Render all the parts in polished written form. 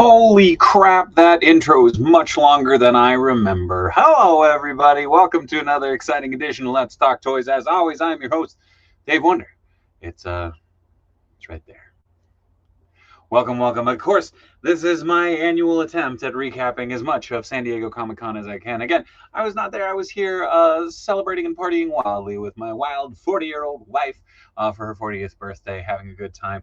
Holy crap, that intro is much longer than I remember. Hello, everybody. Welcome to another exciting edition of Let's Talk Toys. As always, I'm your host, Dave Wonder. It's right there. Welcome. Of course, this is my annual attempt at recapping as much of San Diego Comic-Con as I can. Again, I was not there. I was here celebrating and partying wildly with my wild 40-year-old wife for her 40th birthday, having a good time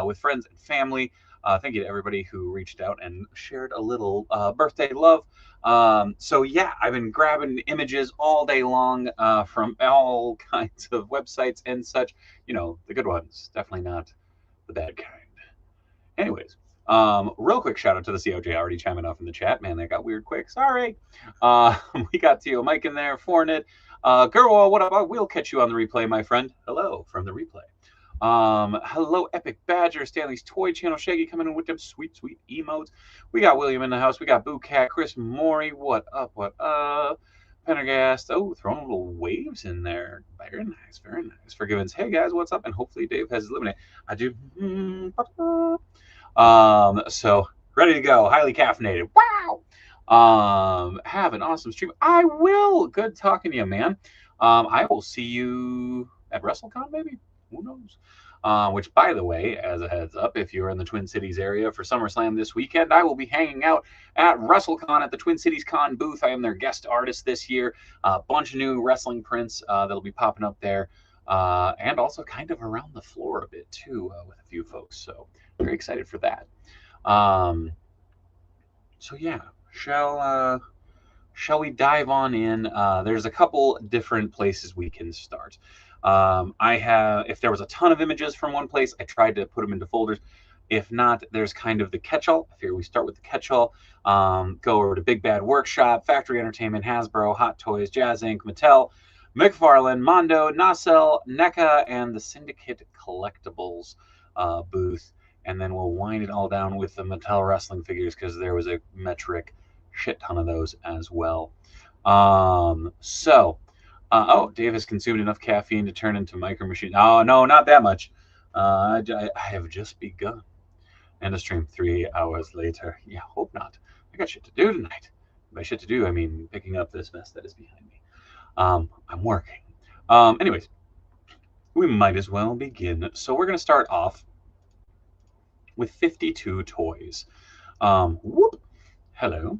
with friends and family. Thank you to everybody who reached out and shared a little birthday love. So yeah, I've been grabbing images all day long from all kinds of websites and such. You know, the good ones, definitely not the bad kind. Anyways, real quick shout out to the COJ already chiming off in the chat. Man, that got weird quick. Sorry. We got Tio Mike in there, Fornit. Girl, what up? We'll catch you on the replay, my friend. Hello from the replay. Hello, Epic Badger, Stanley's Toy Channel, Shaggy coming in with them sweet emotes. We got William in the house. We got Boo Cat, Chris Maury. What up? Pendergast. Oh, throwing little waves in there. Very nice, very nice. Forgivens. Hey guys, what's up? And hopefully Dave has his lemonade. I do. So ready to go. Highly caffeinated. Wow. Have an awesome stream. I will. Good talking to you, man. I will see you at WrestleCon, maybe. Who knows? Which, by the way, as a heads up, if you're in the Twin Cities area for SummerSlam this weekend, I will be hanging out at WrestleCon at the Twin Cities Con booth. I am their guest artist this year. A bunch of new wrestling prints that'll be popping up there, and also kind of around the floor a bit too with a few folks. So very excited for that. So yeah, shall we dive on in? There's a couple different places we can start. If there was a ton of images from one place, I tried to put them into folders. If not, there's kind of the catch-all. I figure we start with the catch-all. Go over to Big Bad Workshop, Factory Entertainment, Hasbro, Hot Toys, Jazz Inc., Mattel, McFarlane, Mondo, Nacelle, NECA, and the Syndicate Collectibles booth. And then we'll wind it all down with the Mattel wrestling figures because there was a metric shit ton of those as well. Dave has consumed enough caffeine to turn into Micro Machine. Oh, no, not that much. I have just begun. And a stream 3 hours later. Yeah, hope not. I got shit to do tonight. By shit to do, I mean picking up this mess that is behind me. I'm working. Anyways, we might as well begin. So we're going to start off with 52 toys. Hello.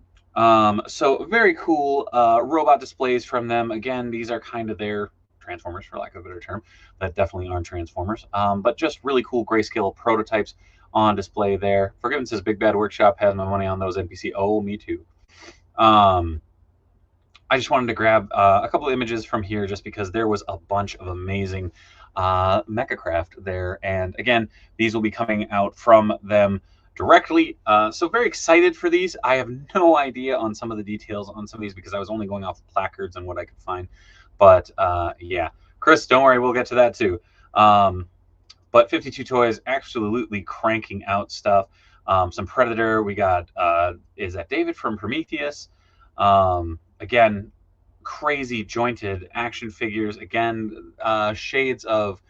So very cool robot displays from them. Again, these are kind of their Transformers, for lack of a better term, that definitely aren't Transformers. But just really cool grayscale prototypes on display there. Forgiven says Big Bad Workshop has my money on those NPC. Oh, me too. I just wanted to grab a couple of images from here just because there was a bunch of amazing Mechacraft there. And again, these will be coming out from them directly. So very excited for these. I have no idea on some of the details on some of these because I was only going off placards and what I could find. But yeah, Chris, don't worry, we'll get to that too. But 52 Toys absolutely cranking out stuff. Some Predator. We got, is that David from Prometheus? Again, crazy jointed action figures. Again, shades of,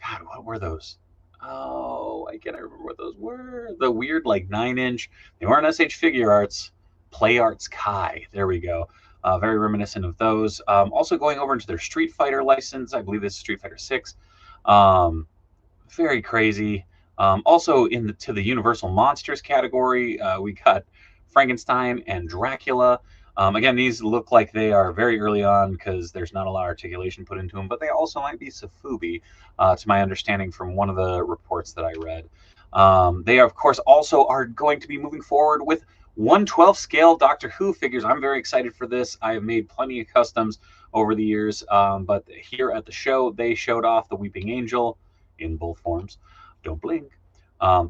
God, what were those? Oh, I can't remember what those were. The weird, like 9-inch. They weren't SH Figure Arts. Play Arts Kai. There we go. Very reminiscent of those. Also going over into their Street Fighter license. I believe this is Street Fighter 6. Very crazy. Also to the Universal Monsters category, we got Frankenstein and Dracula. Again, these look like they are very early on because there's not a lot of articulation put into them, but they also might be Safubi, to my understanding from one of the reports that I read. They, of course, also are going to be moving forward with 1/12 scale Doctor Who figures. I'm very excited for this. I have made plenty of customs over the years, but here at the show, they showed off the Weeping Angel in both forms. Don't blink.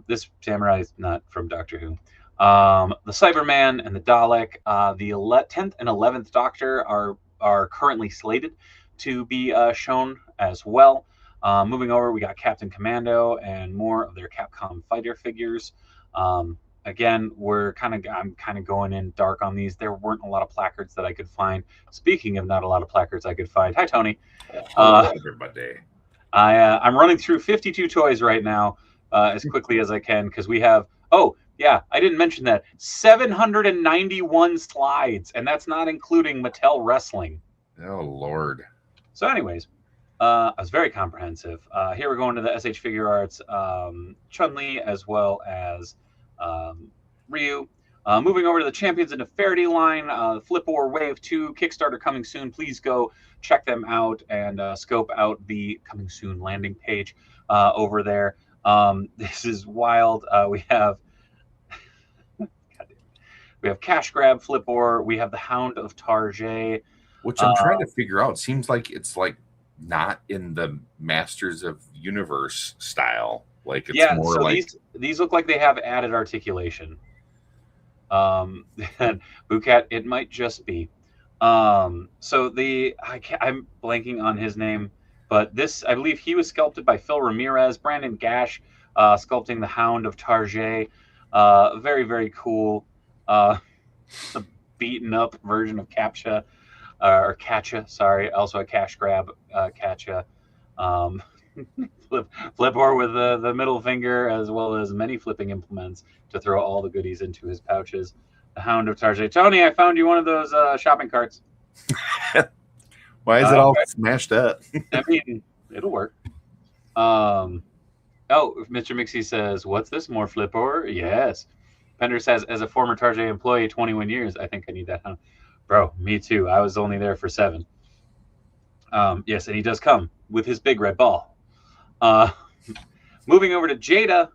This samurai is not from Doctor Who. The Cyberman and the Dalek, the 10th and 11th Doctor are currently slated to be shown as well. Moving over, we got Captain Commando and more of their Capcom fighter figures. Again, I'm kind of going in dark on these. There weren't a lot of placards that I could find. Speaking of not a lot of placards I could find. Hi, Tony. Hello, everybody. I'm running through 52 toys right now as quickly as I can because we have, Yeah, I didn't mention that. 791 slides, and that's not including Mattel Wrestling. Oh, Lord. So anyways, I was very comprehensive. Here we're going to the SH Figure Arts, Chun-Li, as well as Ryu. Moving over to the Champions into Faraday line, Flip Or Wave 2 Kickstarter coming soon. Please go check them out and scope out the coming soon landing page over there. This is wild. We have Cash Grab, Flip Or. We have the Hound of Tarjay. Which I'm trying to figure out. Seems like it's like not in the Masters of Universe style. Like it's more so like these look like they have added articulation. And Bucat, it might just be. So I'm blanking on his name, but this, I believe he was sculpted by Phil Ramirez, Brandon Gash, sculpting the Hound of Tarjay. Very, very cool. A beaten up version of Captcha, or Catcha, sorry. Also a Cash Grab, Catcha. Flip Or with the middle finger, as well as many flipping implements to throw all the goodies into his pouches. The Hound of Tarjay. Tony, I found you one of those shopping carts. Why is it all smashed up? I mean, it'll work. Oh, Mr. Mixie says, what's this, more Flip Or? Yes. Pender says, as a former Tarjay employee, 21 years, I think I need that. Bro, me too. I was only there for 7. Yes, and he does come with his big red ball. Moving over to Jada,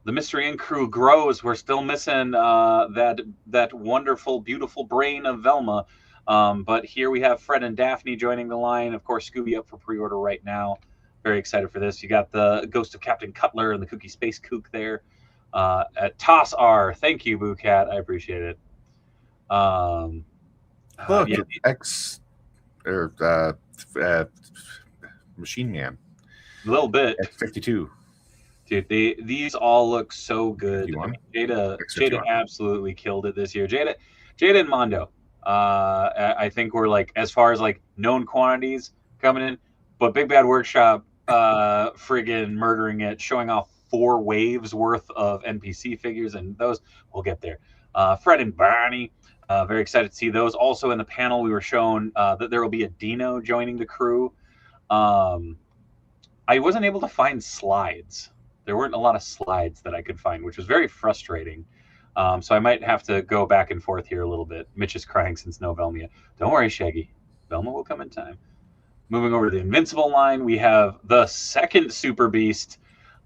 the Mystery Inc. crew grows. We're still missing that wonderful, beautiful brain of Velma. But here we have Fred and Daphne joining the line. Of course, Scooby up for pre-order right now. Very excited for this. You got the Ghost of Captain Cutler and the Kooky Space Kook there. At Toss R. Thank you, Boo Cat. I appreciate it. Look, X or Machine Man. A little bit. X52. Dude, these all look so good. I mean, Jada absolutely killed it this year. Jada and Mondo. I think we're like, as far as like known quantities coming in, but Big Bad Workshop friggin' murdering it, showing off 4 waves worth of NPC figures, and those we'll get there. Fred and Barney. Very excited to see those. Also in the panel, we were shown that there will be a Dino joining the crew. I wasn't able to find slides. There weren't a lot of slides that I could find, which was very frustrating. So I might have to go back and forth here a little bit. Mitch is crying since no Velma yet. Don't worry, Shaggy. Velma will come in time. Moving over to the Invincible line, we have the second Super Beast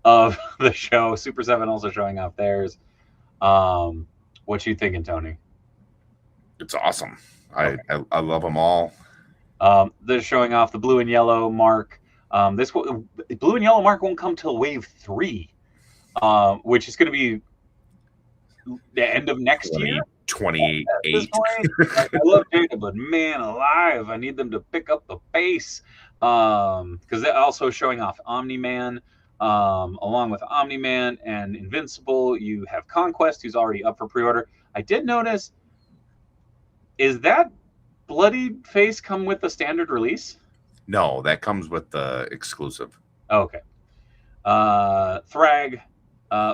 of the show. Super 7 also showing off theirs. What you thinking, Tony? It's awesome. I love them all. They're showing off the blue and yellow mark. This blue and yellow mark won't come till Wave 3, which is going to be the end of next year. 28. I love Jada, but man alive, I need them to pick up the pace. Because they're also showing off Omni-Man. Along with Omni-Man and Invincible, you have Conquest, who's already up for pre-order. I did notice, is that bloody face come with the standard release? No, that comes with the exclusive. Okay. Thrag,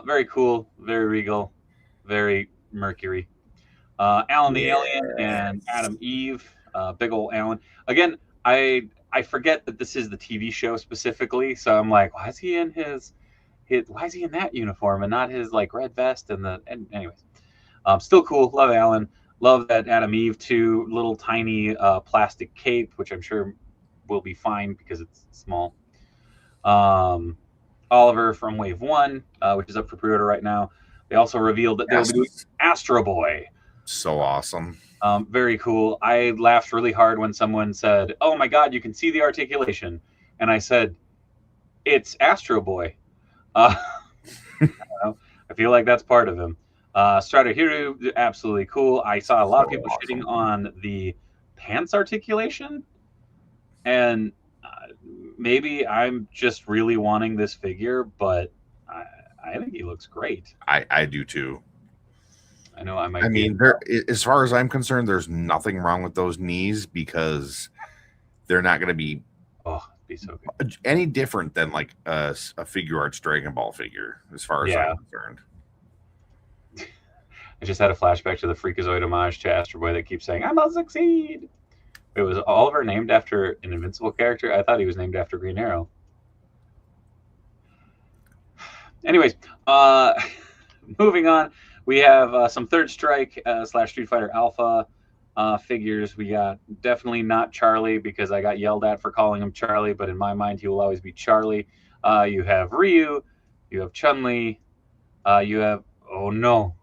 very cool, very regal, very Mercury. Alan the Alien and Adam Eve, big ol' Alan. Again, I forget that this is the TV show specifically, so I'm like, why is he in why is he in that uniform and not his like red vest and anyways. Still cool. Love Alan. Love that Adam Eve too. Little tiny plastic cape, which I'm sure will be fine because it's small. Oliver from Wave 1, which is up for pre-order right now. They also revealed that they'll be doing Astro Boy. So awesome. Very cool. I laughed really hard when someone said, oh my God, you can see the articulation. And I said, it's Astro Boy. I don't know. I feel like that's part of him. Strider Hero, absolutely cool. I saw a lot of people shitting on the pants articulation. And maybe I'm just really wanting this figure, but I think he looks great. I do too. I know I might. I mean, as far as I'm concerned, there's nothing wrong with those knees because they're not going to be so good. Any different than like a Figure Arts Dragon Ball figure, as far as I'm concerned. I just had a flashback to the Freakazoid homage to Astro Boy that keeps saying, "I must succeed." It was Oliver named after an Invincible character? I thought he was named after Green Arrow. Anyways, moving on, we have some Third Strike / Street Fighter Alpha figures. We got definitely not Charlie because I got yelled at for calling him Charlie, but in my mind, he will always be Charlie. You have Ryu, you have Chun-Li, you have, oh no,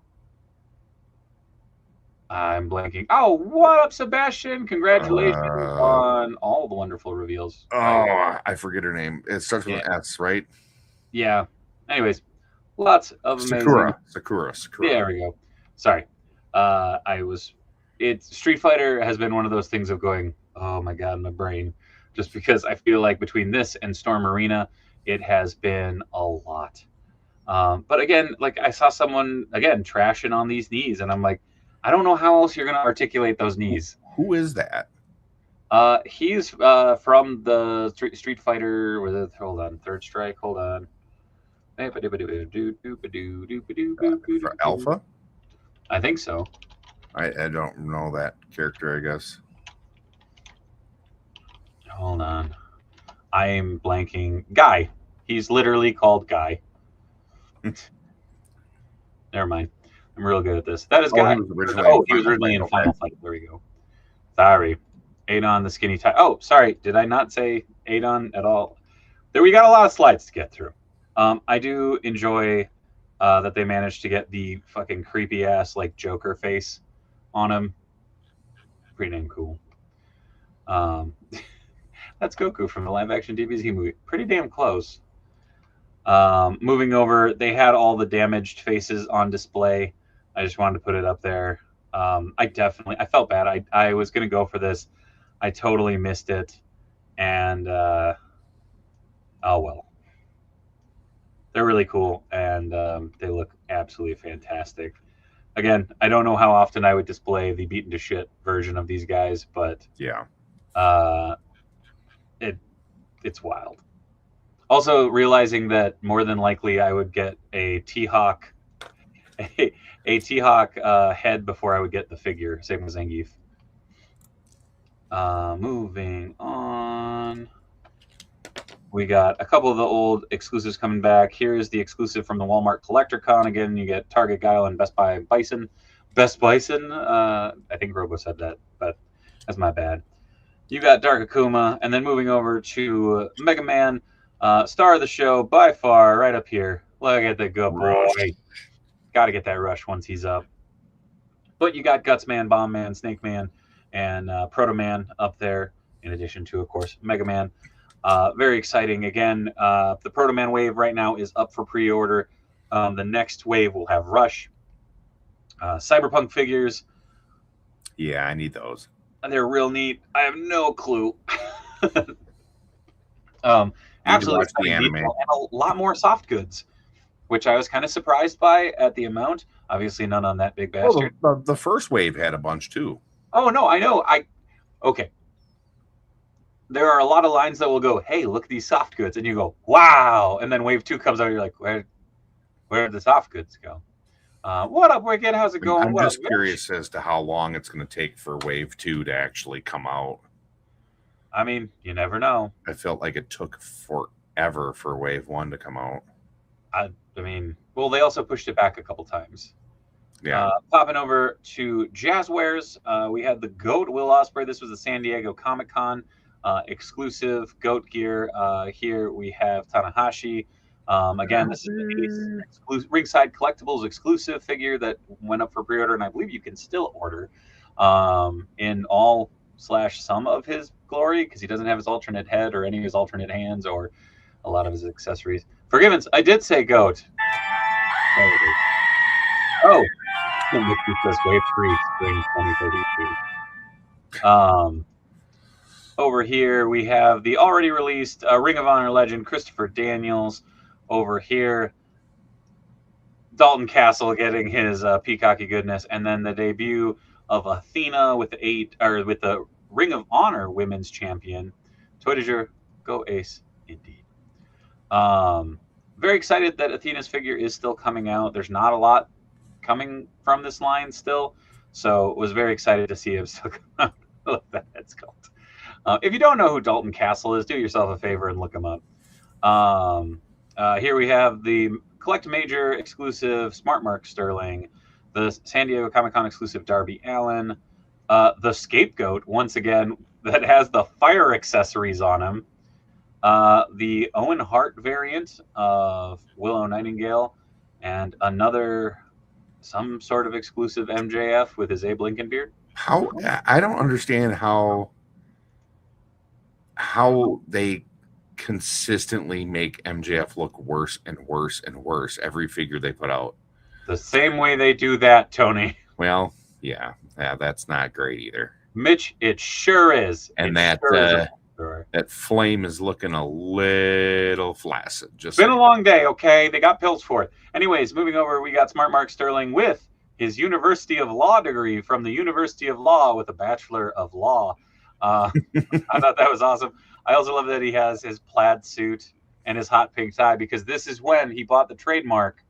I'm blanking. Oh, what up, Sebastian? Congratulations on all the wonderful reveals. I forget her name. It starts with an S, right? Yeah. Anyways, lots of amazing. Sakura. There we go. Sorry. Street Fighter has been one of those things of going, oh my God, my brain. Just because I feel like between this and Storm Arena, it has been a lot. But again, like I saw someone, again, trashing on these knees, and I'm like, I don't know how else you're going to articulate those knees. Who is that? He's from the Street Fighter. Hold on, Third Strike. Hold on. For Alpha? I think so. I don't know that character, I guess. Hold on. I'm blanking. Guy. He's literally called Guy. Never mind. I'm real good at this. That is Guy. He was originally in Final Fight. There we go. Sorry. Adon the Skinny Tie. Oh, sorry. Did I not say Adon at all? There, we got a lot of slides to get through. I do enjoy that they managed to get the fucking creepy ass like Joker face on him. Pretty damn cool. That's Goku from the live action DBZ movie. Pretty damn close. Moving over, they had all the damaged faces on display. I just wanted to put it up there. I felt bad. I was going to go for this. I totally missed it. And, oh well. They're really cool, and they look absolutely fantastic. Again, I don't know how often I would display the beaten to shit version of these guys, but yeah, it's wild. Also, realizing that more than likely I would get a T-Hawk, a T-Hawk head before I would get the figure. Same with Zangief. Moving on. We got a couple of the old exclusives coming back. Here is the exclusive from the Walmart Collector Con. Again, you get Target Guile and Best Buy Bison. Best Bison? I think Robo said that, but that's my bad. You got Dark Akuma, and then moving over to Mega Man, star of the show by far, right up here. Look at the good boy. Got to get that rush once he's up. But you got Guts Man, Bomb Man, Snake Man, and Proto Man up there, in addition to, of course, Mega Man. Very exciting. Again, the Proto Man wave right now is up for pre-order. The next wave will have Rush. Cyberpunk figures. Yeah, I need those. They're real neat. I have no clue. Absolutely. The anime. And a lot more soft goods, which I was kind of surprised by at the amount. Obviously, none on that big bastard. Well, the first wave had a bunch too. Oh, no, I know. Okay. There are a lot of lines that will go, hey, look at these soft goods. And you go, wow. And then wave 2 comes out. And you're like, where did the soft goods go? What up, Wicked? How's it going? I'm just curious as to how long it's going to take for wave 2 to actually come out. I mean, you never know. I felt like it took forever for wave 1 to come out. I mean, well, they also pushed it back a couple times. Yeah. Popping over to Jazzwares, we had the GOAT Will Ospreay. This was the San Diego Comic-Con exclusive GOAT gear. Here we have Tanahashi. Again, this is an Ringside Collectibles exclusive figure that went up for pre-order, and I believe you can still order in all / some of his glory, because he doesn't have his alternate head or any of his alternate hands or a lot of his accessories. Forgiveness, I did say GOAT. There it is. Oh, this says Wave 3, Spring 2033. Over here, we have the already released Ring of Honor legend, Christopher Daniels. Over here, Dalton Castle getting his peacocky goodness, and then the debut of Athena with the Ring of Honor Women's Champion. Toy de jour, go Ace, indeed. Very excited that Athena's figure is still coming out. There's not a lot coming from this line still. So was very excited to see him still come out. I love that head sculpt. If you don't know who Dalton Castle is, do yourself a favor and look him up. Here we have the Collect Major exclusive Smart Mark Sterling, the San Diego Comic-Con exclusive Darby Allin, the Scapegoat, once again, that has the fire accessories on him, the Owen Hart variant of Willow Nightingale, and some sort of exclusive MJF with his Abe Lincoln beard. How I don't understand how they consistently make MJF look worse and worse and worse every figure they put out. The same way they do that, Tony. Well, yeah, that's not great either. Mitch, it sure is. And that flame is looking a little flaccid. Just been a long day, okay? They got pills for it. Anyways, moving over, we got Smart Mark Sterling with his University of Law degree from the University of Law with a Bachelor of Law. I thought that was awesome. I also love that he has his plaid suit and his hot pink tie, because this is when he bought the trademark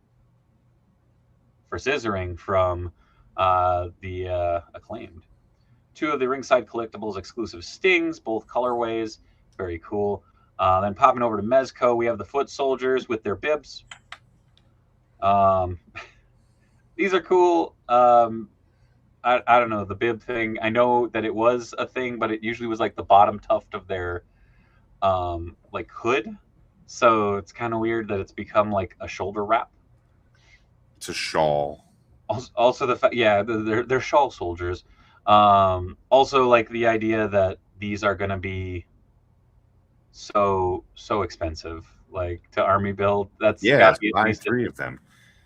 for scissoring from the Acclaimed. 2 of the Ringside Collectibles exclusive Stings, both colorways. Very cool. Then popping over to Mezco, we have the Foot Soldiers with their bibs. These are cool. I don't know, the bib thing. I know that it was a thing, but it usually was like the bottom tuft of their like hood. So it's kind of weird that it's become like a shoulder wrap. It's a shawl. Also the fact, yeah, they're shawl soldiers. Also like the idea that these are going to be so expensive, like to army build. That's gotta be buy 3 of them.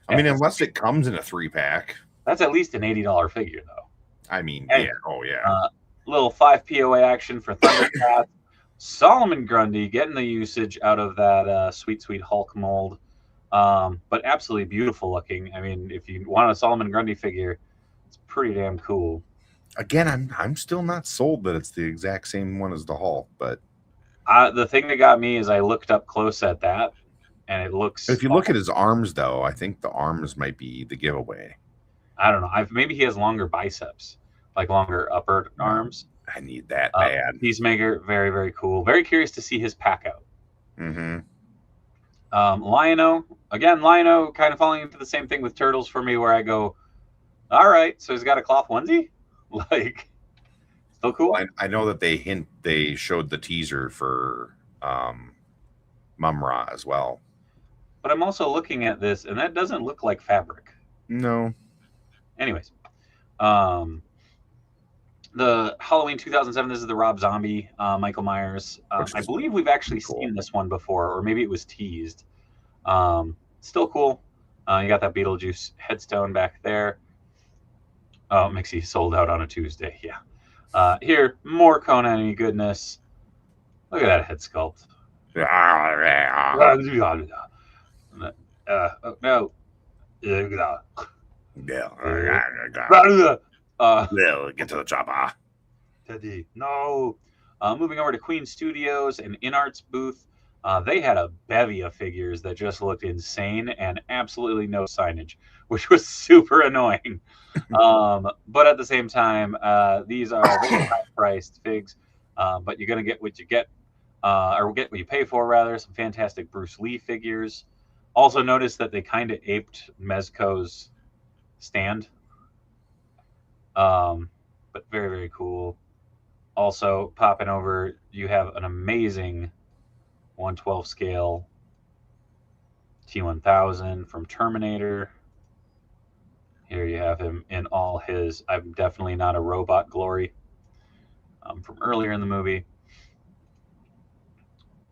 I mean, unless it comes in a 3-pack. That's at least an $80 figure, though. I mean, and, yeah. Oh, yeah. Little 5 POA action for Thundercat. Solomon Grundy getting the usage out of that sweet Hulk mold. But absolutely beautiful looking. I mean, if you want a Solomon Grundy figure, it's pretty damn cool. Again, I'm still not sold that it's the exact same one as the Hulk, but the thing that got me is I looked up close at that, and it looks. If you look at his arms, though, I think the arms might be the giveaway. I don't know. Maybe he has longer biceps, like longer upper arms. I need that bad. Peacemaker, very, very cool. Very curious to see his pack out. Mm-hmm. Lion-O, again, Lion-O kind of falling into the same thing with Turtles for me, where I go, all right, so he's got a cloth onesie? Like, still cool. Well, I know that they showed the teaser for Mum-Ra as well. But I'm also looking at this, and that doesn't look like fabric. No. Anyways, the Halloween 2007, this is the Rob Zombie, Michael Myers. I believe we've actually seen this one before, or maybe it was teased. Still cool. You got that Beetlejuice headstone back there. Oh, Mixie sold out on a Tuesday. Yeah. Here, more Conan goodness. Look at that head sculpt. No. Get to the chopper. Teddy, no. Moving over to Queen Studios and InArt's booth, they had a bevy of figures that just looked insane and absolutely no signage, which was super annoying. But at the same time, these are very high-priced figs, but you're going to get what you get, or get what you pay for, rather. Some fantastic Bruce Lee figures. Also noticed that they kind of aped Mezco's stand. But very, very cool. Also, popping over, you have an amazing 1/12 scale T-1000 from Terminator. Here you have him in all his I'm definitely not a robot glory from earlier in the movie.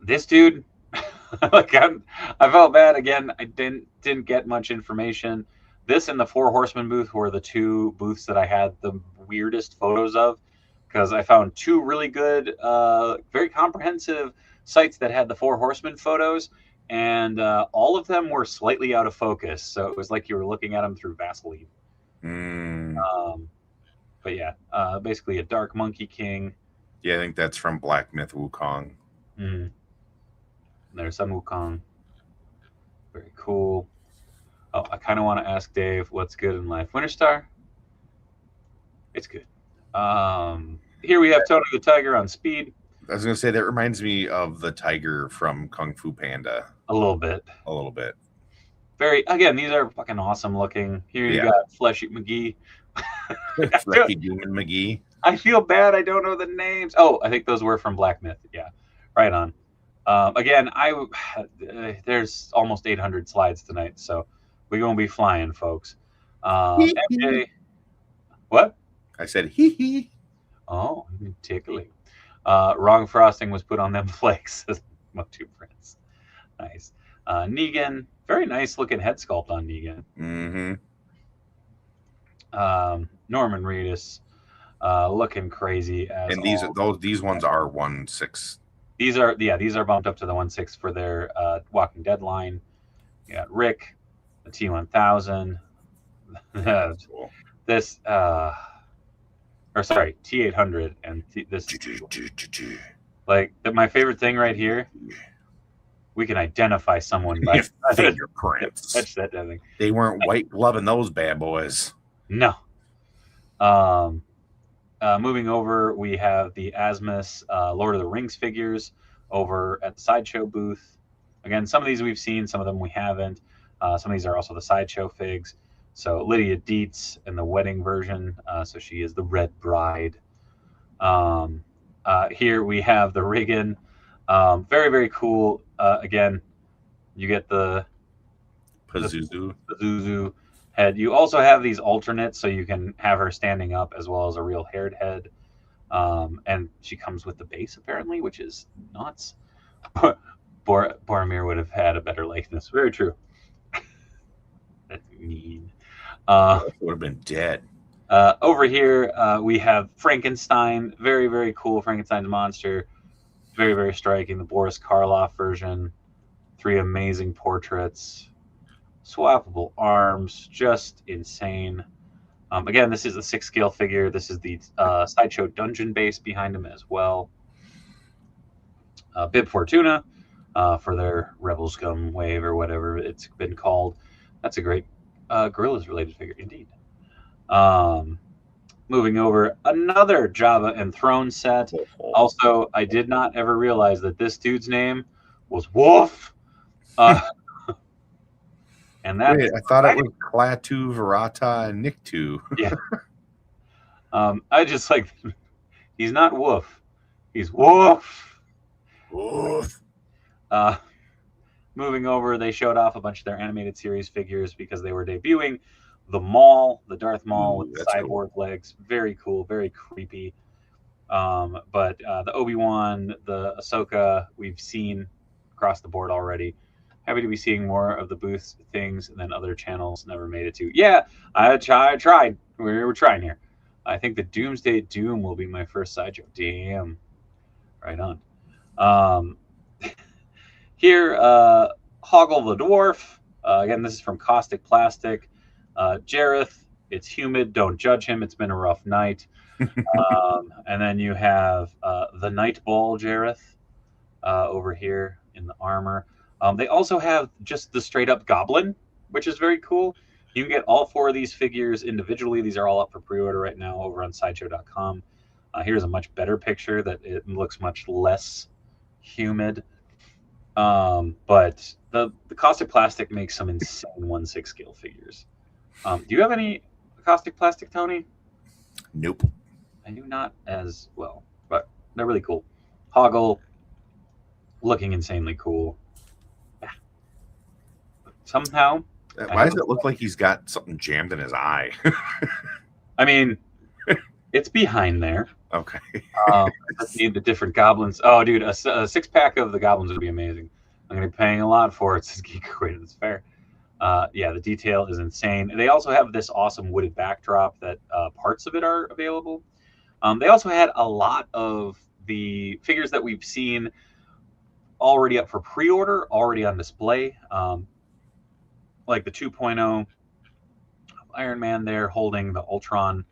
This dude, like I felt bad again. I didn't get much information. This and the Four Horsemen booth were the 2 booths that I had the weirdest photos of, because I found 2 really good, very comprehensive sites that had the Four Horsemen photos, and all of them were slightly out of focus. So it was like you were looking at them through Vaseline. But yeah, basically a Dark Monkey King. Yeah, I think that's from Black Myth Wukong. There's Sun Wukong. Very cool. Oh, I kind of want to ask Dave what's good in life. Winter Star, it's good. Here we have Tony the Tiger on speed. I was gonna say that reminds me of the tiger from Kung Fu Panda A little bit. a little bit. Very, again, these are fucking awesome looking. Here you got Fleshy McGee. Fleshy Human McGee. I feel bad. I don't know the names. Oh, I think those were from Black Myth. Yeah, right on. Again, there's almost 800 slides tonight, so we're gonna be flying, folks. MJ, what? I said hee hee. Oh, tickling. Wrong frosting was put on them flakes. My two friends. Nice. Negan, very nice looking head sculpt on Negan. Mm-hmm. Norman Reedus, looking crazy as. And these ones are 1/6. These are bumped up to the 1/6 for their Walking Dead line. You got Rick, the T1000. That's cool. This or sorry, T800 and this. Like my favorite thing right here. We can identify someone by fingerprints. Touch that thing. They weren't white gloving those bad boys. No. Moving over, we have the Asmus Lord of the Rings figures over at the Sideshow booth. Again, some of these we've seen, some of them we haven't. Some of these are also the Sideshow figs. So Lydia Dietz in the wedding version. So she is the Red Bride. Here we have the Riggin. Very, very cool. Again, you get the Pazuzu head. You also have these alternates, so you can have her standing up as well as a real haired head. And she comes with the base, apparently, which is nuts. Boromir would have had a better likeness. Very true. That's mean. Would have been dead. Over here, we have Frankenstein. Very, very cool Frankenstein's monster. Very, very striking. The Boris Karloff version. 3 amazing portraits. Swappable arms. Just insane. Again, this is a 6 scale figure. This is the Sideshow Dungeon base behind him as well. Bib Fortuna for their Rebel Scum wave or whatever it's been called. That's a great Gorillas related figure indeed. Moving over, another Jabba and Throne set. Also, I did not ever realize that this dude's name was Wolf. And that I thought it was Klaatu, Verata, and Niktu. Yeah. I just like, he's not Woof. He's Woof. Woof. Moving over, they showed off a bunch of their animated series figures because they were debuting the Maul, the Darth Maul with the cyborg legs. Very cool, very creepy. But the Obi-Wan, the Ahsoka, we've seen across the board already. Happy to be seeing more of the booth things, and then other channels never made it to. Yeah, I tried. We're trying here. I think the Doomsday Doom will be my first sideshow. Damn. Right on. Here, Hoggle the Dwarf. Again, this is from Caustic Plastic. Jareth, it's humid. Don't judge him. It's been a rough night. And then you have the Night Ball Jareth over here in the armor. They also have just the straight up Goblin, which is very cool. You can get all 4 of these figures individually. These are all up for pre-order right now over on sideshow.com. Here's a much better picture that it looks much less humid. But the Caustic Plastic makes some insane 1/6 scale figures. Do you have any Caustic Plastic, Tony? Nope. I do not as well, but they're really cool. Hoggle, looking insanely cool. Somehow. Why does it look like he's got something jammed in his eye? I mean, it's behind there. Okay. Let's need the different goblins. Oh, dude, a 6-pack of the goblins would be amazing. I'm going to be paying a lot for it. Says Geek Equated. It's fair. Yeah, the detail is insane. They also have this awesome wooded backdrop that parts of it are available. They also had a lot of the figures that we've seen already up for pre-order, already on display. Like the 2.0 Iron Man there holding the Ultron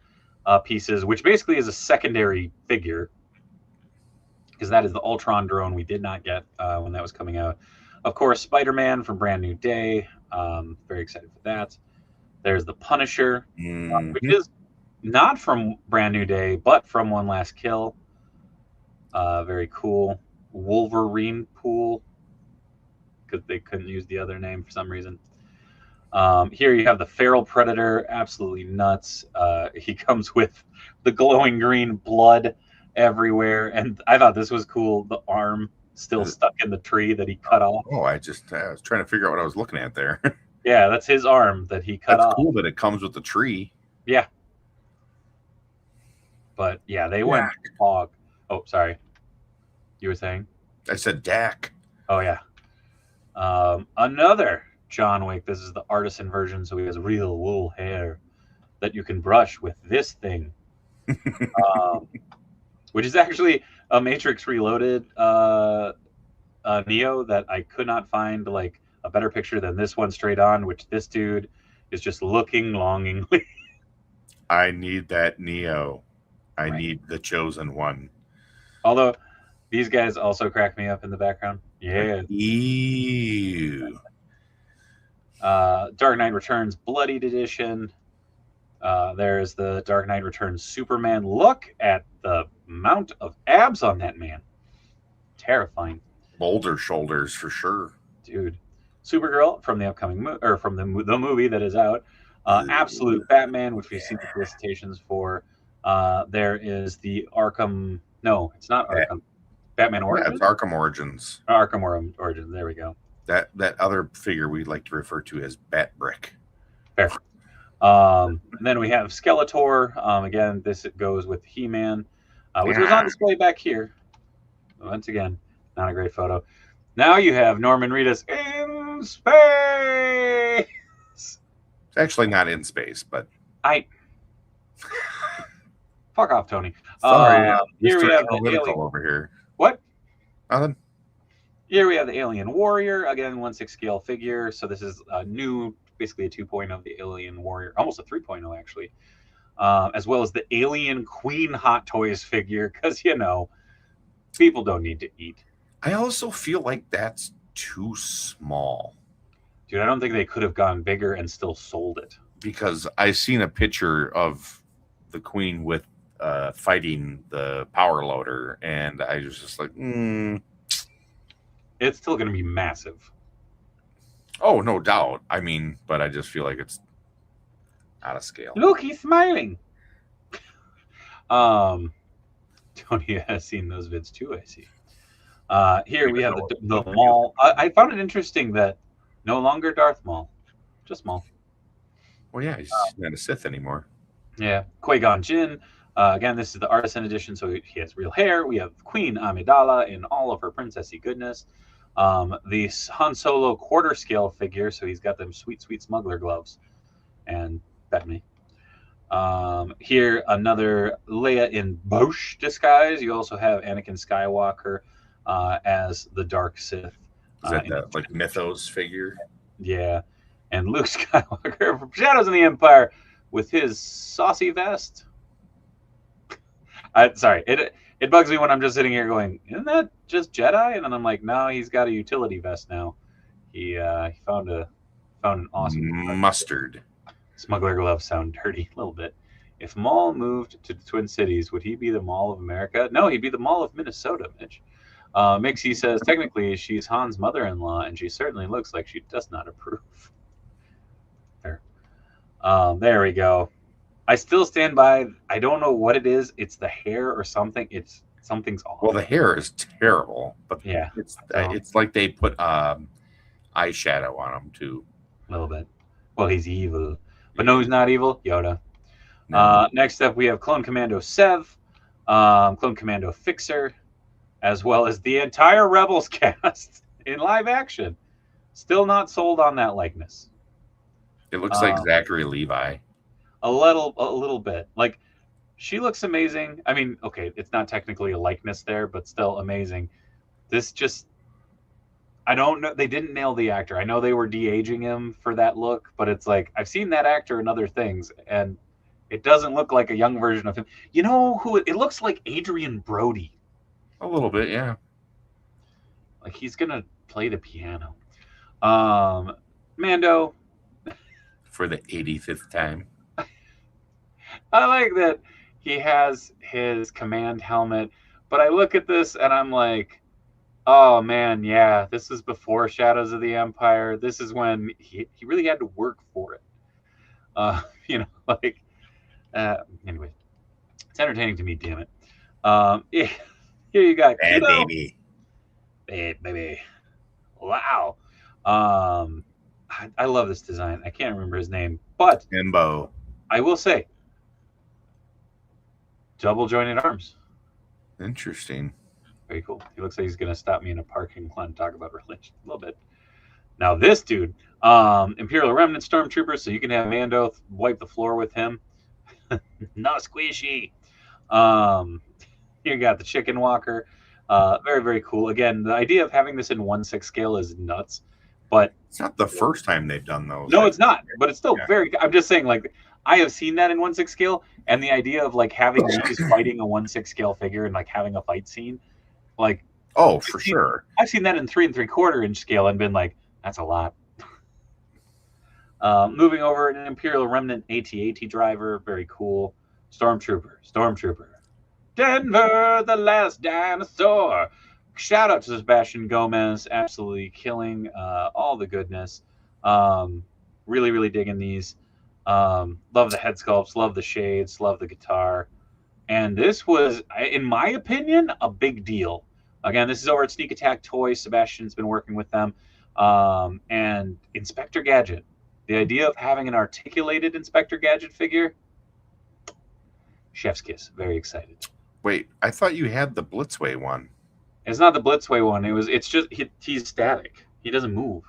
pieces, which basically is a secondary figure because that is the Ultron drone we did not get when that was coming out. Of course, Spider-Man from Brand New Day. Very excited for that. There's the Punisher, which is not from Brand New Day, but from One Last Kill. Very cool. Wolverine Pool, because they couldn't use the other name for some reason. Here you have the Feral Predator, absolutely nuts. He comes with the glowing green blood everywhere, and I thought this was cool. The arm still stuck in the tree that he cut off. Oh, I was trying to figure out what I was looking at there. Yeah, that's his arm that he cut off. That's cool that it comes with the tree. Yeah. But yeah, they went hog. Oh, sorry. You were saying? I said Dak. Oh, yeah. Another John Wick. This is the artisan version, so he has real wool hair that you can brush with this thing. Which is actually a Matrix Reloaded Neo that I could not find like a better picture than this one straight on, which this dude is just looking longingly. I need that Neo. I need the chosen one. Although these guys also crack me up in the background. Yeah. Ew. Dark Knight Returns Bloodied Edition. There's the Dark Knight Returns Superman. Look at the amount of abs on that man. Terrifying. Boulder shoulders for sure. Dude. Supergirl from the upcoming from the movie that is out. Absolute Batman, which we've seen the felicitations for. There is the Arkham. No, it's not Arkham. Batman Origins. Yeah, it's Arkham Origins. Arkham Origins. There we go. That other figure we'd like to refer to as Bat Brick. Fair. And then we have Skeletor. Again, this goes with He-Man, which was on display back here. Once again, not a great photo. Now you have Norman Reedus in space. It's actually not in space, but fuck off, Tony. Sorry, here we have the alien over here. What? Nothing. Here we have the Alien Warrior, again, 1/6 scale figure. So this is a new, basically a 2.0 of the Alien Warrior, almost a 3.0 actually, as well as the Alien Queen Hot Toys figure, because, you know, people don't need to eat. I also feel like that's too small. Dude, I don't think they could have gone bigger and still sold it. Because I seen a picture of the Queen with fighting the power loader, and I was just like, It's still going to be massive. Oh, no doubt. I mean, but I just feel like it's out of scale. Look, he's smiling. Tony has seen those vids too, I see. Here we have the Maul. I found it interesting that no longer Darth Maul, just Maul. Well, yeah, he's not a Sith anymore. Yeah, Qui-Gon Jinn. Again, this is the Artisan Edition, so he has real hair. We have Queen Amidala in all of her princessy goodness. The Han Solo quarter scale figure, so he's got them sweet, sweet smuggler gloves. And bet me. Here, another Leia in Bosch disguise. You also have Anakin Skywalker as the Dark Sith. Is that the like Mythos figure? Yeah. And Luke Skywalker from Shadows of the Empire with his saucy vest. Sorry, it bugs me when I'm just sitting here going, isn't that just Jedi? And then I'm like, no, he's got a utility vest now. He found an awesome mustard. Smuggler gloves sound dirty a little bit. If Maul moved to the Twin Cities, would he be the Maul of America? No, he'd be the Maul of Minnesota, Mitch. Mixie says, technically, she's Han's mother-in-law, and she certainly looks like she does not approve. There. There we go. I still stand by, I don't know what it is. It's the hair or something. Something's off. Well, the hair is terrible, but yeah, it's like they put eyeshadow on him, too. A little bit. Well, he's evil. But no, he's not evil. Yoda. No. Next up, we have Clone Commando Sev, Clone Commando Fixer, as well as the entire Rebels cast in live action. Still not sold on that likeness. It looks like Zachary Levi. A little bit. Like, she looks amazing. I mean, okay, it's not technically a likeness there, but still amazing. This just, I don't know. They didn't nail the actor. I know they were de-aging him for that look, but it's like, I've seen that actor in other things, and it doesn't look like a young version of him. You know who? It looks like Adrian Brody. A little bit, yeah. Like, he's going to play the piano. Mando, For the 85th time. I like that he has his command helmet, but I look at this and I'm like, oh man, yeah, this is before Shadows of the Empire. This is when he really had to work for it. You know, like, anyway, it's entertaining to me, damn it. Yeah, here you got Bad Kiddo. baby. Bad baby. Wow. I love this design. I can't remember his name, but Timbo. I will say, double jointed arms. Interesting. Very cool. He looks like he's going to stop me in a parking lot and talk about religion a little bit. Now this dude, Imperial Remnant Stormtrooper, so you can have Mando wipe the floor with him. No squishy. You got the Chicken Walker. Very, very cool. Again, the idea of having this in 1/6 scale is nuts. But it's not the first time they've done those. No, it's not. But it's still very. I'm just saying, like, I have seen that in 1/6 scale, and the idea of like having these fighting a 1/6 scale figure and like having a fight scene, like, oh, for sure. I've seen that in 3 3/4 inch scale and been like, that's a lot. Moving over, an Imperial Remnant AT-AT driver, very cool. Stormtrooper. Denver, the last dinosaur. Shout out to Sebastian Gomez, absolutely killing all the goodness. Really, really digging these. Love the head sculpts, love the shades, love the guitar. And this was, in my opinion, a big deal. Again, this is over at Sneak Attack Toys. Sebastian's been working with them. And Inspector Gadget. The idea of having an articulated Inspector Gadget figure, chef's kiss. Very excited. Wait, I thought you had the Blitzway one. It's not the Blitzway one. It's just he's static. He doesn't move.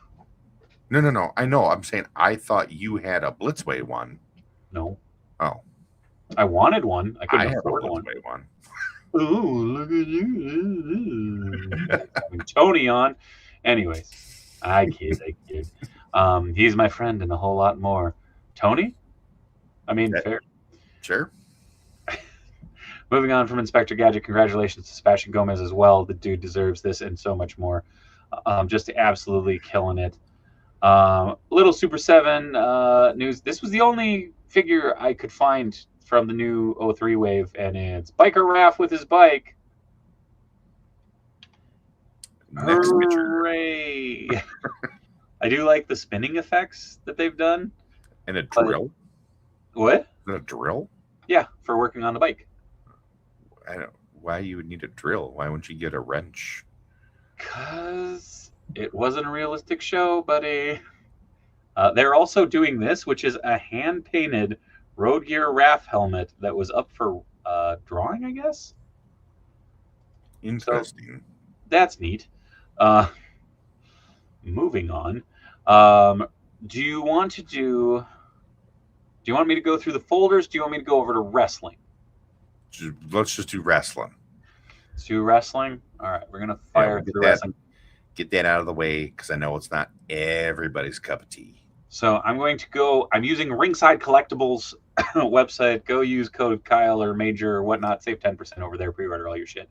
No. I know. I'm saying I thought you had a Blitzway one. No. Oh. I wanted one. I couldn't have afford a Blitzway one. Ooh, look at you. Having Tony on. Anyways, I kid. He's my friend and a whole lot more. Tony? I mean, fair. Sure. Moving on from Inspector Gadget, congratulations to Sebastian Gomez as well. The dude deserves this and so much more. Just absolutely killing it. Little Super 7 news. This was the only figure I could find from the new 03 wave, and it's Biker Raph with his bike. Next Hooray! I do like the spinning effects that they've done. And a drill? What? A drill? Yeah, for working on the bike. I don't. Why you would need a drill? Why wouldn't you get a wrench? Because it wasn't a realistic show, buddy. They're also doing this, which is a hand-painted Road Gear RAF helmet that was up for drawing, I guess? Interesting. So, that's neat. Moving on. Do you want me to go through the folders? Do you want me to go over to wrestling? Let's just do wrestling. Let's do wrestling. All right, we're gonna fire through wrestling. Get that out of the way because I know it's not everybody's cup of tea. So I'm going to go. I'm using Ringside Collectibles website. Go use code Kyle or Major or whatnot. Save 10% over there. Pre-order all your shit.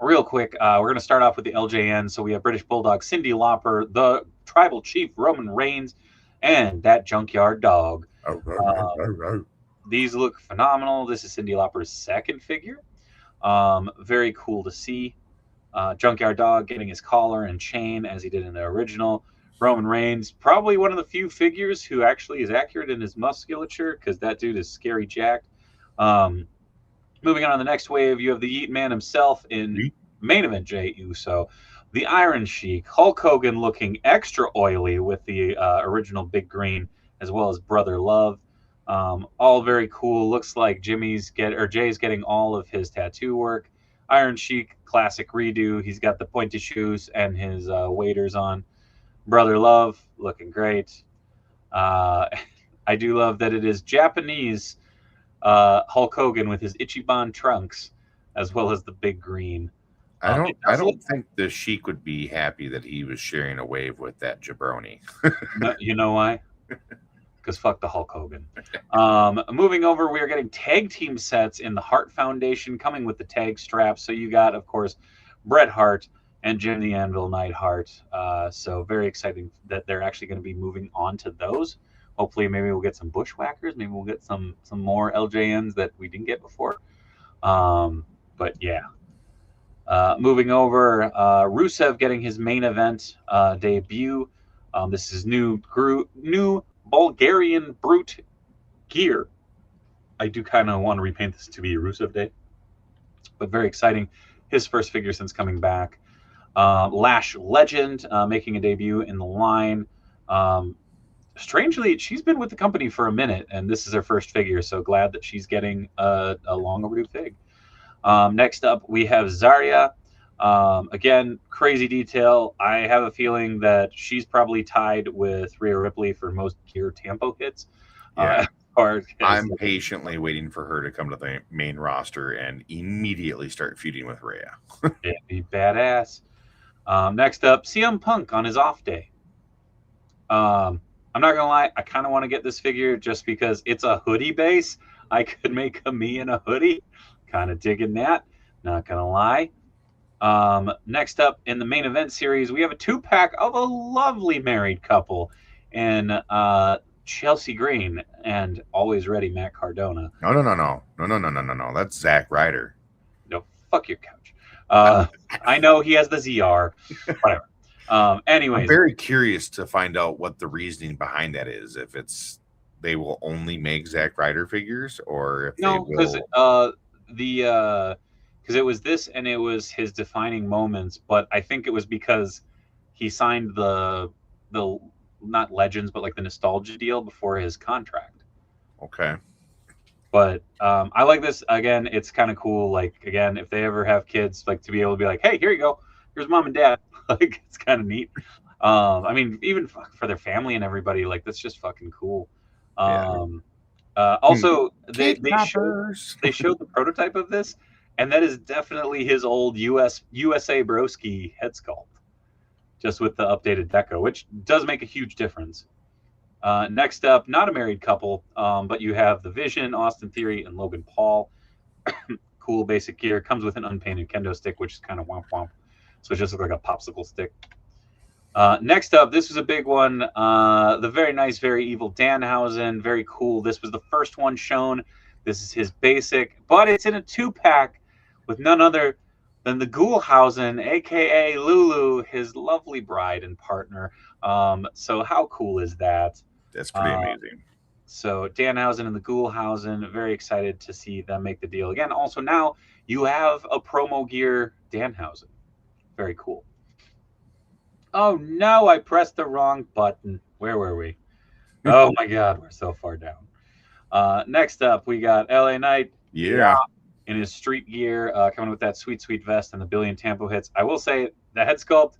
Real quick, we're going to start off with the LJN. So we have British Bulldog, Cyndi Lauper, the Tribal Chief, Roman Reigns, and that Junkyard Dog. These look phenomenal. This is Cyndi Lauper's second figure. Very cool to see. Junkyard Dog getting his collar and chain as he did in the original. Roman Reigns, probably one of the few figures who actually is accurate in his musculature because that dude is scary jacked. Moving on to the next wave, you have the Yeet Man himself in main event Jey Uso. The Iron Sheik, Hulk Hogan looking extra oily with the original Big Green, as well as Brother Love. All very cool. Looks like Jay's getting all of his tattoo work. Iron Sheik, classic redo. He's got the pointy shoes and his waders on. Brother Love, looking great. I do love that it is Japanese Hulk Hogan with his Ichiban trunks, as well as the Big Green. I don't think the Sheik would be happy that he was sharing a wave with that jabroni. No, you know why? Because fuck the Hulk Hogan. Moving over, we are getting tag team sets in the Hart Foundation, coming with the tag straps. So you got, of course, Bret Hart, and Jim the Anvil Neidhart. So very exciting that they're actually going to be moving on to those. Hopefully, maybe we'll get some Bushwhackers. Maybe we'll get some more LJNs that we didn't get before. But yeah. Moving over, Rusev getting his main event debut. This is new Bulgarian Brute gear. I do kind of want to repaint this to be Rusev Day, but very exciting. His first figure since coming back. Lash Legend making a debut in the line. Strangely, she's been with the company for a minute, and this is her first figure, so glad that she's getting a long overdue fig. Next up, we have Zarya. Again, crazy detail. I have a feeling that she's probably tied with Rhea Ripley for most gear tempo hits. Yeah. I'm patiently waiting for her to come to the main roster and immediately start feuding with Rhea. It'd be badass. Next up, CM Punk on his off day. I'm not gonna lie, I kind of want to get this figure just because it's a hoodie base. I could make a me in a hoodie. Kind of digging that. Not gonna lie. Next up in the main event series, we have a 2-pack of a lovely married couple, and Chelsea Green and always ready Matt Cardona. No. That's Zack Ryder. No, fuck your couch. I know he has the ZR. Whatever. Anyways, I'm very curious to find out what the reasoning behind that is. If it's they will only make Zack Ryder figures, or if no, because it was this and it was his defining moments, but I think it was because he signed the not Legends, but like the nostalgia deal before his contract. Okay. But I like this. Again, it's kind of cool. Like, again, if they ever have kids, like to be able to be like, hey, here you go. Here's mom and dad. Like, it's kind of neat. I mean, even for their family and everybody, like, that's just fucking cool. Also, they showed the prototype of this, and that is definitely his old USA Broski head sculpt, just with the updated deco, which does make a huge difference. Next up, not a married couple, but you have the Vision, Austin Theory, and Logan Paul. Cool basic gear. Comes with an unpainted kendo stick, which is kind of womp womp. So it just looks like a popsicle stick. Next up, this was a big one. The very nice, very evil Danhausen. Very cool. This was the first one shown. This is his basic, but it's in a 2-pack with none other than the Ghoulhausen, a.k.a. Lulu, his lovely bride and partner. So how cool is that? That's pretty amazing. So Danhausen and the Ghoulhausen, very excited to see them make the deal again. Also, now you have a promo gear Danhausen. Very cool. Oh no, I pressed the wrong button. Where were we? Oh my god, we're so far down. Next up, we got LA Knight. Yeah. In his street gear, coming with that sweet, sweet vest and the billion tempo hits. I will say the head sculpt,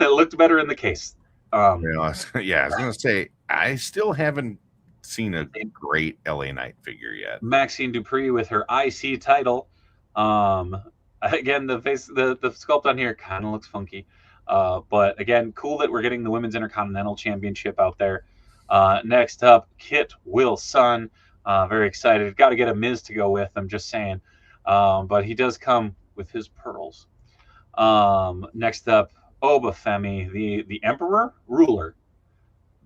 it looked better in the case. I was going to say, I still haven't seen a great LA Knight figure yet. Maxine Dupree with her IC title. Again, the sculpt on here kind of looks funky. But again, cool that we're getting the Women's Intercontinental Championship out there. Next up, Kit Wilson. Very excited. Got to get a Miz to go with, I'm just saying. But he does come with his pearls. Next up, Obafemi, the Emperor Ruler.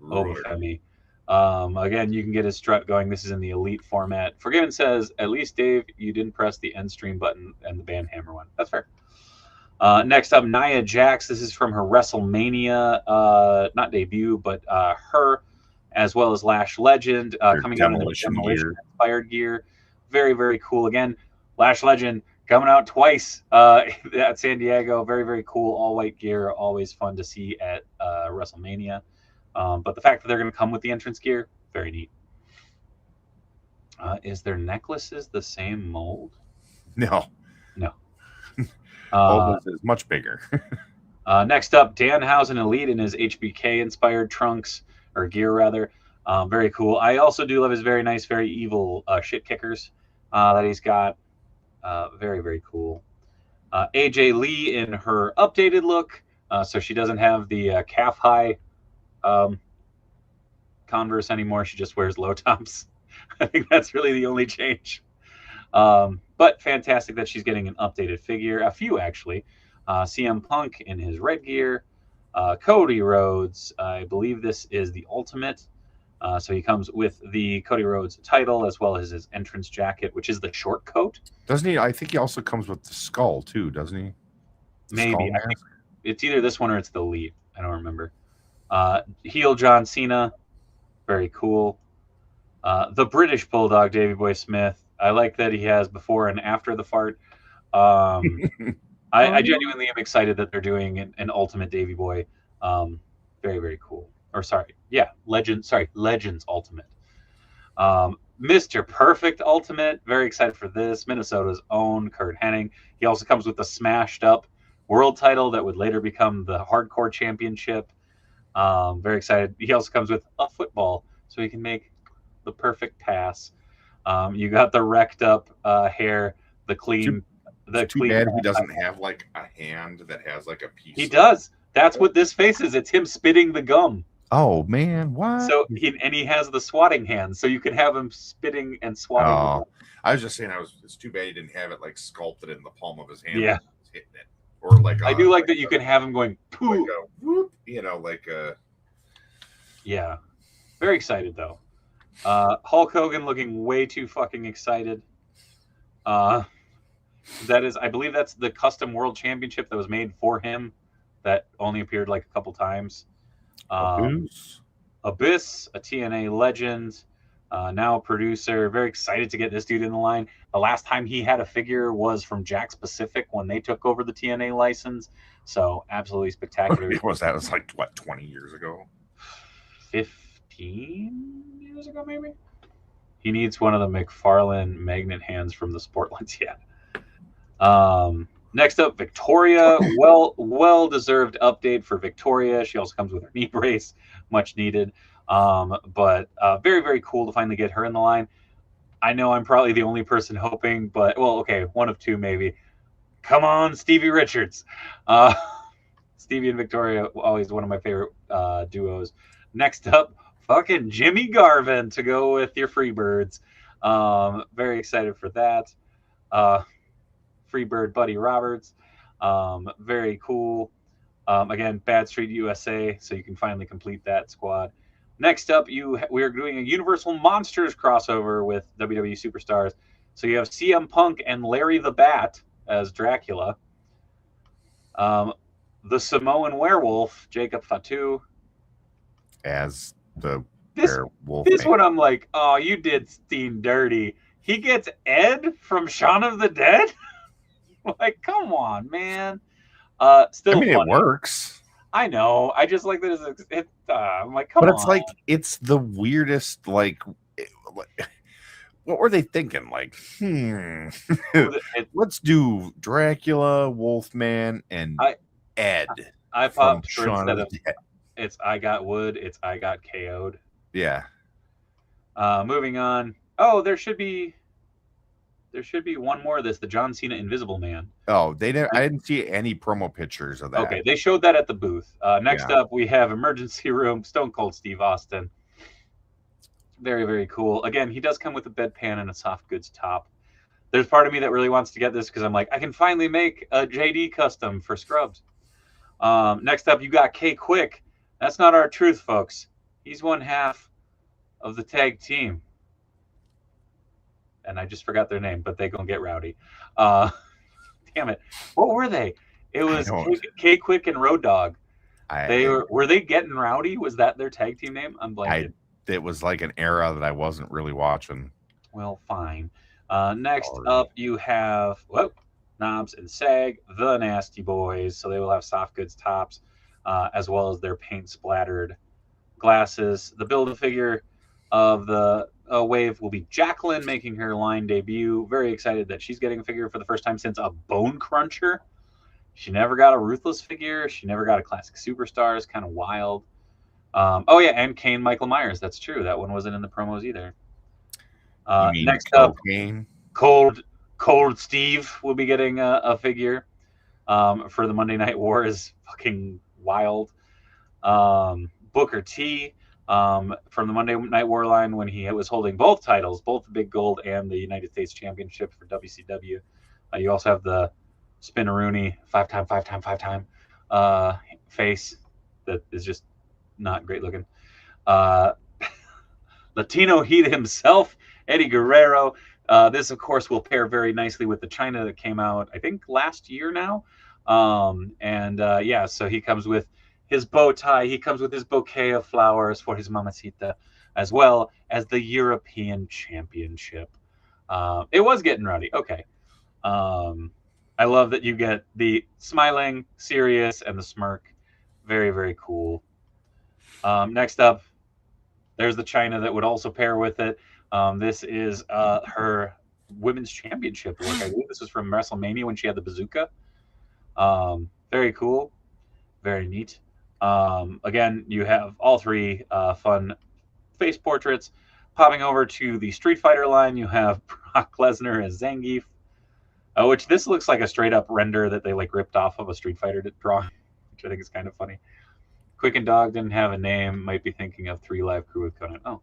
Obafemi. Again, you can get his strut going. This is in the Elite format. Forgiven says, at least, Dave, you didn't press the end stream button and the band hammer one. That's fair. Next up, Nia Jax. This is from her WrestleMania, not debut, but her, as well as Lash Legend, coming out in the Demolition-inspired gear. Very, very cool. Again, Lash Legend coming out twice at San Diego. Very, very cool. All-white gear. Always fun to see at WrestleMania. But the fact that they're going to come with the entrance gear, very neat. Is their necklaces the same mold? No. This is much bigger. Next up, Danhausen Elite in his HBK-inspired trunks, or gear rather. Very cool. I also do love his very nice, very evil shit kickers that he's got. Very, very cool. AJ Lee in her updated look, so she doesn't have the calf-high Converse anymore. She just wears low tops. I think that's really the only change. But fantastic that she's getting an updated figure, a few actually. CM Punk in his red gear. Cody Rhodes, I believe this is the Ultimate. So he comes with the Cody Rhodes title as well as his entrance jacket, which is the short coat. Doesn't he? I think he also comes with the skull too, doesn't he? Maybe. I think it's either this one or it's the Elite. I don't remember. Heel John Cena, very cool. The British Bulldog, Davey Boy Smith. I like that he has before and after the fart. I genuinely am excited that they're doing an Ultimate Davey Boy. Very, very cool. Or sorry, yeah, Legends Ultimate. Mr. Perfect Ultimate, very excited for this. Minnesota's own Kurt Hennig. He also comes with the smashed up world title that would later become the Hardcore Championship. Very excited. He also comes with a football, so he can make the perfect pass. You got the wrecked up hair, the clean. Too bad he doesn't have like a hand that has like a piece. He does. That's what this face is. It's him spitting the gum. Oh man, what? So he has the swatting hand, so you could have him spitting and swatting. Oh, I was just saying, it's too bad he didn't have it like sculpted in the palm of his hand. Yeah, hitting it, or like I do like that you can have him going poo, like a whoop, like a. Yeah, very excited though. Hulk Hogan looking way too fucking excited. That is, I believe that's the custom world championship that was made for him that only appeared like a couple times. Abyss, a TNA legend, now a producer. Very excited to get this dude in the line. The last time he had a figure was from Jack's Pacific when they took over the TNA license. So absolutely spectacular. That was like, what, 20 years ago? 15 years ago, maybe? He needs one of the McFarlane magnet hands from the Sportlands yet. Next up, Victoria. Well-deserved update for Victoria. She also comes with her knee brace, much needed. But very, very cool to finally get her in the line. I know I'm probably the only person hoping, but, well, okay, one of two maybe. Come on, Stevie Richards. Stevie and Victoria, always one of my favorite duos. Next up, fucking Jimmy Garvin to go with your Freebirds. Very excited for that. Freebird Buddy Roberts. Very cool. Again, Bad Street USA, so you can finally complete that squad. Next up, we are doing a Universal Monsters crossover with WWE Superstars. So you have CM Punk and Larry the Bat as Dracula. The Samoan Werewolf, Jacob Fatu. As the werewolf. This one I'm like, oh, you did Steen dirty. He gets Ed from Shaun of the Dead? Like, come on, man. Still, I mean, funny. It works. I know. I just like that. I'm like, come on. But it's like, it's the weirdest. Like, what were they thinking? Like, let's do Dracula, Wolfman, and Ed. I popped for instead of it's I got wood. It's I got KO'd. Yeah. Moving on. Oh, there should be one more of this, the John Cena Invisible Man. Oh, I didn't see any promo pictures of that. Okay, they showed that at the booth. Next up, we have Emergency Room, Stone Cold Steve Austin. Very, very cool. Again, he does come with a bedpan and a soft goods top. There's part of me that really wants to get this because I'm like, I can finally make a JD custom for Scrubs. Next up, you got K Quick. That's not our truth, folks. He's one half of the tag team. And I just forgot their name, but they gonna get rowdy. Damn it! What were they? It was K Quick and Road Dogg. Were they getting rowdy? Was that their tag team name? I'm blanking. It was like an era that I wasn't really watching. Well, fine. Next up, you have Knobs and Sag, the Nasty Boys. So they will have soft goods tops, as well as their paint splattered glasses. The Build-A-Figure of the Wave will be Jacqueline making her line debut. Very excited that she's getting a figure for the first time since a Bone Cruncher. She never got a Ruthless figure. She never got a Classic Superstars. Kind of wild. Oh yeah, and Kane Michael Myers. That's true. That one wasn't in the promos either. Next up, Cold Steve will be getting a figure for the Monday Night War. Is fucking wild. Booker T. From the Monday Night War line when he was holding both titles, both the Big Gold and the United States Championship for WCW. You also have the Spinneroonie, five-time face that is just not great looking. Latino Heat himself, Eddie Guerrero. This, of course, will pair very nicely with the China that came out, I think, last year now. So he comes with his bow tie. He comes with his bouquet of flowers for his mamacita, as well as the European Championship. It was getting rowdy. Okay. I love that you get the smiling, serious, and the smirk. Very, very cool. Next up, there's the China that would also pair with it. This is her women's championship look. I believe this was from WrestleMania when she had the bazooka. Very cool. Very neat. Again, you have all three fun face portraits. Popping over to the Street Fighter line, you have Brock Lesnar as Zangief, which this looks like a straight up render that they like ripped off of a Street Fighter drawing, which I think is kind of funny. Quick and Dog didn't have a name. Might be thinking of 3 Live Crew with Conan.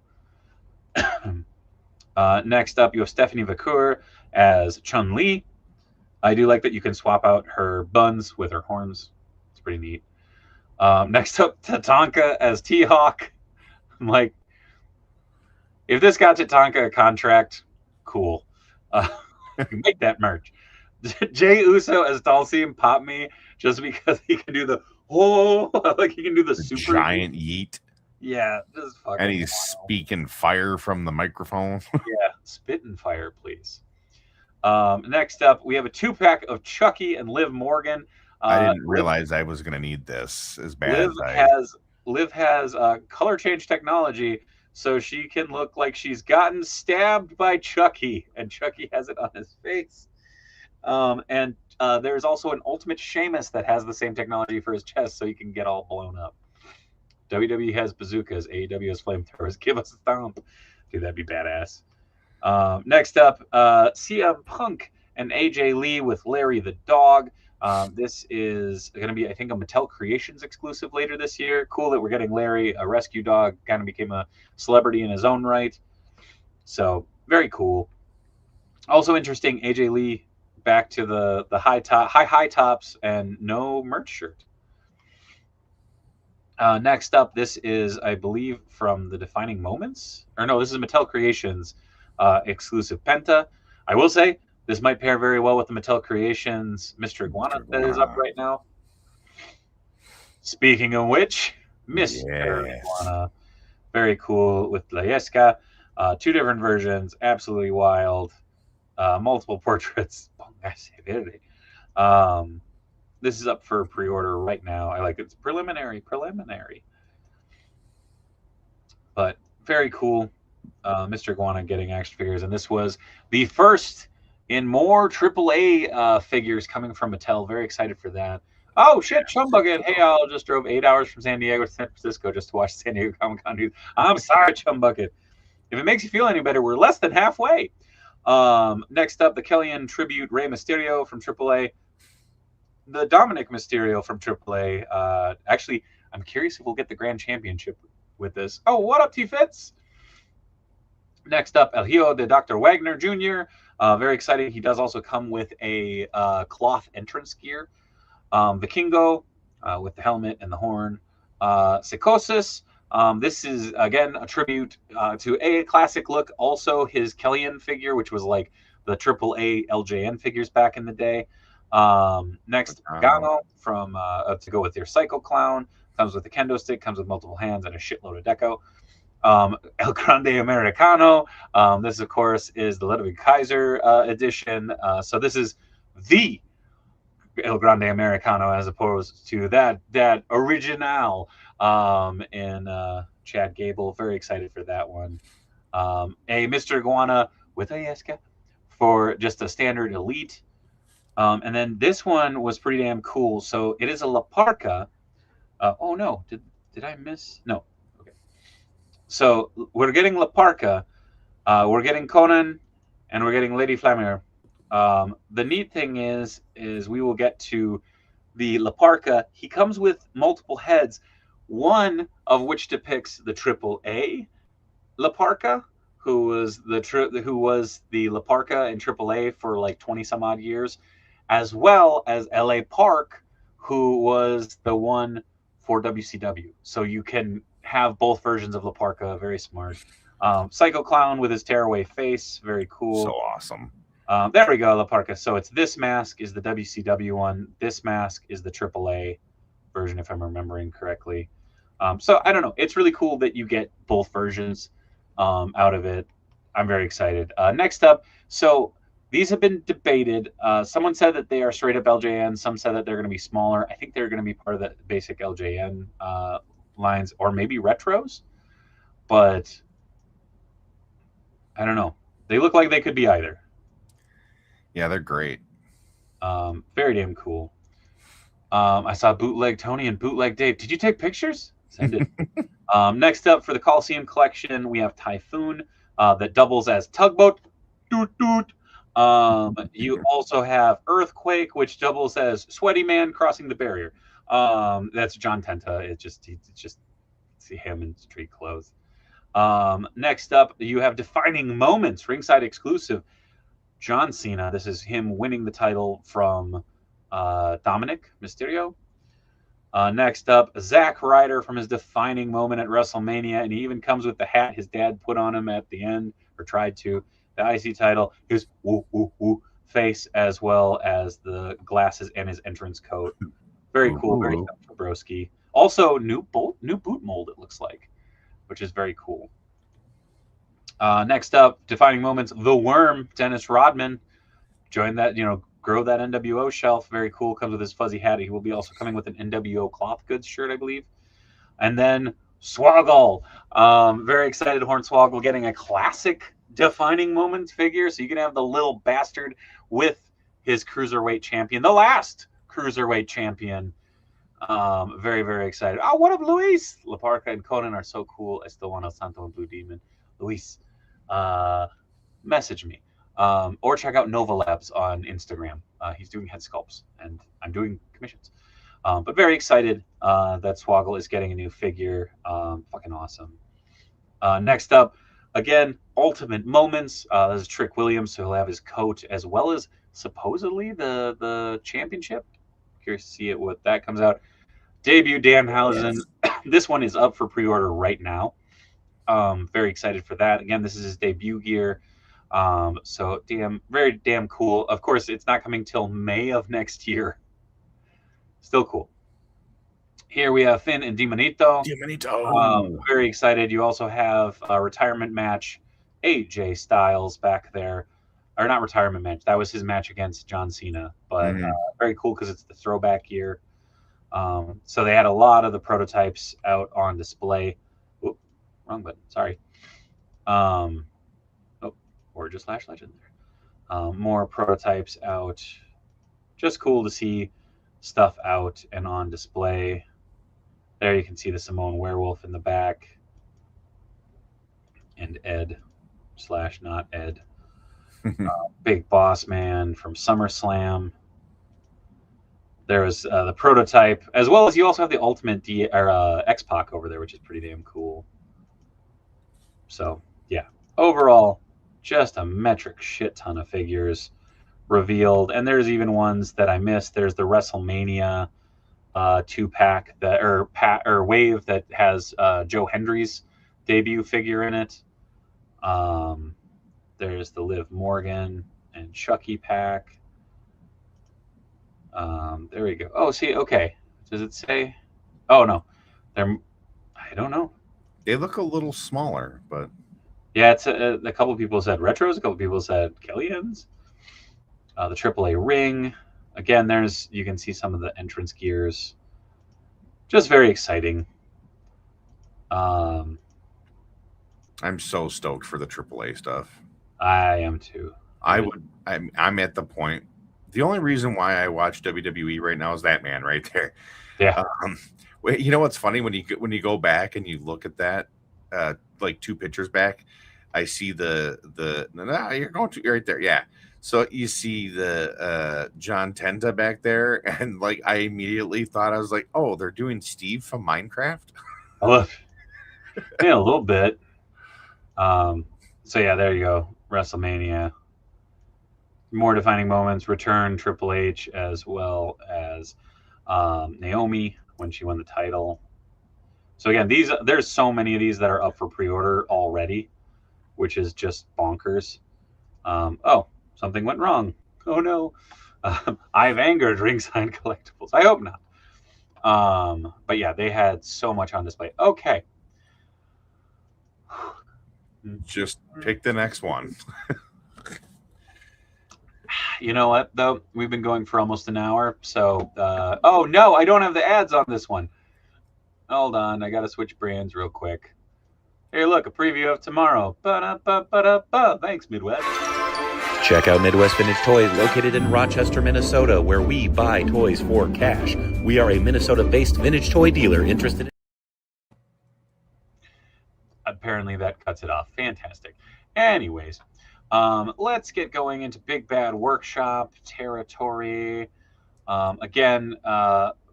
Next up, you have Stephanie Vacour as Chun-Li. I do like that you can swap out her buns with her horns. It's pretty neat. Next up, Tatanka as T-Hawk. I'm like, if this got Tatanka a contract, cool. Make that merch. Jay Uso as Dalsim pop me just because he can do the like he can do the super giant yeet. Yeah, just fucking. And he's speaking fire from the microphone. Yeah, spitting fire, please. Next up, we have a 2-pack of Chucky and Liv Morgan. I didn't realize I was going to need this as bad as Liv has color change technology, so she can look like she's gotten stabbed by Chucky, and Chucky has it on his face. There's also an Ultimate Sheamus that has the same technology for his chest, so he can get all blown up. WWE has bazookas, AEW has flamethrowers. Give us a thumb. Dude, that'd be badass. Next up, CM Punk and AJ Lee with Larry the Dog. This is going to be, I think, a Mattel Creations exclusive later this year. Cool that we're getting Larry, a rescue dog, kind of became a celebrity in his own right. So, very cool. Also interesting, AJ Lee back to the high tops and no merch shirt. Next up, this is, I believe, from the Defining Moments. Or no, this is Mattel Creations exclusive Penta. I will say, this might pair very well with the Mattel Creations Mr. Iguana that is up right now. Speaking of which, Mr. Iguana. Very cool with La Yesca. 2 different versions, absolutely wild. Multiple portraits. This is up for pre-order right now. I like it. It's preliminary. But very cool. Mr. Iguana getting action figures. And this was the first in more AAA figures coming from Mattel. Very excited for that. Oh, shit, Chumbucket. Hey, I just drove 8 hours from San Diego to San Francisco just to watch San Diego Comic-Con news. I'm sorry, Chumbucket. If it makes you feel any better, we're less than halfway. Next up, the Kellyan Tribute Rey Mysterio from AAA. The Dominic Mysterio from AAA. Actually, I'm curious if we'll get the Grand Championship with this. Oh, what up, T-Fits? Next up, El Hijo de Dr. Wagner Jr. Very exciting. He does also come with a cloth entrance gear. Vikingo with the helmet and the horn. Psychosis. This is, again, a tribute to a classic look. Also, his Kellyan figure, which was like the AAA LJN figures back in the day. Next, Gano from to go with your Psycho Clown. Comes with a kendo stick, comes with multiple hands and a shitload of deco. El Grande Americano. This, of course, is the Ludwig Kaiser edition. So this is the El Grande Americano as opposed to that original in Chad Gable. Very excited for that one. A Mr. Iguana with a Yeska for just a standard elite. And then this one was pretty damn cool. So it is a La Parka. Oh no, did I miss? No. Okay. So we're getting La Parka, we're getting Conan, and we're getting Lady Flamir. The neat thing is we will get to the La Parka. He comes with multiple heads, one of which depicts the AAA La Parka, who was the La Parka in AAA for like 20 some odd years. as well as LA Park, who was the one for WCW. So you can have both versions of La Parka. Very smart. Psycho Clown with his tearaway face. Very cool. So awesome. There we go, La Parka. So it's this mask is the WCW one. This mask is the AAA version, if I'm remembering correctly. So I don't know. It's really cool that you get both versions out of it. I'm very excited. Next up, so these have been debated. Someone said that they are straight up LJN. Some said that they're going to be smaller. I think they're going to be part of the basic LJN lines, or maybe retros. But I don't know. They look like they could be either. Yeah, they're great. Very damn cool. I saw Bootleg Tony and Bootleg Dave. Did you take pictures? Send it. Next up for the Coliseum collection, we have Typhoon that doubles as Tugboat. Doot, doot. You also have Earthquake, which doubles as Sweaty Man crossing the barrier. That's John Tenta. It's just see him in street clothes. Next up, you have Defining Moments, ringside exclusive. John Cena. This is him winning the title from Dominic Mysterio. Next up, Zack Ryder from his defining moment at WrestleMania, and he even comes with the hat his dad put on him at the end, or tried to. The IC title, his woo woo woo face, as well as the glasses and his entrance coat. Very cool, very for Broski. Also, new boot mold, it looks like, which is very cool. Next up, defining moments, The Worm, Dennis Rodman. Join that, grow that NWO shelf. Very cool. Comes with his fuzzy hat. He will be also coming with an NWO cloth goods shirt, I believe. And then Swoggle. Very excited, Hornswoggle getting a classic defining moments figure. So you can have the little bastard with his cruiserweight champion, the last cruiserweight champion. Very, very excited. Oh, what up, Luis? La Parka and Conan are so cool. I still want El Santo and Blue Demon. Luis, message me. Or check out Nova Labs on Instagram. He's doing head sculpts, and I'm doing commissions. But very excited that Swoggle is getting a new figure. Fucking awesome. Next up, again, Ultimate Moments. This is Trick Williams, so he'll have his coat as well as supposedly the championship. Curious to see what that comes out. Debut Danhausen. Yes. This one is up for pre-order right now. Very excited for that. Again, this is his debut gear. So very damn cool. Of course, it's not coming till May of next year. Still cool. Here we have Finn and Demonito. Very excited. You also have a retirement match, AJ Styles back there. Or not retirement match. That was his match against John Cena. But very cool because it's the throwback year. So they had a lot of the prototypes out on display. Oop, wrong button. Sorry. Or just Lash Legend. More prototypes out. Just cool to see stuff out and on display. There you can see the Samoan Werewolf in the back. And Ed / not Ed. Big Boss Man from SummerSlam. There was the prototype, as well as you also have the Ultimate X-Pac over there, which is pretty damn cool. So, yeah. Overall, just a metric shit ton of figures revealed. And there's even ones that I missed. There's the WrestleMania 2-pack or wave that has Joe Hendry's debut figure in it. There's the Liv Morgan and Chucky pack. There we go. Oh, see, okay. Does it say? Oh, no. I don't know. They look a little smaller, but... Yeah, it's a couple of people said retros. A couple of people said Killian's. The AAA ring. Again, you can see some of the entrance gears. Just very exciting. I'm so stoked for the AAA stuff. I am too. I'm at the point. The only reason why I watch WWE right now is that man right there. Yeah. You know what's funny when you go back and you look at that, like 2 pictures back, I see you're going to right there. Yeah. So you see the John Tenta back there, and like I immediately thought, I was like, oh, they're doing Steve from Minecraft. Yeah, a little bit. So yeah, there you go. WrestleMania. more defining moments. Return Triple H as well as Naomi when she won the title. So again, there's so many of these that are up for pre-order already, which is just bonkers. Oh, something went wrong. Oh no. I've angered Ringside Collectibles. I hope not. But yeah, they had so much on display. Okay. Just pick the next one. You know what, though? We've been going for almost an hour. So, oh no, I don't have the ads on this one. Hold on. I got to switch brands real quick. Hey, look, a preview of tomorrow. Ba-da-ba-ba-da-ba. Thanks, Midwest. Check out Midwest Vintage Toys, located in Rochester, Minnesota, where we buy toys for cash. We are a Minnesota-based vintage toy dealer interested in... Apparently that cuts it off. Fantastic. Anyways, let's get going into Big Bad Workshop territory. Again,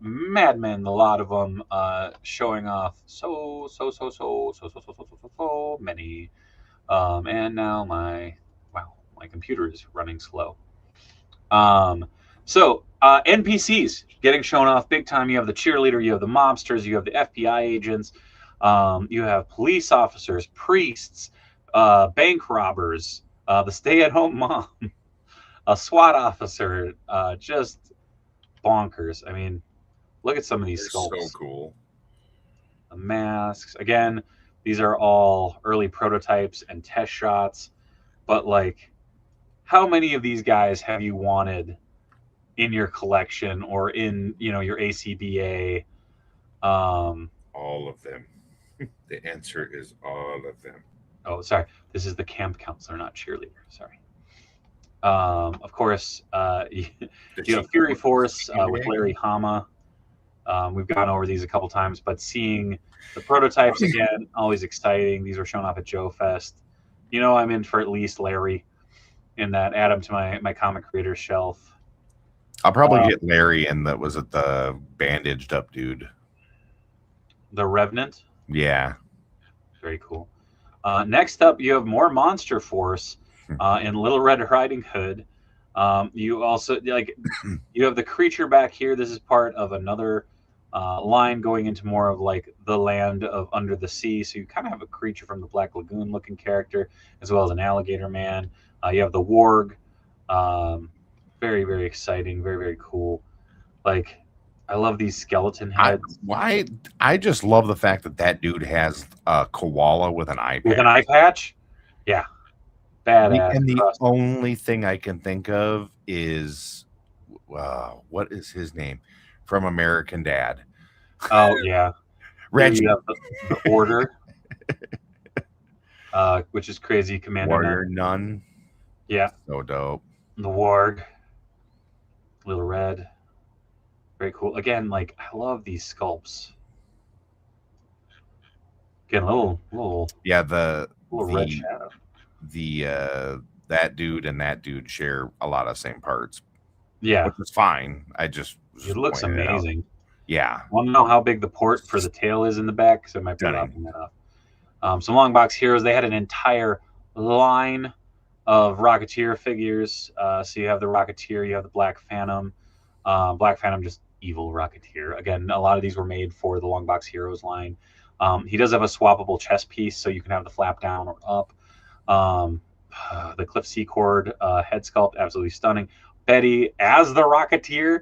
madmen, a lot of them showing off so many. And now my computer is running slow. So NPCs getting shown off big time. You have the cheerleader, you have the mobsters, you have the FBI agents, you have police officers, priests, bank robbers, the stay-at-home mom, a SWAT officer, just bonkers. I mean, look at some of these sculpts. So cool. The masks. Again, these are all early prototypes and test shots, but like, how many of these guys have you wanted in your collection or in, your ACBA? All of them. The answer is all of them. Oh, sorry. This is the camp counselor, not cheerleader. Sorry. Of course, you have Fury Force with Larry Hama. We've gone over these a couple times, but seeing the prototypes again, always exciting. These were shown off at Joe Fest. I'm in for at least Larry in that. Add him to my comic creator shelf. I'll probably get Larry, and that was it, the bandaged up dude. The Revenant? Yeah. Very cool. Next up, you have more Monster Force in Little Red Riding Hood. You also, you have the creature back here. This is part of another line going into more of like the land of Under the Sea. So you kind of have a creature from the Black Lagoon looking character, as well as an alligator man. You have the warg. Very, very exciting. Very, very cool. Like, I love these skeleton heads. I just love the fact that dude has a koala with an eye patch. With an eye patch? Yeah. Badass. And the only thing I can think of is, what is his name? From American Dad. Oh, yeah. Reggie. You have the Order, which is crazy. Commander Warrior Nun. Yeah. So dope. The Warg. Little Red. Very cool. Again, like, I love these sculpts. Again, little yeah, the red shadow. That dude and that dude share a lot of same parts. Yeah. Which is fine. It looks amazing. Yeah. I want to know how big the port for the tail is in the back, so I might be dropping that off. Some long box heroes. They had an entire line of Rocketeer figures. So you have the Rocketeer, you have the Black Phantom. Black Phantom, just evil Rocketeer. Again, a lot of these were made for the long box heroes line. He does have a swappable chest piece, so you can have the flap down or up. The Cliff Secord head sculpt, absolutely stunning. Betty as the Rocketeer.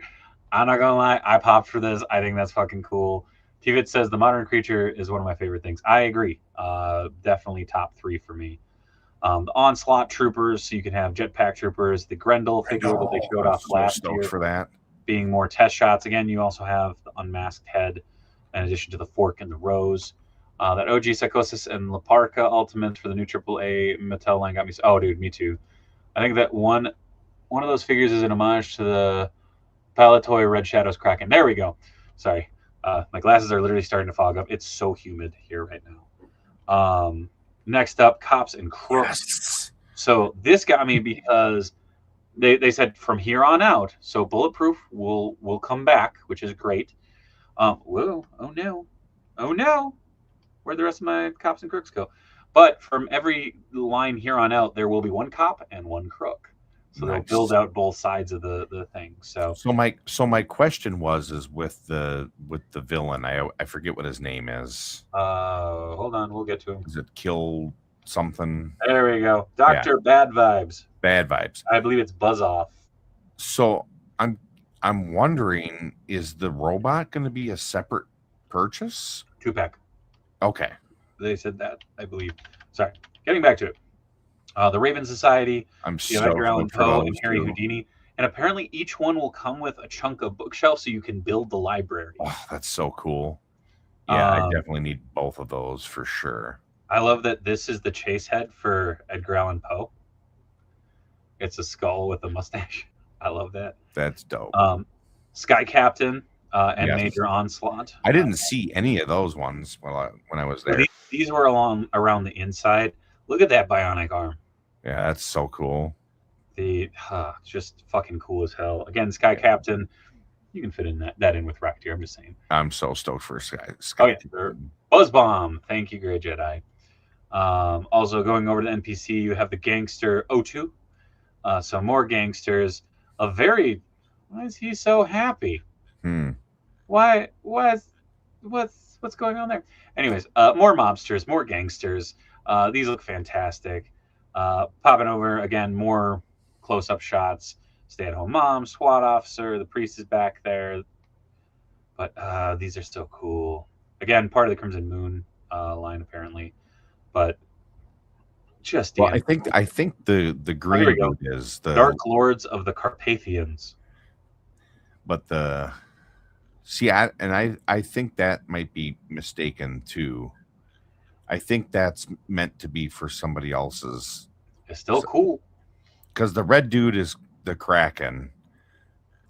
I'm not gonna lie, I popped for this. I think that's fucking cool. Tivit says the modern creature is one of my favorite things. I agree. Definitely top 3 for me. The Onslaught Troopers, so you can have Jetpack Troopers. The Grendel figure that they showed off last year for that, being more test shots. Again, you also have the unmasked head, in addition to the fork and the rose. That OG Psychosis and La Parka Ultimates for the new AAA Mattel line got me. Oh, dude, me too. I think that one of those figures is an homage to the Palatoy Red Shadows Kraken. There we go. Sorry. My glasses are literally starting to fog up. It's so humid here right now. Next up, Cops and Crooks. Yes. So this got me because they said from here on out, so Bulletproof will come back, which is great. Whoa, oh no. Where'd the rest of my Cops and Crooks go? But from every line here on out, there will be one cop and one crook. So they'll build out both sides of the thing. So my question is with the villain. I forget what his name is. Hold on, we'll get to him. Is it Kill something? There we go. Dr. Bad Vibes. Bad Vibes. I believe it's Buzz Off. So I'm wondering, is the robot going to be a separate purchase? 2-pack. Okay. They said that, I believe. Sorry. Getting back to it. The Raven Society, Edgar Allan Poe, and Harry Houdini. And apparently each one will come with a chunk of bookshelf so you can build the library. Oh, that's so cool. Yeah, I definitely need both of those for sure. I love that this is the chase head for Edgar Allan Poe. It's a skull with a mustache. I love that. That's dope. Sky Captain and Major Onslaught. I didn't see any of those ones when I was there. These were around the inside. Look at that bionic arm. Yeah, that's so cool. Just fucking cool as hell. Again, Sky Captain. You can fit that in with Rocketeer. I'm just saying. I'm so stoked for Sky. Okay, Buzz Bomb. Thank you, Grey Jedi. Also going over to NPC, you have the Gangster O2. So more gangsters. Why is he so happy? Why? What's going on there? Anyways, more mobsters, more gangsters. These look fantastic. Popping over again, more close-up shots. Stay-at-home mom, SWAT officer, the priest is back there. But these are still cool. Again, part of the Crimson Moon line apparently, but just I think the green is the Dark Lords of the Carpathians. But I think that might be mistaken too. I think that's meant to be for somebody else's. It's still cool because the red dude is the Kraken,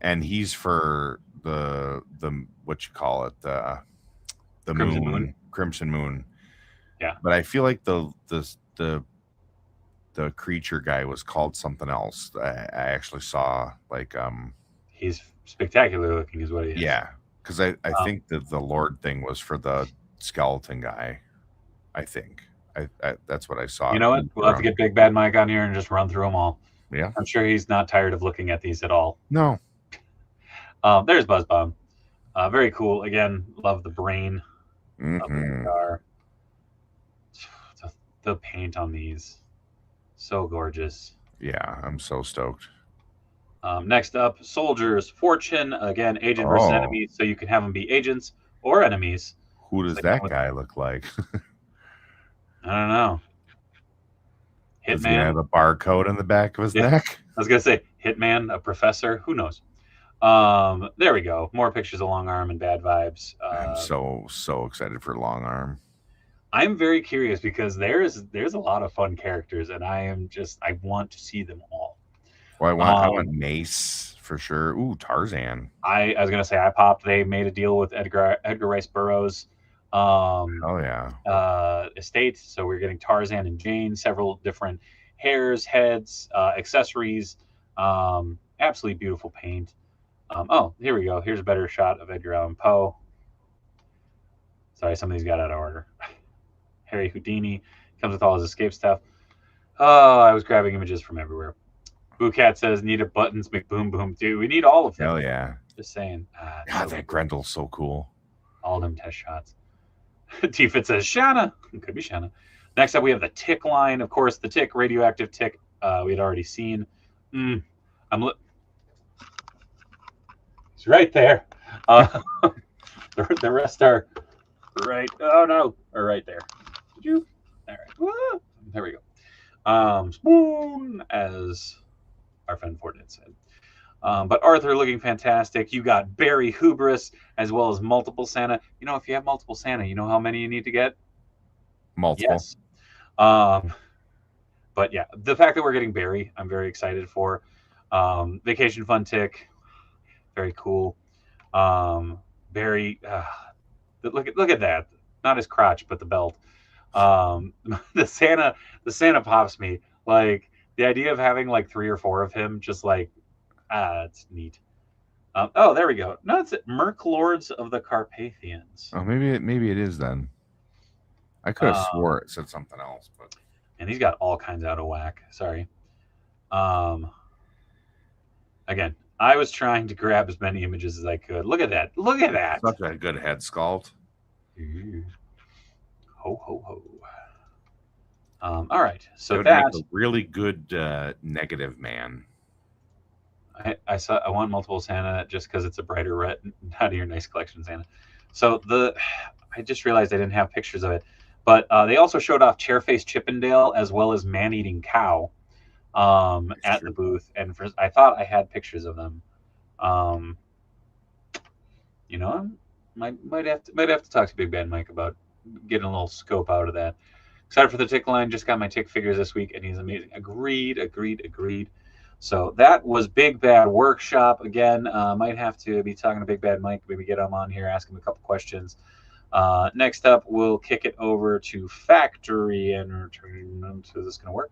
and he's for the what you call it, the Crimson Moon. Yeah, but I feel like the creature guy was called something else. I actually saw he's spectacular looking is what he is. Yeah, because I think that the Lord thing was for the skeleton guy. I think that's what I saw. You know what? We'll have to get Big Bad Mike on here and just run through them all. Yeah, I'm sure he's not tired of looking at these at all. No. There's Buzz Bomb. Very cool. Again, love the brain of the car. The paint on these, so gorgeous. Yeah, I'm so stoked. Next up, Soldiers Fortune. Again, agent versus enemy, so you can have them be agents or enemies. Who does that guy look like? I don't know. Hitman. Does he have a barcode on the back of his neck? I was gonna say Hitman, a professor. Who knows? There we go. More pictures of Long Arm and Bad Vibes. I'm so excited for Long Arm. I'm very curious because there's a lot of fun characters, and I want to see them all. Well, I want Mace for sure. Ooh, Tarzan. I was gonna say they made a deal with Edgar Rice Burroughs estate, so we're getting Tarzan and Jane, several different hairs, heads, accessories, absolutely beautiful paint. Here we go. Here's a better shot of Edgar Allan Poe. Sorry, some of these got out of order. Harry Houdini comes with all his escape stuff. Oh, I was grabbing images from everywhere. Boo Cat says, need a buttons, McBoom Boom. Dude, we need all of them. Hell yeah. Just saying. God, that Grendel's so cool. All them test shots. T-Fit says, Shanna. Could be Shanna. Next up, we have the Tick line. Of course, the Tick, radioactive Tick, we had already seen. He's right there. The rest are right. Oh, no. Or right there. Did you? All right. Woo! There we go. Spoon, as our friend Ford had said. But Arthur looking fantastic. You got Barry Hubris as well as multiple Santa. You know, if you have multiple Santa, you know how many you need to get? Multiple. Yes. But yeah, the fact that we're getting Barry, I'm very excited for. Vacation Fun Tick, very cool. Barry, look at that. Not his crotch, but the belt. The Santa pops me. Like the idea of having like 3 or 4 of him, just like, it's neat. There we go. No, it's Merc Lords of the Carpathians. Oh, maybe it is then. I could have swore it said something else, but and he's got all kinds out of whack. Sorry. Again, I was trying to grab as many images as I could. Look at that. Look at that. Such a good head sculpt. Ho, ho, ho. All right. So would that make a really good negative man. I want multiple Santa just because it's a brighter red. Out of your nice collection, Santa. So I just realized I didn't have pictures of it, but they also showed off Chairface Chippendale as well as Man-Eating Cow at the booth, and I thought I had pictures of them. You know, might have to talk to Big Bad Mike about getting a little scope out of that. Excited for the tick line. Just got my tick figures this week, and he's amazing. Agreed. So that was Big Bad Workshop. Again, might have to be talking to Big Bad Mike. Maybe get him on here, ask him a couple questions. Next up, we'll kick it over to Factory Entertainment. Is this going to work?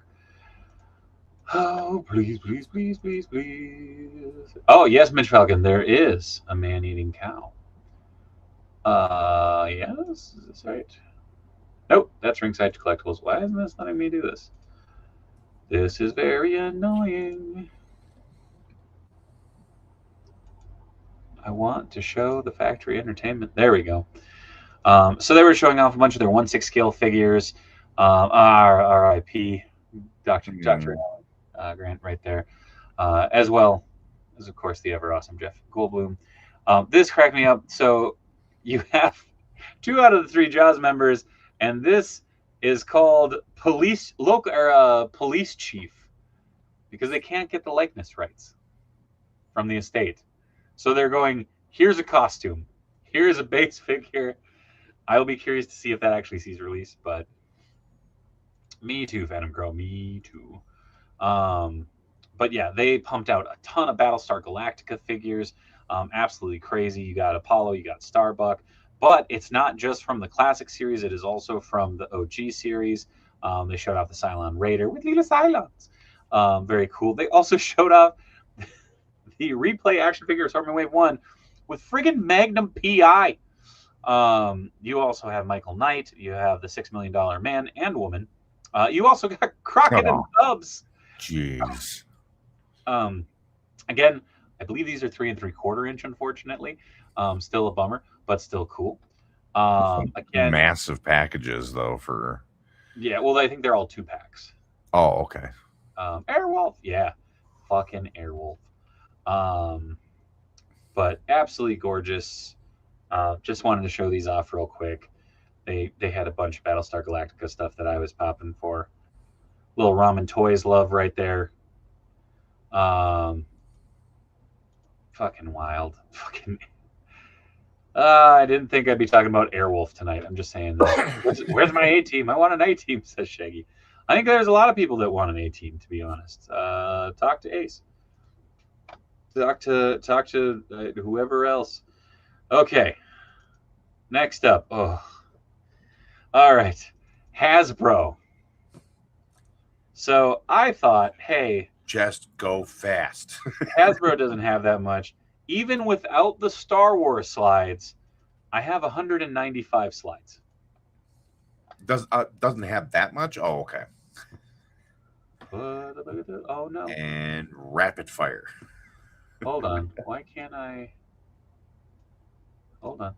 Oh, please. Oh, yes, Mitch Falcon. There is a Man-Eating Cow. Yes, is this right? Nope, that's Ringside Collectibles. Why isn't this letting me do this? This is very annoying. I want to show the Factory Entertainment. There we go. So they were showing off a bunch of their 1/6 scale figures. R.I.P. Dr. Grant right there. As well as, of course, the ever awesome Jeff Goldblum. This cracked me up. So you have 2 out of the 3 Jaws members, and this is called police chief because they can't get the likeness rights from the estate. So they're going, here's a costume, here's a base figure. I'll be curious to see if that actually sees release, but me too, Phantom Girl, me too. But yeah, they pumped out a ton of Battlestar Galactica figures. Absolutely crazy. You got Apollo, you got Starbuck. But it's not just from the classic series. It is also from the OG series. They showed off the Cylon Raider with little Cylons. Very cool. They also showed off the replay action figure Assortment Wave 1 with friggin' Magnum P.I. You also have Michael Knight. You have the $6 Million Man and Woman. You also got Crockett and Tubbs. Jeez. Again, I believe these are 3 3/4 inch, unfortunately. Still a bummer, but still cool. Again, massive packages though for. Yeah, well, I think they're all 2 packs. Oh, okay. Airwolf, yeah, fucking Airwolf. But absolutely gorgeous. Just wanted to show these off real quick. They had a bunch of Battlestar Galactica stuff that I was popping for. Little Ramen Toys love right there. Fucking wild. Fucking. I didn't think I'd be talking about Airwolf tonight. I'm just saying this. Where's my A-team? I want an A-team, says Shaggy. I think there's a lot of people that want an A-team, to be honest. Talk to Ace. Talk to whoever else. Okay. Next up. Oh. All right. Hasbro. So I thought, hey. Just go fast. Hasbro doesn't have that much. Even without the Star Wars slides, I have 195 slides. Doesn't have that much? Oh, okay. Oh, no. And rapid fire. Hold on. Why can't I? Hold on.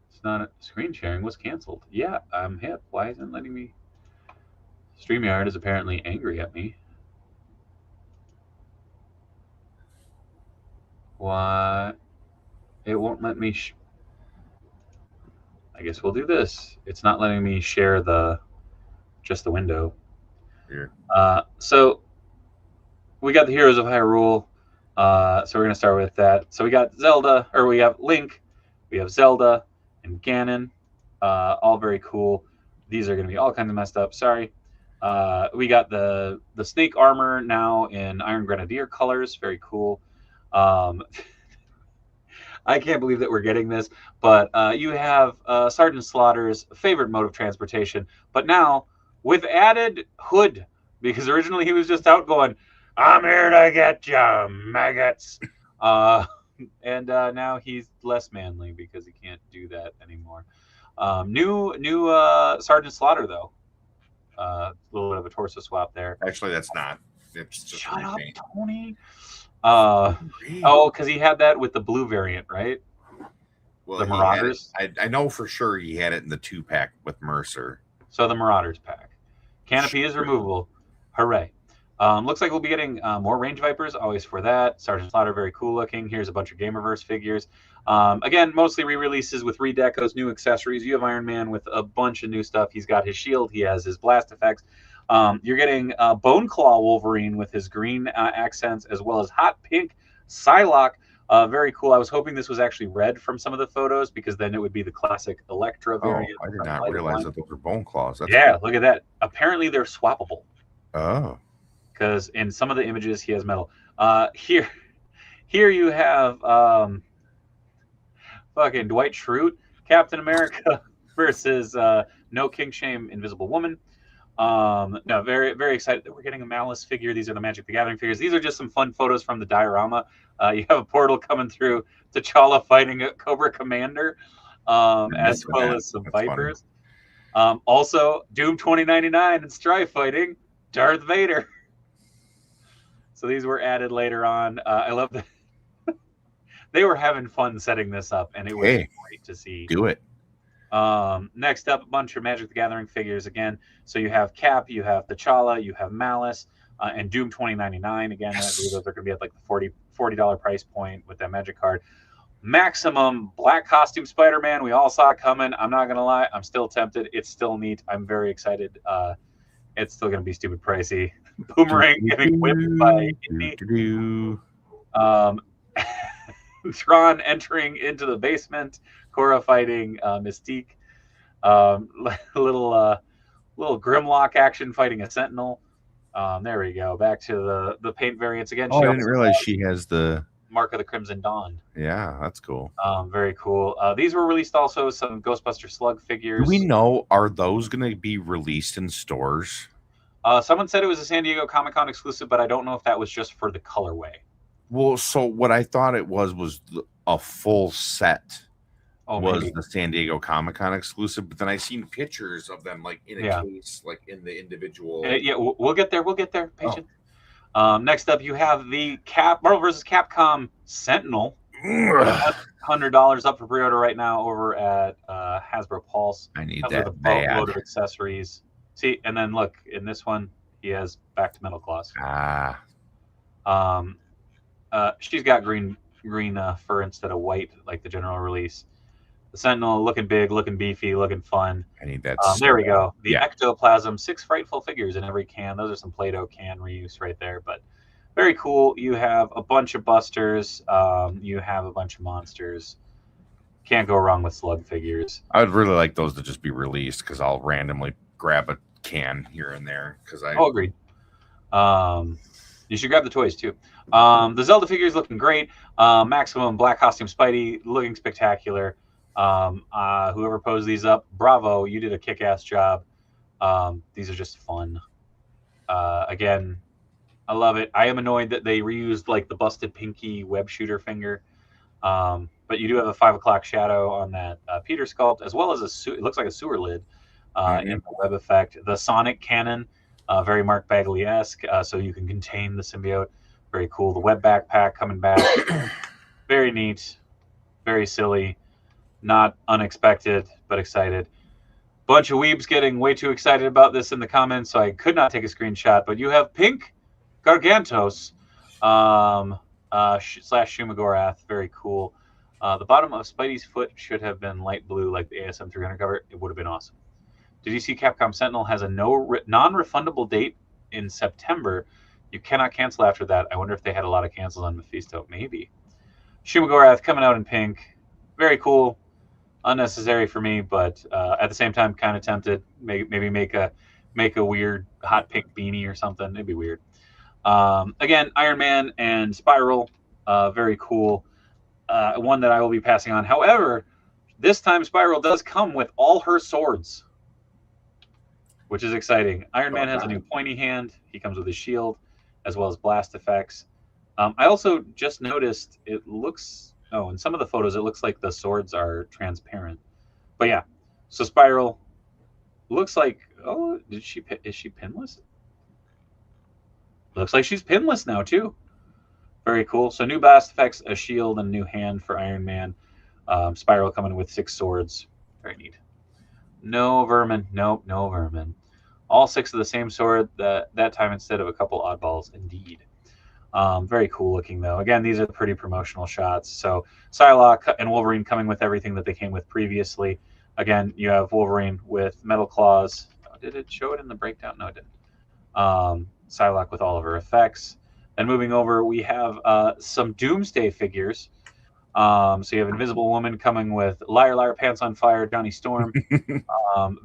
It's not screen sharing was canceled. Yeah, I'm hip. Why isn't it letting me? StreamYard is apparently angry at me. Why? It won't let me. I guess we'll do this. It's not letting me share just the window. Here. So we got the Heroes of Hyrule. So we're gonna start with that. So we got Zelda, or we have Link, we have Zelda and Ganon. All very cool. These are gonna be all kinds of messed up. Sorry. We got the snake armor now in Iron Grenadier colors. Very cool. I can't believe that we're getting this, but you have Sergeant Slaughter's favorite mode of transportation, but now with added hood, because originally he was just out going, "I'm here to get you, maggots," and now he's less manly because he can't do that anymore. New Sergeant Slaughter though, a little bit of a torso swap there. Actually, that's not. It's just Shut up, Tony. Oh, because he had that with the blue variant, right? Well, The he had it. Marauders. I know for sure he had it in the 2-pack with Mercer. So the Marauders pack. Canopy is removable. Hooray. Looks like we'll be getting more Range Vipers, always for that. Sergeant Slaughter, very cool looking. Here's a bunch of Gamerverse figures. Again, mostly re-releases with redecos, new accessories. You have Iron Man with a bunch of new stuff. He's got his shield. He has his blast effects. You're getting Bone Claw Wolverine with his green accents, as well as hot pink Psylocke. Very cool. I was hoping this was actually red from some of the photos, because then it would be the classic Elektra variant. I did not realize that those were bone claws. That's yeah, cool. look at that. Apparently they're swappable. Oh. Because in some of the images he has metal. Here you have fucking Dwight Schrute, Captain America versus No King Shame, Invisible Woman. No, very, very excited that we're getting a Malice figure. These are the Magic the Gathering figures. These are just some fun photos from the diorama. You have a portal coming through, T'Challa fighting a Cobra Commander, as well as some Vipers. Also, Doom 2099 and Strife fighting Darth Vader. So these were added later on. I love that they were having fun setting this up, and it was great to see. Do it. Next up, a bunch of Magic the Gathering figures again. So you have Cap, you have T'Challa, you have Malice, and Doom 2099. Again, I believe those are going to be at like the $40 price point with that Magic card. Maximum Black Costume Spider-Man. We all saw it coming. I'm not going to lie. I'm still tempted. It's still neat. I'm very excited. It's still going to be stupid pricey. Boomerang getting whipped by Indy. Tron entering into the basement. Cora fighting Mystique. Little Grimlock action fighting a Sentinel. There we go. Back to the paint variants again. Oh, I didn't realize she has the Mark of the Crimson Dawn. Yeah, that's cool. Very cool. These were released also, some Ghostbuster Slug figures. Do we know, are those going to be released in stores? Someone said it was a San Diego Comic-Con exclusive, but I don't know if that was just for the colorway. Well, so what I thought it was a full set. Was the San Diego Comic-Con exclusive, but then I seen pictures of them like in a case, like in the individual. Yeah, we'll get there. Patient. Next up, you have the Marvel vs. Capcom Sentinel. $100 up for pre-order right now over at Hasbro Pulse. I need Comes that with a boatload of accessories. See, and then look, in this one, he has back to metal claws. She's got green fur instead of white, like the general release. The Sentinel looking big, looking beefy, looking fun. I need that. There we go. The Ectoplasm, 6 frightful figures in every can. Those are some Play-Doh can reuse right there, but very cool. You have a bunch of Busters. You have a bunch of monsters. Can't go wrong with Slug figures. I would really like those to just be released, because I'll randomly grab a can here and there. Agreed. You should grab the toys too. The Zelda figures looking great. Maximum Black Costume Spidey looking spectacular. Whoever posed these up, bravo, you did a kick-ass job. These are just fun. Again, I love it. I am annoyed that they reused like the busted pinky web shooter finger. But you do have a 5 o'clock shadow on that Peter sculpt, as well as it looks like a sewer lid in the web effect. The Sonic cannon, very Mark Bagley-esque, so you can contain the symbiote. Very cool. The web backpack coming back. Very neat. Very silly. Not unexpected, but excited. Bunch of weebs getting way too excited about this in the comments, so I could not take a screenshot. But you have Pink Gargantos / Shumagorath. Very cool. The bottom of Spidey's foot should have been light blue like the ASM 300 cover. It would have been awesome. Did you see Capcom Sentinel has a non-refundable date in September? You cannot cancel after that. I wonder if they had a lot of cancels on Mephisto. Maybe. Shumagorath coming out in pink. Very cool. Unnecessary for me, but at the same time, kind of tempted. Maybe make a weird hot pink beanie or something. It'd be weird. Again, Iron Man and Spiral. Very cool. One that I will be passing on. However, this time Spiral does come with all her swords, which is exciting. Iron Man has a new pointy hand. He comes with his shield, as well as blast effects. I also just noticed it looks... Oh, in some of the photos, it looks like the swords are transparent. But yeah, so Spiral looks like... Oh, is she pinless? Looks like she's pinless now, too. Very cool. So new blast effects, a shield, and a new hand for Iron Man. Spiral coming with 6 swords. Very neat. No vermin. Nope, no vermin. All 6 of the same sword that time instead of a couple oddballs, indeed. Very cool looking, though. Again, these are pretty promotional shots. So Psylocke and Wolverine coming with everything that they came with previously. Again, you have Wolverine with metal claws. Oh, did it show it in the breakdown? No, it didn't. Psylocke with all of her effects. Then moving over, we have some Doomsday figures. So you have Invisible Woman coming with Liar Liar Pants on Fire, Johnny Storm.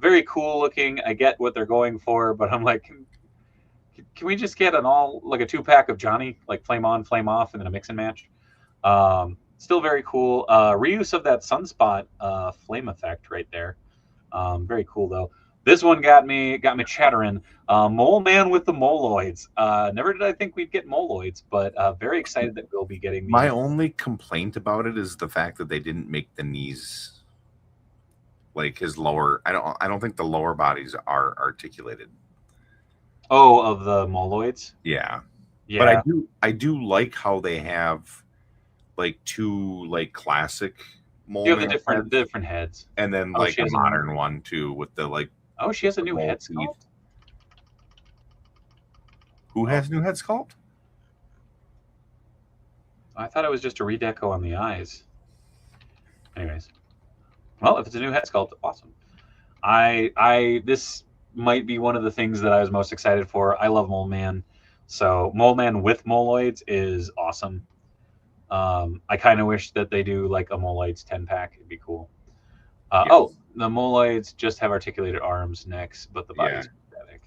Very cool looking. I get what they're going for, but I'm like, can we just get a 2-pack of Johnny, like flame on, flame off, and then a mix and match? Still very cool. Reuse of that sunspot flame effect right there. Very cool though. This one got me chattering. Mole Man with the moloids. Never did I think we'd get moloids, but very excited that we'll be getting these. My only complaint about it is the fact that they didn't make the knees, like his lower. I don't think the lower bodies are articulated. Oh, of the moloids? Yeah. But I do like how they have like 2 like classic mole. You have the different heads. And then like a modern one too with the like. Oh, she has a new head sculpt? Who has new head sculpt? I thought it was just a redeco on the eyes. Anyways. Well, if it's a new head sculpt, awesome. This might be one of the things that I was most excited for. I love Mole Man. So Mole Man with moloids is awesome. I kind of wish that they do like a moloids 10-pack. It'd be cool. Yes. Oh, the moloids just have articulated arms, necks, but the body's pathetic.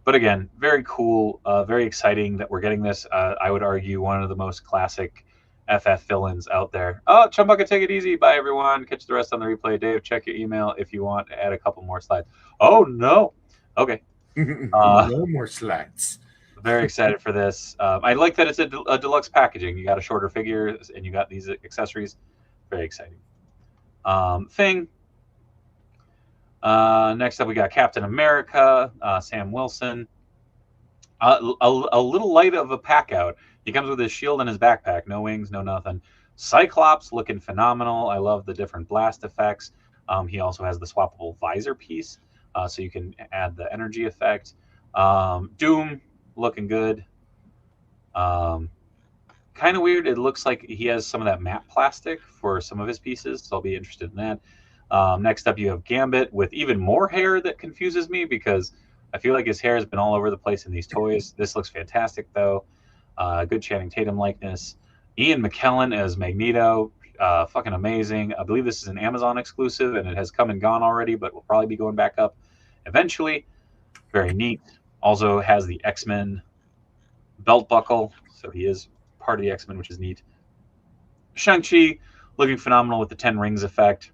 But again, very cool, very exciting that we're getting this. I would argue one of the most classic FF villains out there. Oh, Chumbucket, take it easy. Bye, everyone. Catch the rest on the replay. Dave, check your email if you want to add a couple more slides. Oh, no. Okay. No more slides. Very excited for this. I like that it's a deluxe packaging. You got a shorter figure, and you got these accessories. Very exciting. Thing. Next up, we got Captain America, Sam Wilson. A little light of a pack out. He comes with his shield and his backpack. No wings, no nothing. Cyclops looking phenomenal. I love the different blast effects. He also has the swappable visor piece, so you can add the energy effect. Doom looking good. Kind of weird. It looks like he has some of that matte plastic for some of his pieces, so I'll be interested in that. Next up, you have Gambit with even more hair that confuses me because I feel like his hair has been all over the place in these toys. This looks fantastic, though. Good Channing Tatum likeness. Ian McKellen as Magneto. Fucking amazing. I believe this is an Amazon exclusive, and it has come and gone already, but will probably be going back up eventually. Very neat. Also has the X-Men belt buckle, so he is part of the X-Men, which is neat. Shang-Chi looking phenomenal with the 10 rings effect.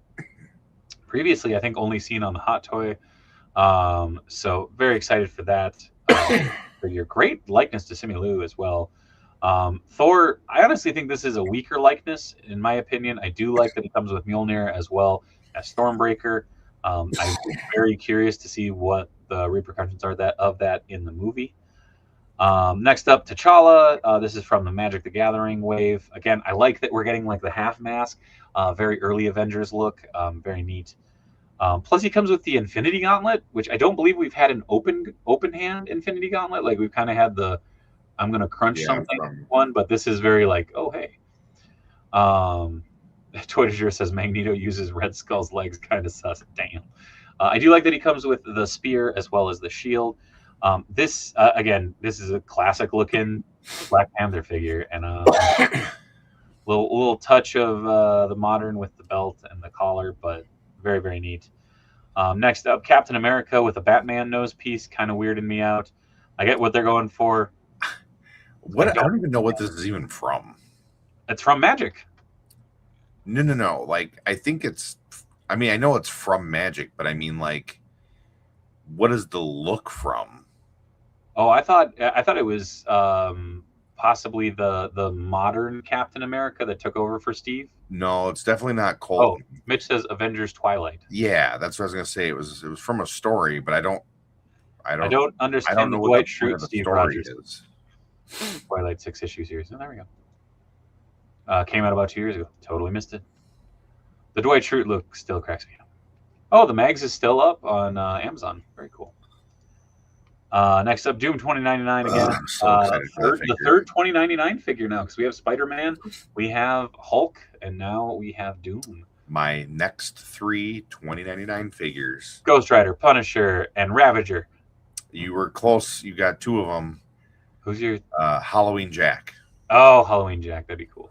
Previously, I think only seen on the Hot Toy. So very excited for that. For your great likeness to Simu as well. Thor, I honestly think this is a weaker likeness, in my opinion. I do like that it comes with Mjolnir as well as Stormbreaker. I'm very curious to see what the repercussions are of that in the movie. Next up, T'Challa. This is from the Magic the Gathering wave. Again, I like that we're getting like the half mask, very early Avengers look. Very neat. Plus, he comes with the Infinity Gauntlet, which I don't believe we've had an open hand Infinity Gauntlet. Like we've kind of had the I'm gonna crunch something one, but this is very like, oh hey. Twitter says Magneto uses Red Skull's legs, kind of sus. Damn. I do like that he comes with the spear as well as the shield. This again, this is a classic looking Black Panther figure, and little touch of the modern with the belt and the collar, but very, very neat. Next up, Captain America with a Batman nose piece, kind of weirding me out. I get what they're going for. I don't even know what this is even from. It's from Magic. No. Like, I think it's. I mean, I know it's from Magic, but I mean, like, what is the look from? Oh, I thought it was possibly the modern Captain America that took over for Steve. No, it's definitely not Colton. Oh, Mitch says Avengers Twilight. Yeah, that's what I was gonna say. It was from a story, but I don't understand the Dwight Schrute Steve Rogers. Twilight 6-issue series. Oh, there we go. Came out about 2 years ago. Totally missed it. The Dwight Schrute look still cracks me up. Oh, the mags is still up on Amazon. Very cool. Next up, Doom 2099 again. I'm so excited for the third 2099 figure now, because we have Spider-Man, we have Hulk, and now we have Doom. My next 3 2099 figures. Ghost Rider, Punisher, and Ravager. You were close. You got 2 of them. Who's your Halloween Jack? Oh, Halloween Jack. That'd be cool.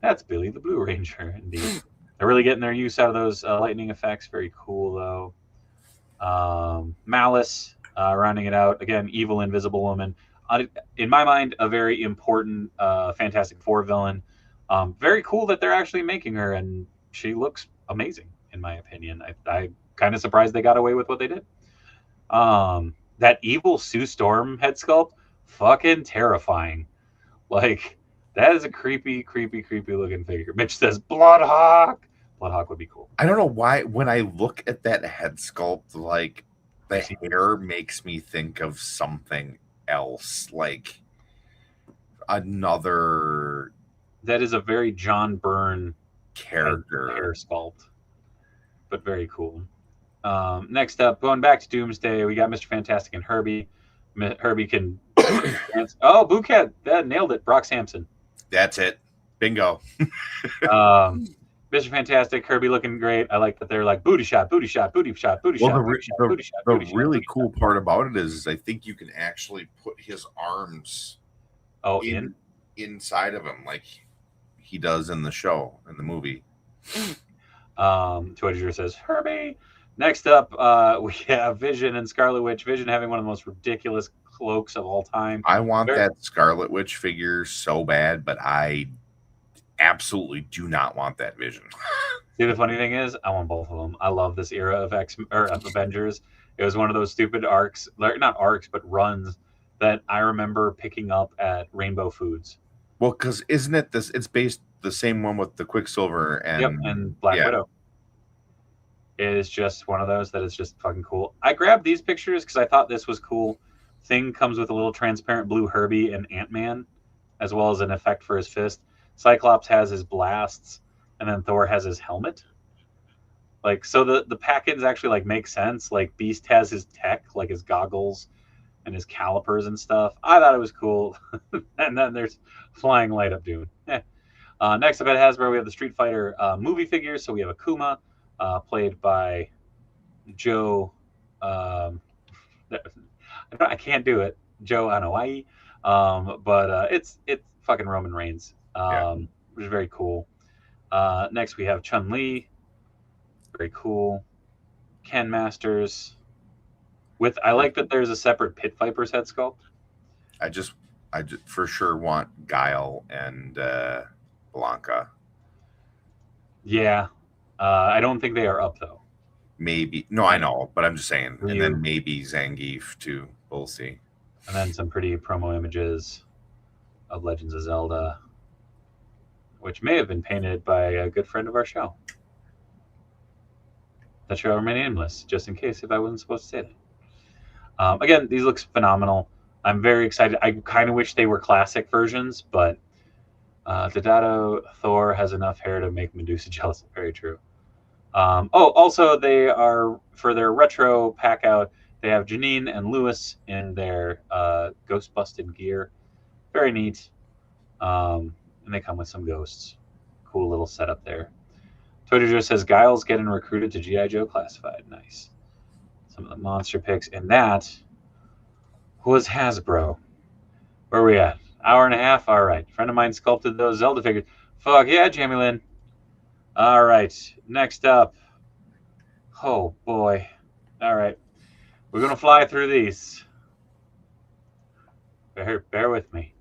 That's Billy the Blue Ranger, indeed. They're really getting their use out of those lightning effects. Very cool, though. Malice, rounding it out. Again, evil Invisible Woman. In my mind, a very important Fantastic Four villain. Very cool that they're actually making her, and she looks amazing, in my opinion. I kind of surprised they got away with what they did. That evil Sue Storm head sculpt, fucking terrifying. Like, that is a creepy looking figure. Mitch says Bloodhawk. Bloodhawk would be cool. I don't know why when I look at that head sculpt, like the hair makes me think of something else, like another. That is a very John Byrne character hair sculpt, but very cool. Next up, going back to Doomsday, we got Mr. Fantastic and Herbie. Herbie can dance. Oh, Bouquet, that nailed it. Brock Sampson. That's it. Bingo. Mr. Fantastic, Herbie looking great. I like that they're like booty shot, booty shot, booty shot, booty shot, booty shot, booty shot. The really cool part about it is I think you can actually put his arms inside of him like he does in the show, in the movie. Twitter says Herbie. Next up, we have Vision and Scarlet Witch. Vision having one of the most ridiculous cloaks of all time. I want that Scarlet Witch figure so bad, but I absolutely do not want that Vision. See, the funny thing is, I want both of them. I love this era of Avengers. It was one of those stupid arcs, not arcs, but runs that I remember picking up at Rainbow Foods. Well, because isn't it this? It's based the same one with the Quicksilver and Black Widow. It is just one of those that is just fucking cool. I grabbed these pictures because I thought this was cool. Thing comes with a little transparent blue Herbie and Ant-Man, as well as an effect for his fist. Cyclops has his blasts, and then Thor has his helmet. Like, so the packets actually like make sense. Like, Beast has his tech, like his goggles and his calipers and stuff. I thought it was cool. And then there's Flying Light Up Dune. Next up at Hasbro, we have the Street Fighter movie figures. So we have Akuma, played by Joe. I can't do it. Joe Anoa'i. But it's fucking Roman Reigns. Which is very cool. Next we have Chun-Li. Very cool. Ken Masters. I like that there's a separate Pit Viper's head sculpt. I just for sure want Guile and Blanca. Yeah. I don't think they are up though. Maybe. No, I know, but I'm just saying. And then maybe Zangief too. We'll see. And then some pretty promo images of Legends of Zelda, which may have been painted by a good friend of our show. That shall remain nameless, just in case if I wasn't supposed to say that. Again, these look phenomenal. I'm very excited. I kind of wish they were classic versions, but Deodato Thor has enough hair to make Medusa jealous. Very true. Also, they are, for their retro pack out, they have Janine and Lewis in their ghost busted gear. Very neat. And they come with some ghosts. Cool little setup there. Twitter just says Guile's getting recruited to G.I. Joe Classified. Nice. Some of the monster picks. And that was Hasbro. Where are we at? Hour and a half? All right. A friend of mine sculpted those Zelda figures. Fuck yeah, Jamie Lynn. All right. Next up. Oh, boy. All right. We're going to fly through these. Bear with me.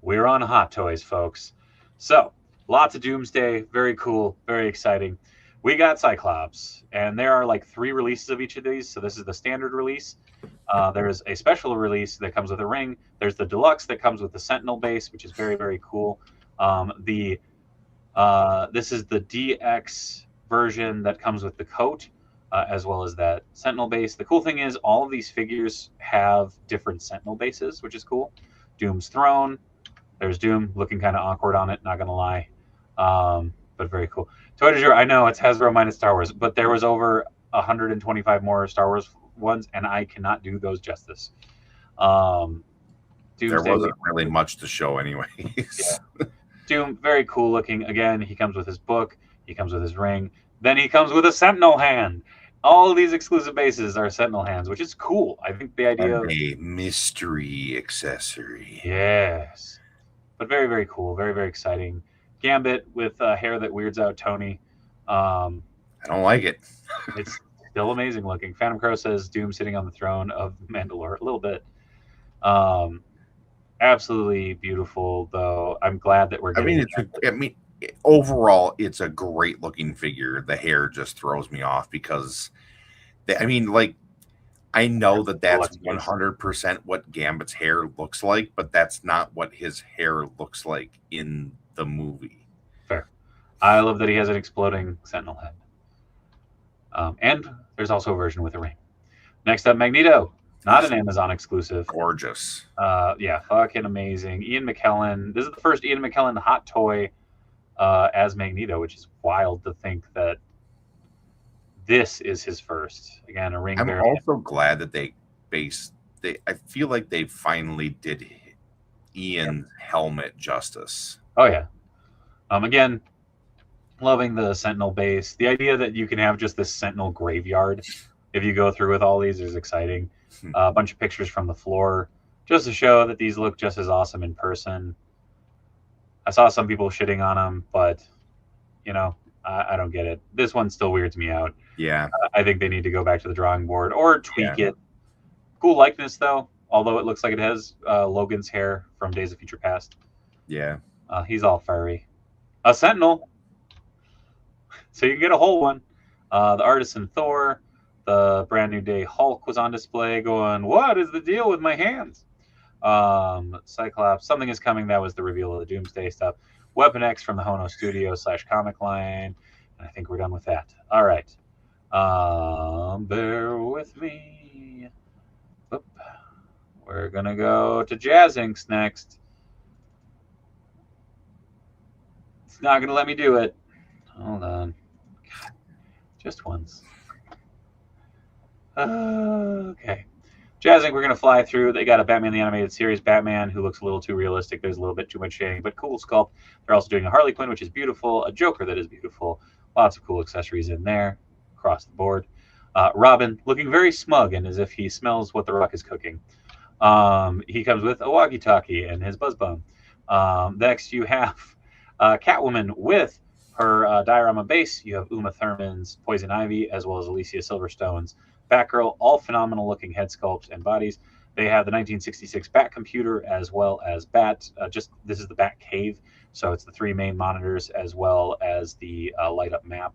We're on Hot Toys, folks. So, lots of Doomsday. Very cool. Very exciting. We got Cyclops, and there are like 3 releases of each of these. So this is the standard release. There's a special release that comes with a ring. There's the deluxe that comes with the Sentinel base, which is very, very cool. This is the DX version that comes with the coat. as well as that Sentinel base. The cool thing is all of these figures have different Sentinel bases, which is cool. Doom's throne. There's Doom looking kind of awkward on it, not going to lie. But very cool. Toy de jour, I know it's Hasbro minus Star Wars, but there was over 125 more Star Wars ones, and I cannot do those justice. There wasn't really much to show anyways. Yeah. Doom, very cool looking. Again, he comes with his book. He comes with his ring. Then he comes with a Sentinel hand. All of these exclusive bases are Sentinel hands, which is cool. I think the idea of a mystery accessory. Yes. But very, very cool. Very, very exciting. Gambit with hair that weirds out Tony. I don't like it. It's still amazing looking. Phantom Crow says Doom sitting on the throne of Mandalore. A little bit. Absolutely beautiful, though. I'm glad that we're getting overall, it's a great looking figure. The hair just throws me off because, I know that that's 100% what Gambit's hair looks like, but that's not what his hair looks like in the movie. Fair. I love that he has an exploding Sentinel head. And there's also a version with a ring. Next up, Magneto. Not an Amazon exclusive. Gorgeous. Yeah, fucking amazing. Ian McKellen. This is the first Ian McKellen hot toy as Magneto, which is wild to think that this is his first. Again, a ring. I'm also glad that I feel like they finally did Ian's helmet justice. Oh yeah. Again, loving the Sentinel base. The idea that you can have just this Sentinel graveyard if you go through with all these is exciting. A bunch of pictures from the floor just to show that these look just as awesome in person. I saw some people shitting on them, but I don't get it. This one still weirds me out. Yeah. I think they need to go back to the drawing board or tweak it. Cool likeness, though, although it looks like it has Logan's hair from Days of Future Past. Yeah. He's all furry. A Sentinel. So you can get a whole one. The Artisan Thor. The Brand New Day Hulk was on display going, what is the deal with my hands? Cyclops, something is coming. That was the reveal of the Doomsday stuff. Weapon X from the Hono Studio / comic line. And I think we're done with that. All right. Bear with me. Oop. We're going to go to Jazz Inks next. It's not going to let me do it. Hold on. God. Just once. Okay. Jazz Inc. We're going to fly through. They got a Batman the Animated Series Batman who looks a little too realistic. There's a little bit too much shading, but cool sculpt. They're also doing a Harley Quinn, which is beautiful. A Joker that is beautiful. Lots of cool accessories in there across the board. Robin looking very smug and as if he smells what The Rock is cooking. He comes with a walkie-talkie and his buzz bomb. Next, you have Catwoman with her diorama base. You have Uma Thurman's Poison Ivy as well as Alicia Silverstone's Batgirl, all phenomenal looking head sculpts and bodies. They have the 1966 Bat computer as well as Bat. This is the Bat Cave, so it's the 3 main monitors as well as the light up map.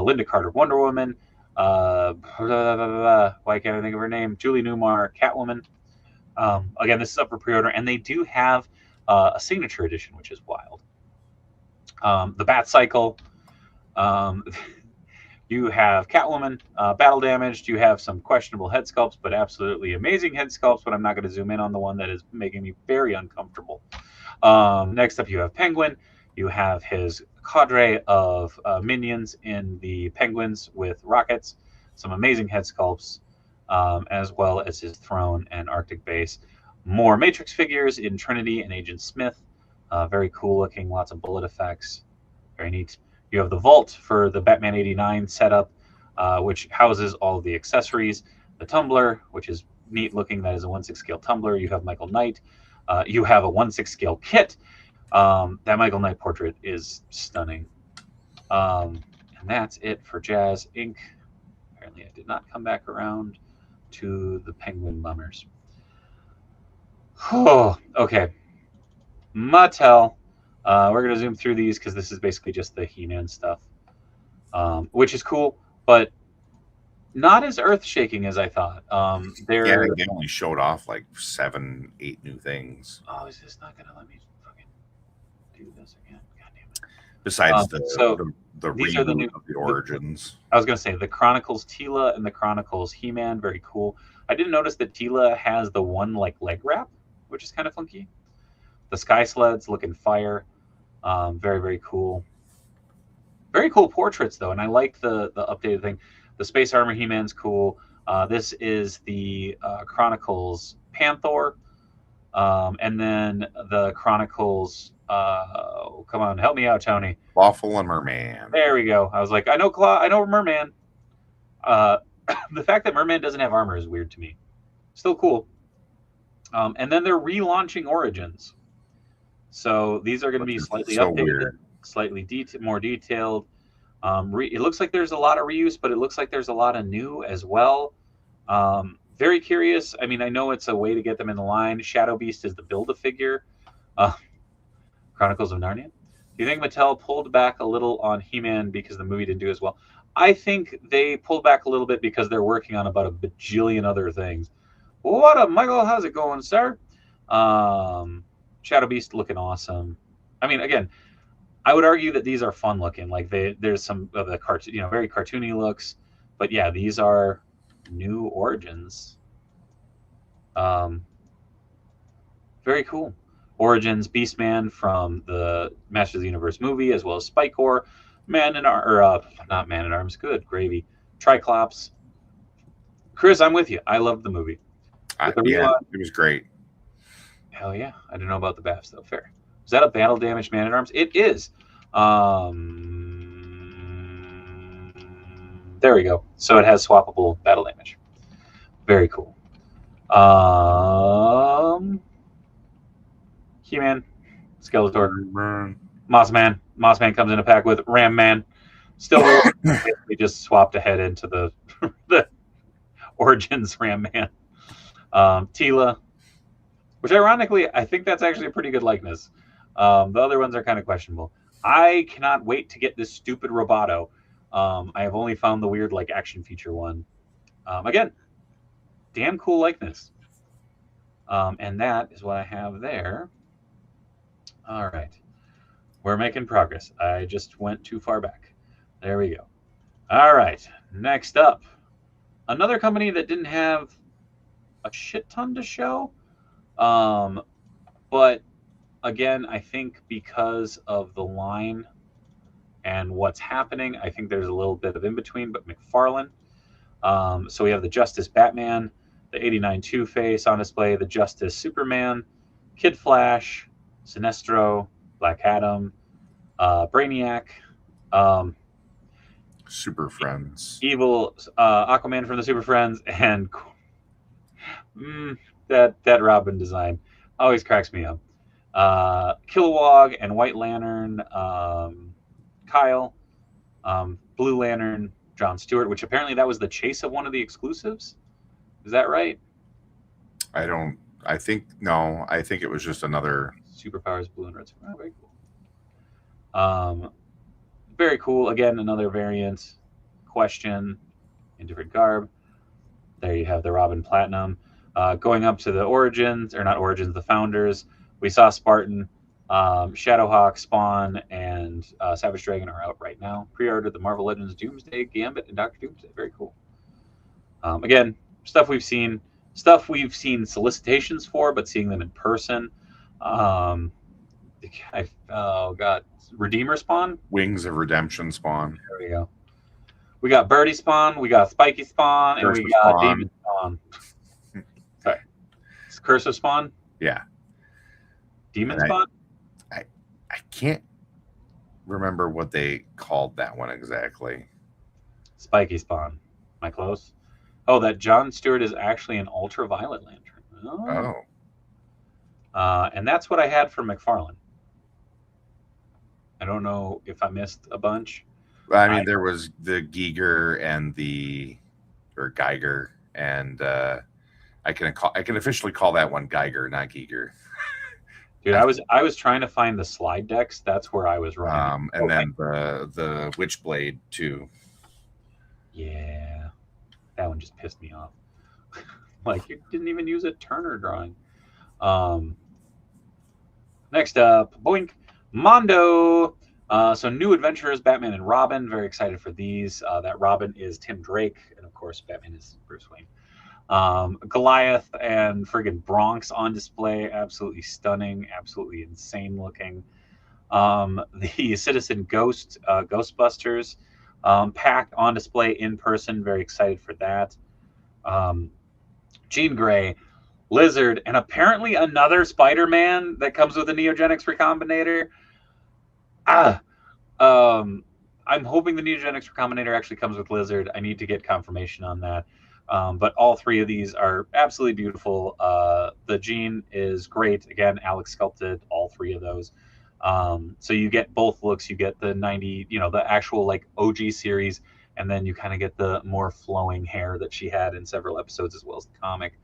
Linda Carter, Wonder Woman. Why can't I think of her name? Julie Newmar, Catwoman. Again, this is up for pre-order, and they do have a signature edition, which is wild. The Bat Cycle. You have Catwoman, battle damaged. You have some questionable head sculpts, but absolutely amazing head sculpts. But I'm not going to zoom in on the one that is making me very uncomfortable. Next up, you have Penguin. You have his cadre of minions in the Penguins with rockets. Some amazing head sculpts, as well as his throne and Arctic base. More Matrix figures in Trinity and Agent Smith. Very cool looking. Lots of bullet effects. Very neat. You have the vault for the Batman 89 setup, which houses all of the accessories. The tumbler, which is neat looking. That is a 1/6 scale tumbler. You have Michael Knight. You have a 1/6 scale kit. That Michael Knight portrait is stunning. And that's it for Jazz Inc. Apparently I did not come back around to the Penguin Bummers. Oh, okay. Mattel. We're going to zoom through these because this is basically just the He-Man stuff, which is cool, but not as earth-shaking as I thought. They only showed off like 7, 8 new things. Oh, is this not going to let me fucking do this again? God damn it. Besides These are the new reboot of the Origins. I was going to say the Chronicles Tila and the Chronicles He-Man. Very cool. I didn't notice that Tila has the one like leg wrap, which is kind of funky. The Sky Sleds looking fire. Very, very cool. Very cool portraits though, and I like the updated thing. The Space Armor He-Man's cool. This is the Chronicles Panther, and then the Chronicles. Come on, help me out, Tony. Lawful and Merman. There we go. I was like, I know Merman. The fact that Merman doesn't have armor is weird to me. Still cool. And then they're relaunching Origins, so these are going to be slightly updated, weird. Slightly more detailed. It looks like there's a lot of reuse, but it looks like there's a lot of new as well. Very curious. I mean, I know it's a way to get them in the line. Shadow Beast is the Build-A-Figure. Chronicles of Narnia. Do you think Mattel pulled back a little on He-Man because the movie didn't do as well? I think they pulled back a little bit because they're working on about a bajillion other things. What up, Michael? How's it going, sir? Shadow Beast looking awesome. I mean, again, I would argue that these are fun looking. Like there's some of the cartoon, very cartoony looks. But yeah, these are new Origins. Very cool. Origins Beastman from the Masters of the Universe movie, as well as Spikor, not Man at Arms, good gravy, Triclops. Chris, I'm with you. I loved the movie. Yeah, it was great. Hell yeah. I didn't know about the BAFs though. Fair. Is that a battle damaged Man at Arms? It is. There we go. So it has swappable battle damage. Very cool. He-Man, Skeletor, Mossman. Mossman comes in a pack with Ram Man. Still, we just swapped ahead into the Origins Ram Man. Tila, which ironically, I think that's actually a pretty good likeness. The other ones are kind of questionable. I cannot wait to get this stupid Roboto. I have only found the weird like action feature one. Again, damn cool likeness. And that is what I have there. All right. We're making progress. I just went too far back. There we go. All right. Next up, another company that didn't have a shit ton to show. But again, I think because of the line and what's happening, I think there's a little bit of in between, but McFarlane. So we have the Justice Batman, the 89 Two-Face on display, the Justice Superman, Kid Flash, Sinestro, Black Adam, Brainiac, Super Friends, Evil, Aquaman from the Super Friends, and that Robin design always cracks me up. Kilowog and White Lantern, Kyle, Blue Lantern, John Stewart, which apparently that was the chase of one of the exclusives. Is that right? I think it was just another Superpowers Blue and Red. Oh, very cool. Very cool. Again, another variant question in different garb. There you have the Robin Platinum. Going up to the Origins, or not Origins, the Founders. We saw Spartan, Shadowhawk, Spawn, and Savage Dragon are out right now. Pre-ordered the Marvel Legends Doomsday, Gambit, and Dr. Doomsday. Very cool. Again, stuff we've seen solicitations for, but seeing them in person. Redeemer Spawn? Wings of Redemption Spawn. There we go. We got Birdie Spawn, we got Spiky Spawn, and we got Demon Spawn. Sorry. It's Curse of Spawn? Yeah. Demon Spawn? I can't remember what they called that one exactly. Spiky Spawn. Am I close? Oh, that John Stewart is actually an ultraviolet lantern. Oh. And that's what I had for McFarlane. I don't know if I missed a bunch. I mean, there was the Geiger Geiger, and I can officially call that one Geiger, not Geiger. Dude, I was trying to find the slide decks. That's where I was running. And then the Witchblade too. Yeah, that one just pissed me off. Like, you didn't even use a Turner drawing. Next up, boink, Mondo. So New Adventures, Batman and Robin. Very excited for these. That Robin is Tim Drake, and of course Batman is Bruce Wayne. Goliath and friggin' Bronx on display. Absolutely stunning. Absolutely insane looking. The Citizen Ghost, Ghostbusters pack on display in person. Very excited for that. Jean Grey, Lizard, and apparently another Spider-Man that comes with a Neogenics Recombinator. I'm hoping the Neogenics Recombinator actually comes with Lizard. I need to get confirmation on that. But all three of these are absolutely beautiful. The Jean is great. Again, Alex sculpted all three of those. So you get both looks. You get the 90, the actual like OG series, and then you kind of get the more flowing hair that she had in several episodes as well as the comic.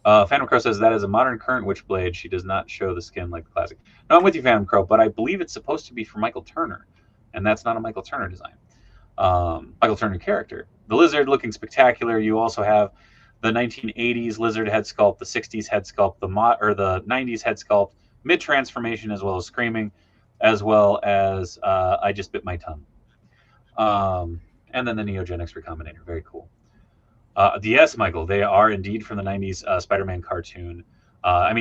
Phantom Crow says that is a modern current Witchblade. She does not show the skin like the classic. No, I'm with you, Phantom Crow, but I believe it's supposed to be for Michael Turner, and that's not a Michael Turner design. Michael Turner character. The Lizard looking spectacular. You also have the 1980s Lizard head sculpt, the 60s head sculpt, the 90s head sculpt, mid transformation, as well as screaming, as well as I just bit my tongue. And then the Neogenics Recombinator. Very cool. Yes, Michael, they are indeed from the 90s Spider-Man cartoon.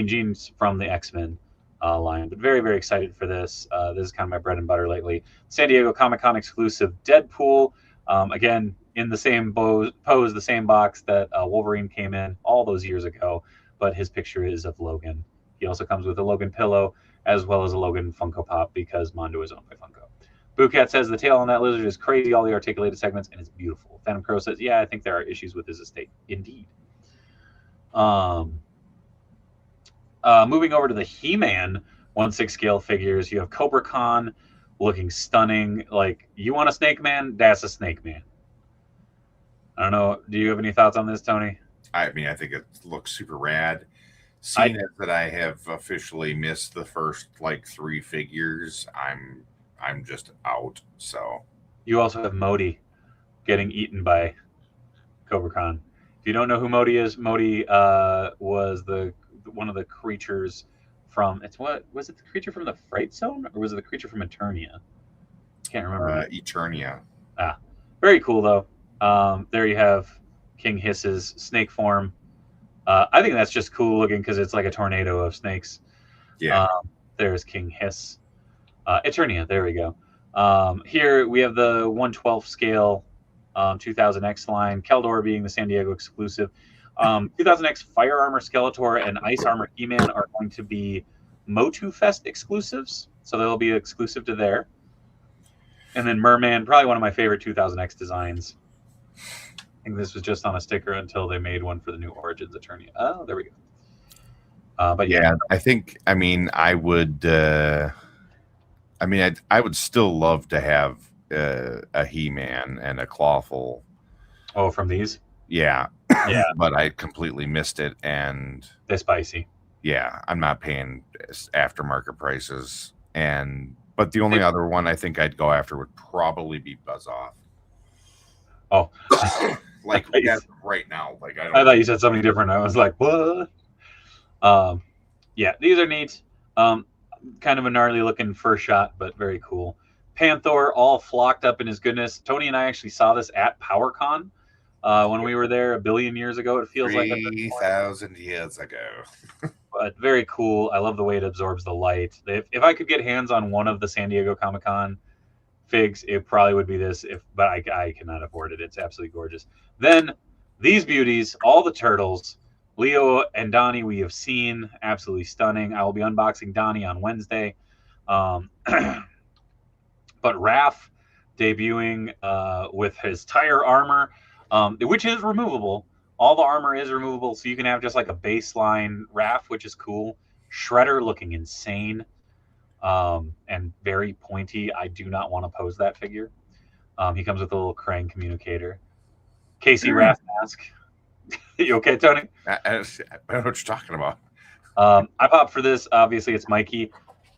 Jean's from the X-Men line, but very, very excited for this. This is kind of my bread and butter lately. San Diego Comic-Con exclusive Deadpool. Again, in the same pose, the same box that Wolverine came in all those years ago, but his picture is of Logan. He also comes with a Logan pillow, as well as a Logan Funko Pop, because Mondo is owned by Funko. Boocat says the tail on that lizard is crazy, all the articulated segments, and it's beautiful. Phantom Crow says, yeah, I think there are issues with his estate. Indeed. Moving over to the He-Man 1/6 scale figures, you have Cobra Khan looking stunning. Like, you want a Snake Man? That's a Snake Man. I don't know. Do you have any thoughts on this, Tony? I think it looks super rad. Seeing as that I have officially missed the first like 3 figures, I'm just out. So you also have Modi getting eaten by Cobra Khan. If you don't know who Modi is, Modi was one of the creatures from was it the creature from the Fright Zone, or was it the creature from Eternia? Can't remember. Eternia. Very cool though. There you have King Hiss's snake form. I think that's just cool looking because it's like a tornado of snakes. Yeah. There's King Hiss. Eternia, there we go. Here we have the 1/12 scale 2000X line, Keldor being the San Diego exclusive. 2000X Fire Armor Skeletor and Ice Armor He-Man are going to be Motu Fest exclusives, so they'll be exclusive to there. And then Merman, probably one of my favorite 2000X designs. I think this was just on a sticker until they made one for the new Origins Eternia. Oh, there we go. But yeah, I would. I would still love to have a He-Man and a Clawful. Oh, from these? Yeah. Yeah. But I completely missed it, and they're spicy. Yeah, I'm not paying aftermarket prices. But the only other one I think I'd go after would probably be Buzz Off. Oh. Like right now. Like I thought you said something different. I was like, what? Yeah, these are neat. Kind of a gnarly looking first shot, but very cool. Panther all flocked up in his goodness. Tony and I actually saw this at PowerCon when we were there 1 billion years ago. It feels like 3,000 years ago. But very cool. I love the way it absorbs the light. If I could get hands on one of the San Diego Comic-Con figs, it probably would be this. But I cannot afford it. It's absolutely gorgeous. Then these beauties, all the turtles. Leo and Donnie we have seen, absolutely stunning. I will be unboxing Donnie on Wednesday. But Raph debuting with his tire armor, which is removable. All the armor is removable, so you can have just like a baseline Raph, which is cool. Shredder looking insane and very pointy. I do not want to pose that figure. He comes with a little Krang communicator. Casey Raph mask. You okay, Tony? I don't know what you're talking about. I popped for this. Obviously, it's Mikey,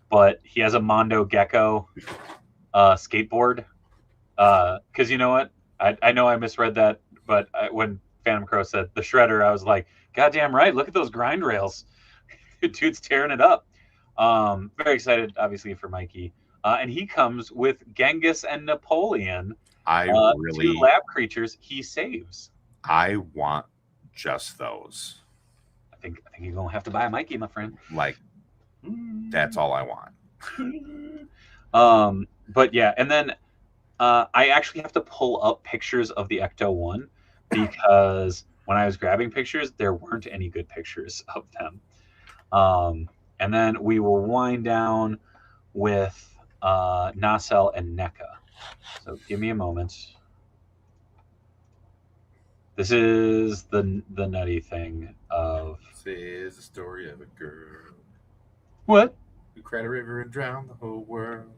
but he has a Mondo Gecko skateboard. Because you know what? I know I misread that, but when Phantom Crow said the Shredder, I was like, goddamn right. Look at those grind rails. Dude's tearing it up. Very excited, obviously, for Mikey. and he comes with Genghis and Napoleon, really, two lab creatures he saves. I want just those. I think you're gonna have to buy a Mikey, my friend. Like, that's all I want. But yeah, and then I actually have to pull up pictures of the Ecto-1 because when I was grabbing pictures, there weren't any good pictures of them. And then we will wind down with Nacelle and NECA. So give me a moment. This is the nutty thing of. This is the story of a girl. What? Who cried a river and drowned the whole world.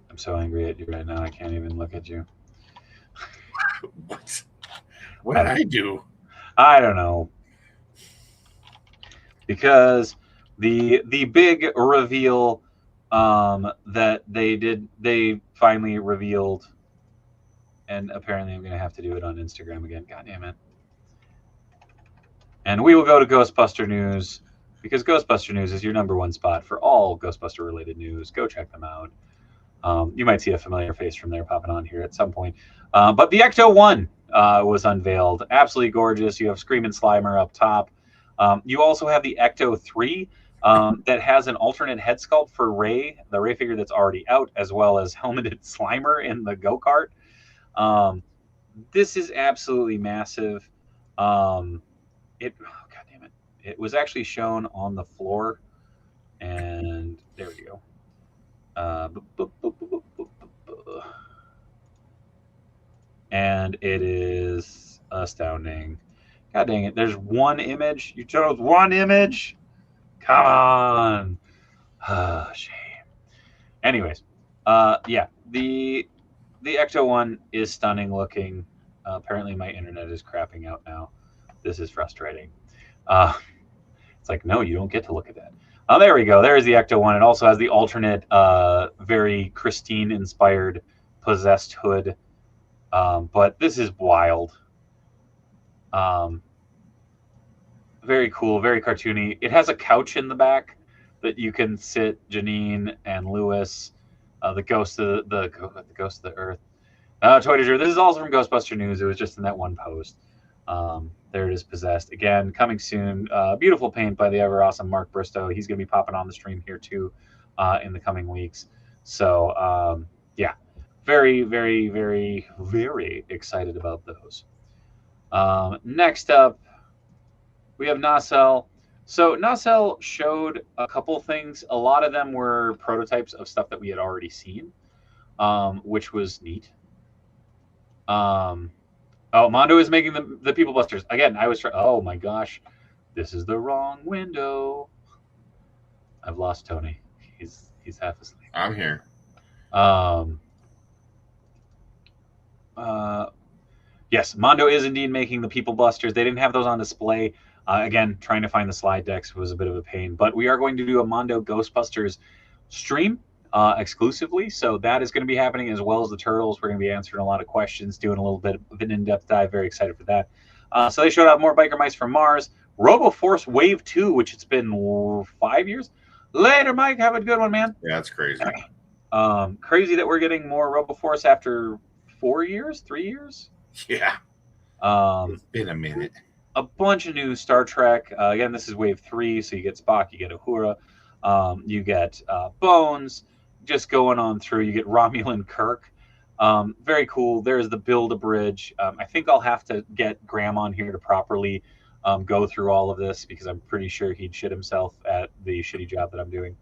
I'm so angry at you right now. I can't even look at you. What? What did I do? I don't know. Because the big reveal that they finally revealed, and apparently I'm going to have to do it on Instagram again. God damn it. And we will go to Ghostbuster News because Ghostbuster News is your #1 spot for all Ghostbuster related news. Go check them out. You might see a familiar face from there popping on here at some point. But the Ecto-1 was unveiled. Absolutely gorgeous. You have Screamin' Slimer up top. You also have the Ecto-3 that has an alternate head sculpt for Ray, the Ray figure that's already out, as well as helmeted Slimer in the go-kart. This is absolutely massive. God damn it. It was actually shown on the floor. And there we go. And it is astounding. God dang it. There's one image. You chose one image? Come on. Shame. Anyways, yeah, the Ecto-1 is stunning looking. Apparently my internet is crapping out now. This is frustrating. It's like, no, you don't get to look at that. Oh, there we go. There's the Ecto-1. It also has the alternate, very Christine-inspired possessed hood. But this is wild. Very cool, very cartoony. It has a couch in the back that you can sit Janine and Lewis, the ghost of the ghost of the earth. Toy de jour. This is also from Ghostbuster News. It was just in that one post. There it is, possessed again, coming soon. Beautiful paint by the ever awesome Mark Bristow. He's going to be popping on the stream here too in the coming weeks. So yeah, very, very, very, very excited about those. Next up, we have Nacelle. So Nacelle showed a couple things. A lot of them were prototypes of stuff that we had already seen, which was neat. Oh, Mondo is making the People Busters. Again, I was trying. Oh my gosh. This is the wrong window. I've lost Tony. He's half asleep. I'm here. Yes, Mondo is indeed making the People Busters. They didn't have those on display. Again, trying to find the slide decks was a bit of a pain. But we are going to do a Mondo Ghostbusters stream exclusively. So that is going to be happening, as well as the Turtles. We're going to be answering a lot of questions, doing a little bit of an in-depth dive. Very excited for that. So they showed out more Biker Mice from Mars. RoboForce Wave 2, which it's been 5 years. Later, Mike. Have a good one, man. Yeah, that's crazy. Crazy that we're getting more RoboForce after 4 years, 3 years. Yeah. It's been a minute. A bunch of new Star Trek. Again, this is Wave 3, so you get Spock, you get Uhura, you get Bones, just going on through. You get Romulan Kirk. Very cool. There's the Build-A-Bridge. I think I'll have to get Graham on here to properly go through all of this, because I'm pretty sure he'd shit himself at the shitty job that I'm doing.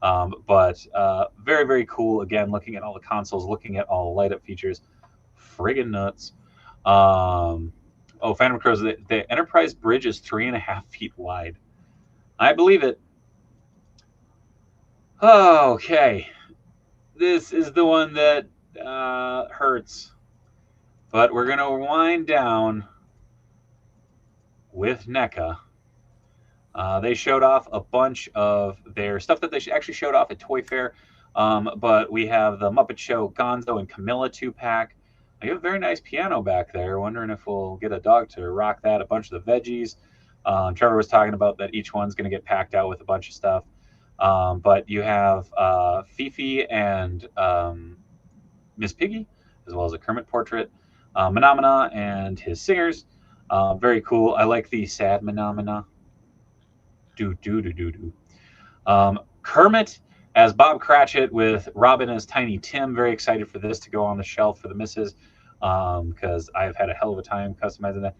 But very, very cool. Again, looking at all the consoles, looking at all the light-up features. Friggin' nuts. Oh, Phantom Crows, the Enterprise bridge is 3.5 feet wide. I believe it. Okay. This is the one that hurts. But we're going to wind down with NECA. They showed off a bunch of their stuff that they actually showed off at Toy Fair. But we have the Muppet Show Gonzo and Camilla 2-pack. You have a very nice piano back there. Wondering if we'll get a dog to rock that. A bunch of the veggies. Trevor was talking about that each one's going to get packed out with a bunch of stuff. But you have Fifi and Miss Piggy, as well as a Kermit portrait. Menomina and his singers. Very cool. I like the sad Menomina. Do do do do do. Kermit as Bob Cratchit with Robin as Tiny Tim. Very excited for this to go on the shelf for the misses because I've had a hell of a time customizing that.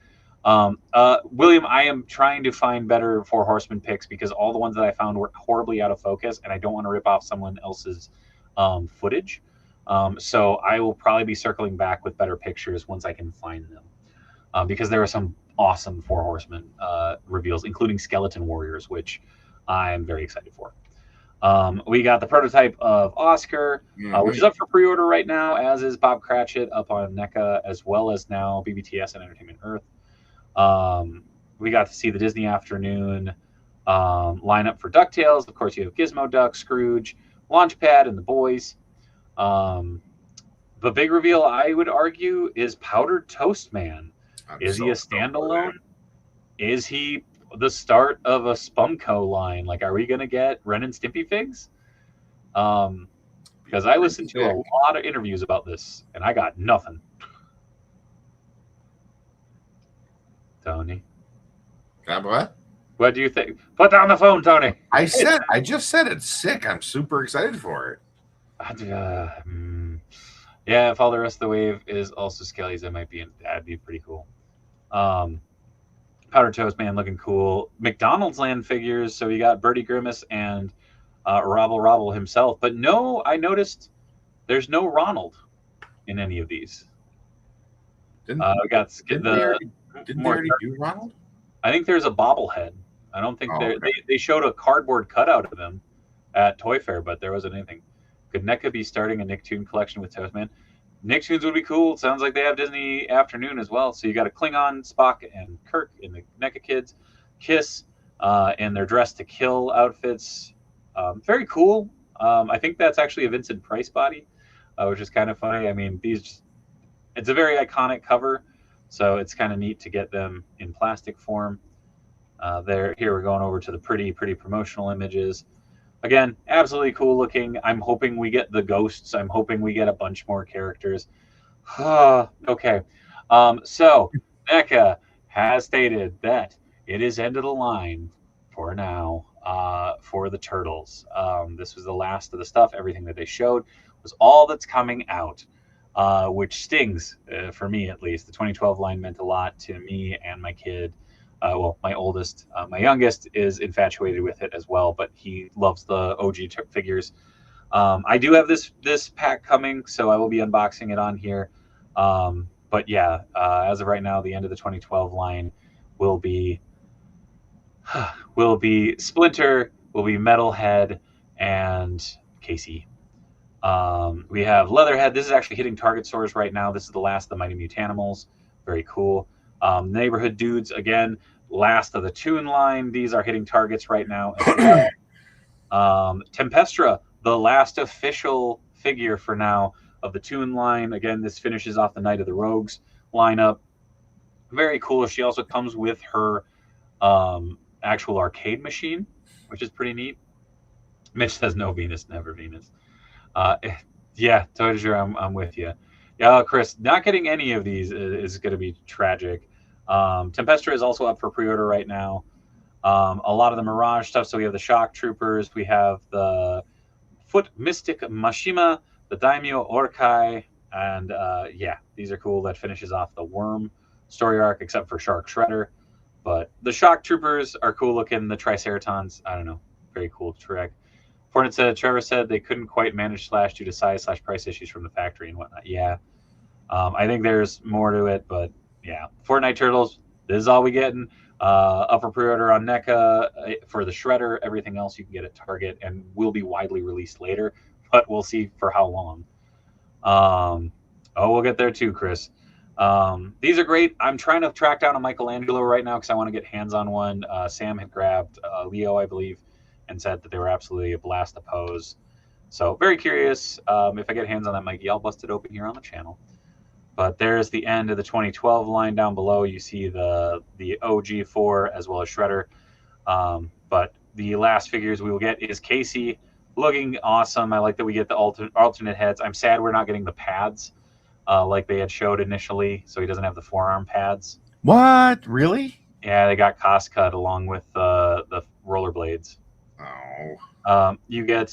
William, I am trying to find better Four Horsemen picks because all the ones that I found were horribly out of focus, and I don't want to rip off someone else's footage. So I will probably be circling back with better pictures once I can find them because there are some awesome Four Horsemen reveals, including Skeleton Warriors, which I'm very excited for. We got the prototype of Oscar, which is up for pre-order right now, as is Bob Cratchit up on NECA, as well as now BBTS and Entertainment Earth. We got to see the Disney Afternoon lineup for DuckTales. Of course, you have Gizmo Duck, Scrooge, Launchpad, and the boys. The big reveal, I would argue, is Powdered Toast Man. Is he a standalone? Is he the start of a Spumco line? Like, are we going to get Ren and Stimpy figs? Because I listened to a lot of interviews about this, and I got nothing. Tony? What? What do you think? Put down the phone, Tony. I just said it's sick. I'm super excited for it. Yeah, if all the rest of the wave is also Skellies, that'd be pretty cool. Powdered Toast Man looking cool. McDonald's Land figures. So we got Birdie Grimace and Robble himself. But no, I noticed there's no Ronald in any of these. Didn't they already do Ronald? I think there's a bobblehead. I don't think they showed a cardboard cutout of him at Toy Fair, but there wasn't anything. Could NECA be starting a Nicktoon collection with Toastman? Nicktoons would be cool. It sounds like they have Disney Afternoon as well. So you got a Klingon, Spock, and Kirk in the NECA Kids. Kiss in their Dress to Kill outfits. Very cool. I think that's actually a Vincent Price body, which is kind of funny. I mean, it's a very iconic cover, so it's kind of neat to get them in plastic form. Here we're going over to the pretty promotional images. Again, absolutely cool looking. I'm hoping we get the ghosts. I'm hoping we get a bunch more characters. Okay. So NECA has stated that it is end of the line for now for the Turtles. This was the last of the stuff. Everything that they showed was all that's coming out, which stings for me at least. The 2012 line meant a lot to me and my kid. My oldest. My youngest is infatuated with it as well, but he loves the OG figures. I do have this pack coming, so I will be unboxing it on here. But yeah, as of right now, the end of the 2012 line will be Splinter, will be Metalhead, and Casey. We have Leatherhead. This is actually hitting Target stores right now. This is the last of the Mighty Mutanimals. Very cool. Neighborhood Dudes, again, last of the Toon line. These are hitting Targets right now as well. Tempestra, the last official figure for now of the Toon line. Again, this finishes off the Night of the Rogues lineup. Very cool. She also comes with her actual arcade machine, which is pretty neat. Mitch says no Venus, never Venus. Yeah, Tozer, I'm with you. Yeah, Chris, not getting any of these is going to be tragic. Tempestra is also up for pre-order right now. A lot of the Mirage stuff. So we have the Shock Troopers. We have the Foot Mystic Mashima, the Daimyo Orkai. And yeah, these are cool. That finishes off the Worm story arc, except for Shark Shredder. But the Shock Troopers are cool looking. The Triceratons, I don't know. Very cool trick. Fortnite said, Trevor said they couldn't quite manage Slash due to size/price issues from the factory and whatnot. Yeah. I think there's more to it, but yeah. Fortnite Turtles, this is all we getting. Up for pre-order on NECA for the Shredder. Everything else you can get at Target and will be widely released later, but we'll see for how long. We'll get there too, Chris. These are great. I'm trying to track down a Michelangelo right now because I want to get hands on one. Sam had grabbed Leo, I believe, and said that they were absolutely a blast to pose. So very curious. If I get hands on that Mikey, I'll bust it open here on the channel. But there's the end of the 2012 line down below. You see the OG4 as well as Shredder. But the last figures we will get is Casey, looking awesome. I like that we get the alternate heads. I'm sad we're not getting the pads like they had showed initially, so he doesn't have the forearm pads. What? Really? Yeah, they got cost cut along with the rollerblades. Oh. You get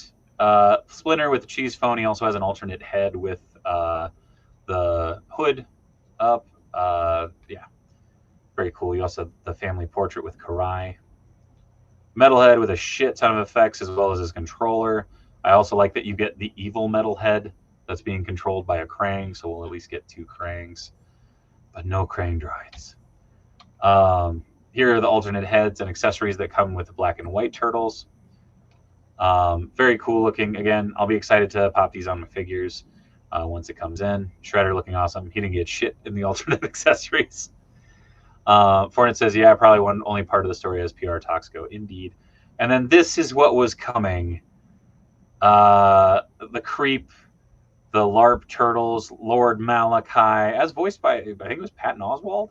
Splinter with the cheese phone. He also has an alternate head with the hood up. Yeah, very cool. You also have the family portrait with Karai. Metalhead with a shit ton of effects as well as his controller. I also like that you get the evil Metalhead that's being controlled by a Krang, so we'll at least get 2 Krangs, but no Krang droids. Here are the alternate heads and accessories that come with the black and white turtles. Very cool looking. Again, I'll be excited to pop these on my figures once it comes in. Shredder looking awesome. He didn't get shit in the alternate accessories. Fortnite says, yeah, probably only part of the story as PR talks go. Indeed. And then this is what was coming. The Creep, the LARP Turtles, Lord Malachi, as voiced by, I think it was Patton Oswalt.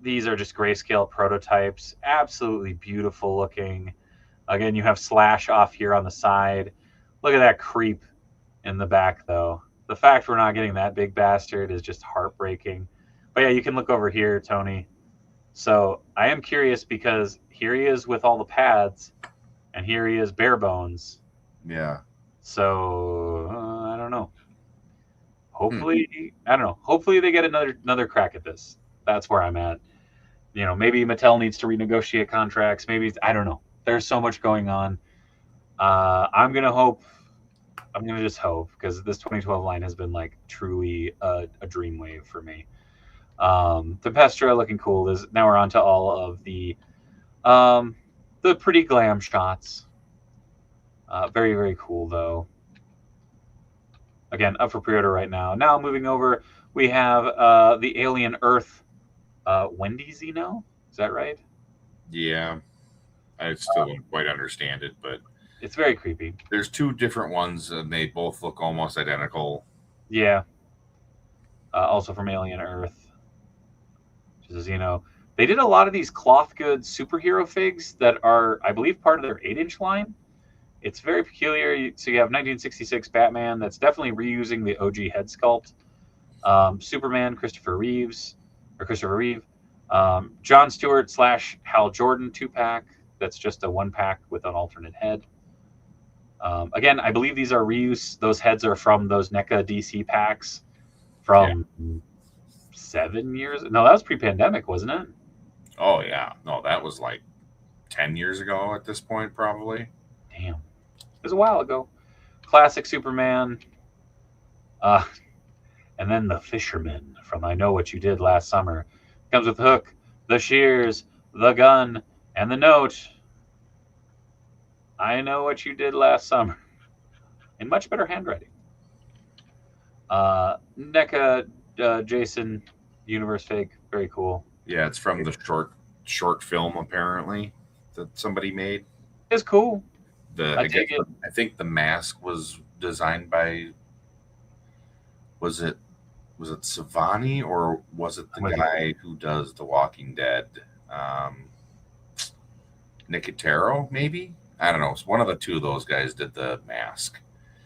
These are just grayscale prototypes. Absolutely beautiful looking. Again, you have Slash off here on the side. Look at that Creep in the back, though. The fact we're not getting that big bastard is just heartbreaking. But yeah, you can look over here, Tony. So I am curious because here he is with all the pads, and here he is bare bones. Yeah. So I don't know. Hopefully, I don't know. Hopefully they get another crack at this. That's where I'm at. You know, maybe Mattel needs to renegotiate contracts. Maybe I don't know. There's so much going on. I'm gonna just hope because this 2012 line has been like truly a dreamwave for me. Tempestra looking cool. Now we're on to all of the pretty glam shots. Very, very cool though. Again, up for pre-order right now. Now moving over, we have the Alien Earth Wendy Zeno. Is that right? Yeah. I still don't quite understand it, but it's very creepy. There's 2 different ones, and they both look almost identical. Yeah. Also from Alien Earth. Just, you know, they did a lot of these cloth goods superhero figs that are, I believe, part of their 8-inch line. It's very peculiar. So you have 1966 Batman. That's definitely reusing the OG head sculpt. Superman, Christopher Reeve. John Stewart / Hal Jordan 2-pack. That's just a 1-pack with an alternate head. Again, I believe these are reuse. Those heads are from those NECA DC packs from 7 years. No, that was pre-pandemic, wasn't it? Oh, yeah. No, that was like 10 years ago at this point, probably. Damn. It was a while ago. Classic Superman. And then the Fisherman from I Know What You Did Last Summer. Comes with the hook, the shears, the gun, and the note. I know what you did last summer. In much better handwriting. NECA Jason Universe fig. Very cool. Yeah, it's from the short film, apparently, that somebody made. It's cool. I think the mask was designed by... Was it Savani, or was it the guy who does The Walking Dead? Nicotero, maybe? I don't know. It's one of the 2 of those guys did the mask.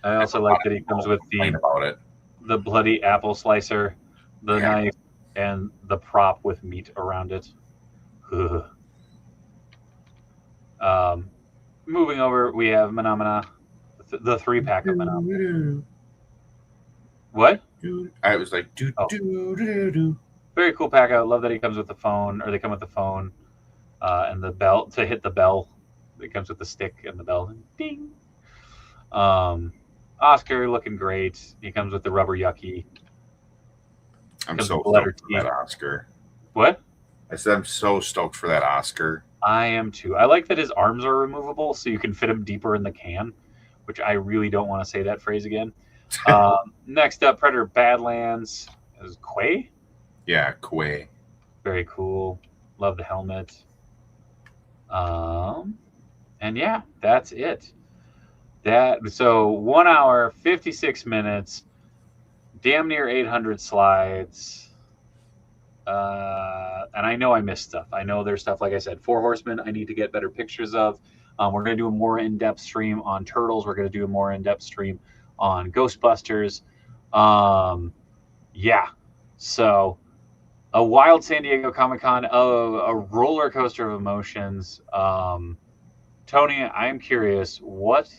I also like that he comes with the bloody apple slicer, the knife, and the prop with meat around it. Moving over, we have Menomina, the 3-pack of Menomina. What? I was like, Very cool pack. I love that he comes with the phone, or they come with the phone and the bell to hit the bell. It comes with the stick and the bell. Ding. Oscar looking great. He comes with the rubber yucky. I'm so stoked for that Oscar. What? I said I'm so stoked for that Oscar. I am too. I like that his arms are removable, so you can fit him deeper in the can, which I really don't want to say that phrase again. Next up, Predator Badlands. Is Quay? Yeah, Quay. Very cool. Love the helmet. And yeah, that's it. So 1 hour, 56 minutes, damn near 800 slides. and I know I missed stuff. I know there's stuff, like I said, Four Horsemen I need to get better pictures of. We're going to do a more in-depth stream on Turtles. We're going to do a more in-depth stream on Ghostbusters. Yeah. So a wild San Diego Comic-Con, a roller coaster of emotions. Tony, I'm curious, what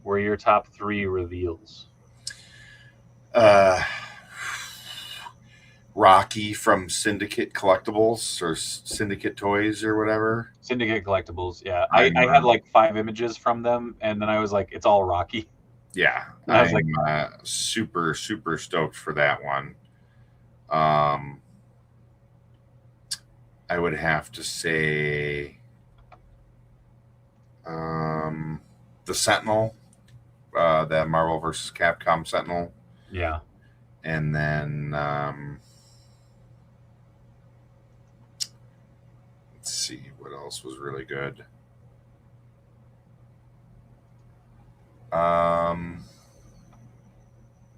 were your top 3 reveals? Rocky from Syndicate Collectibles or Syndicate Toys or whatever. Syndicate Collectibles, yeah. I had like 5 images from them, and then I was like, it's all Rocky. Yeah, I was I'm super, super stoked for that one. I would have to say the Sentinel, the Marvel vs. Capcom Sentinel. Yeah. And then let's see what else was really good.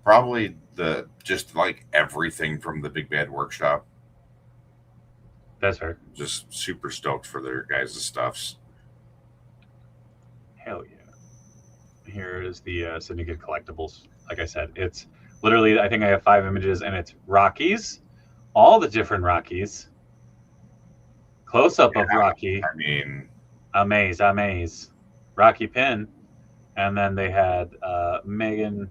Probably just like everything from the Big Bad Workshop. That's fair. Just super stoked for their guys' stuffs. Hell yeah. Here is the Syndicate Collectibles. Like I said, it's literally, I think I have 5 images, and it's Rockies, all the different Rockies, close-up of Rocky. I mean, Amaze, Rocky Pin, and then they had Megan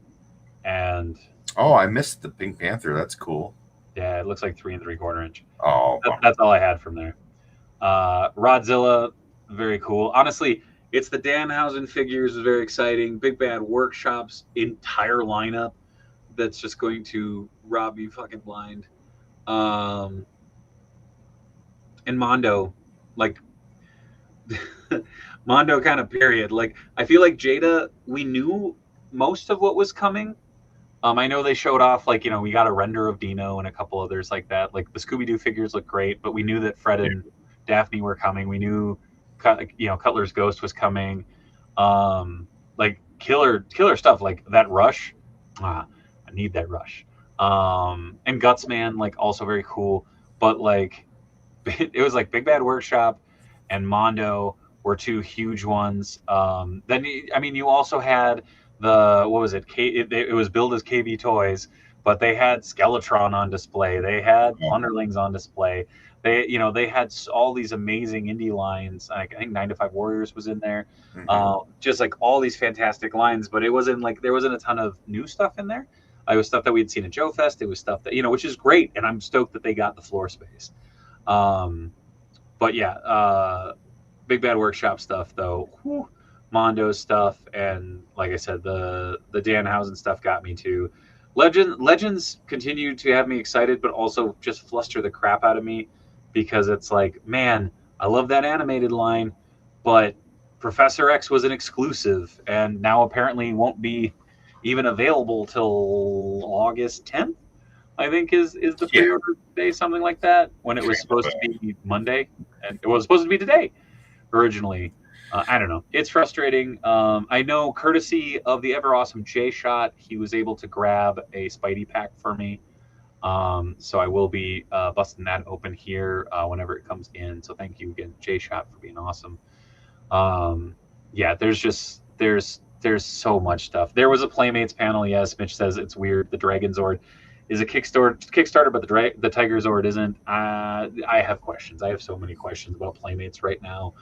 and... Oh, I missed the Pink Panther. That's cool. Yeah, it looks like 3 3/4 inch. Oh, that's all I had from there. Rodzilla, very cool. Honestly, it's the Danhausen figures, very exciting. Big Bad Workshop's entire lineup that's just going to rob me fucking blind. And Mondo, like Mondo kind of period. Like, I feel like Jada, we knew most of what was coming. I know they showed off, like, we got a render of Dino and a couple others like that. Like, the Scooby-Doo figures look great, but we knew that Fred and Daphne were coming. We knew, Cutler's Ghost was coming. Like, killer stuff, like that Rush. I need that Rush. And Gutsman, like, also very cool. But, like, it was like Big Bad Workshop and Mondo were 2 huge ones. Then, I mean, you also had what was it? It was billed as KB Toys, but they had Skeletron on display. They had Underlings on display. They had all these amazing indie lines. I think 9 to 5 Warriors was in there. Mm-hmm. Just like all these fantastic lines, but it wasn't like there wasn't a ton of new stuff in there. It was stuff that we'd seen at Joe Fest. It was stuff that, which is great, and I'm stoked that they got the floor space. But yeah, Big Bad Workshop stuff though. Whew. Mondo stuff, and like I said, the Danhausen stuff got me too. Legends continue to have me excited, but also just fluster the crap out of me, because it's like, man, I love that animated line, but Professor X was an exclusive, and now apparently won't be even available till August 10th, I think is the pre-order day, something like that, when it was supposed to be Monday, and it was supposed to be today originally. I don't know. It's frustrating. I know, courtesy of the ever awesome J-Shot, he was able to grab a Spidey pack for me. So I will be busting that open here whenever it comes in. So thank you again, J-Shot, for being awesome. Yeah, there's so much stuff. There was a Playmates panel. Yes, Mitch says it's weird. The Dragon Zord is a Kickstarter, but the Tiger Zord isn't. I have questions. I have so many questions about Playmates right now,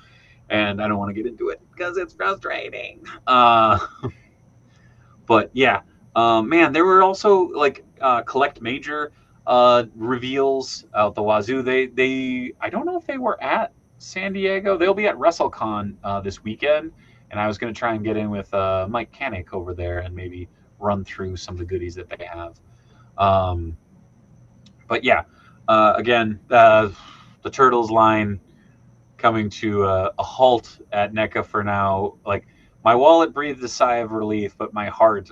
and I don't want to get into it because it's frustrating. But yeah, man, there were also like Collect Major reveals out the wazoo. They I don't know if they were at San Diego. They'll be at WrestleCon this weekend, and I was going to try and get in with Mike Kanik over there and maybe run through some of the goodies that they have. But yeah, again, the Turtles line coming to a halt at NECA for now. Like, my wallet breathed a sigh of relief, but my heart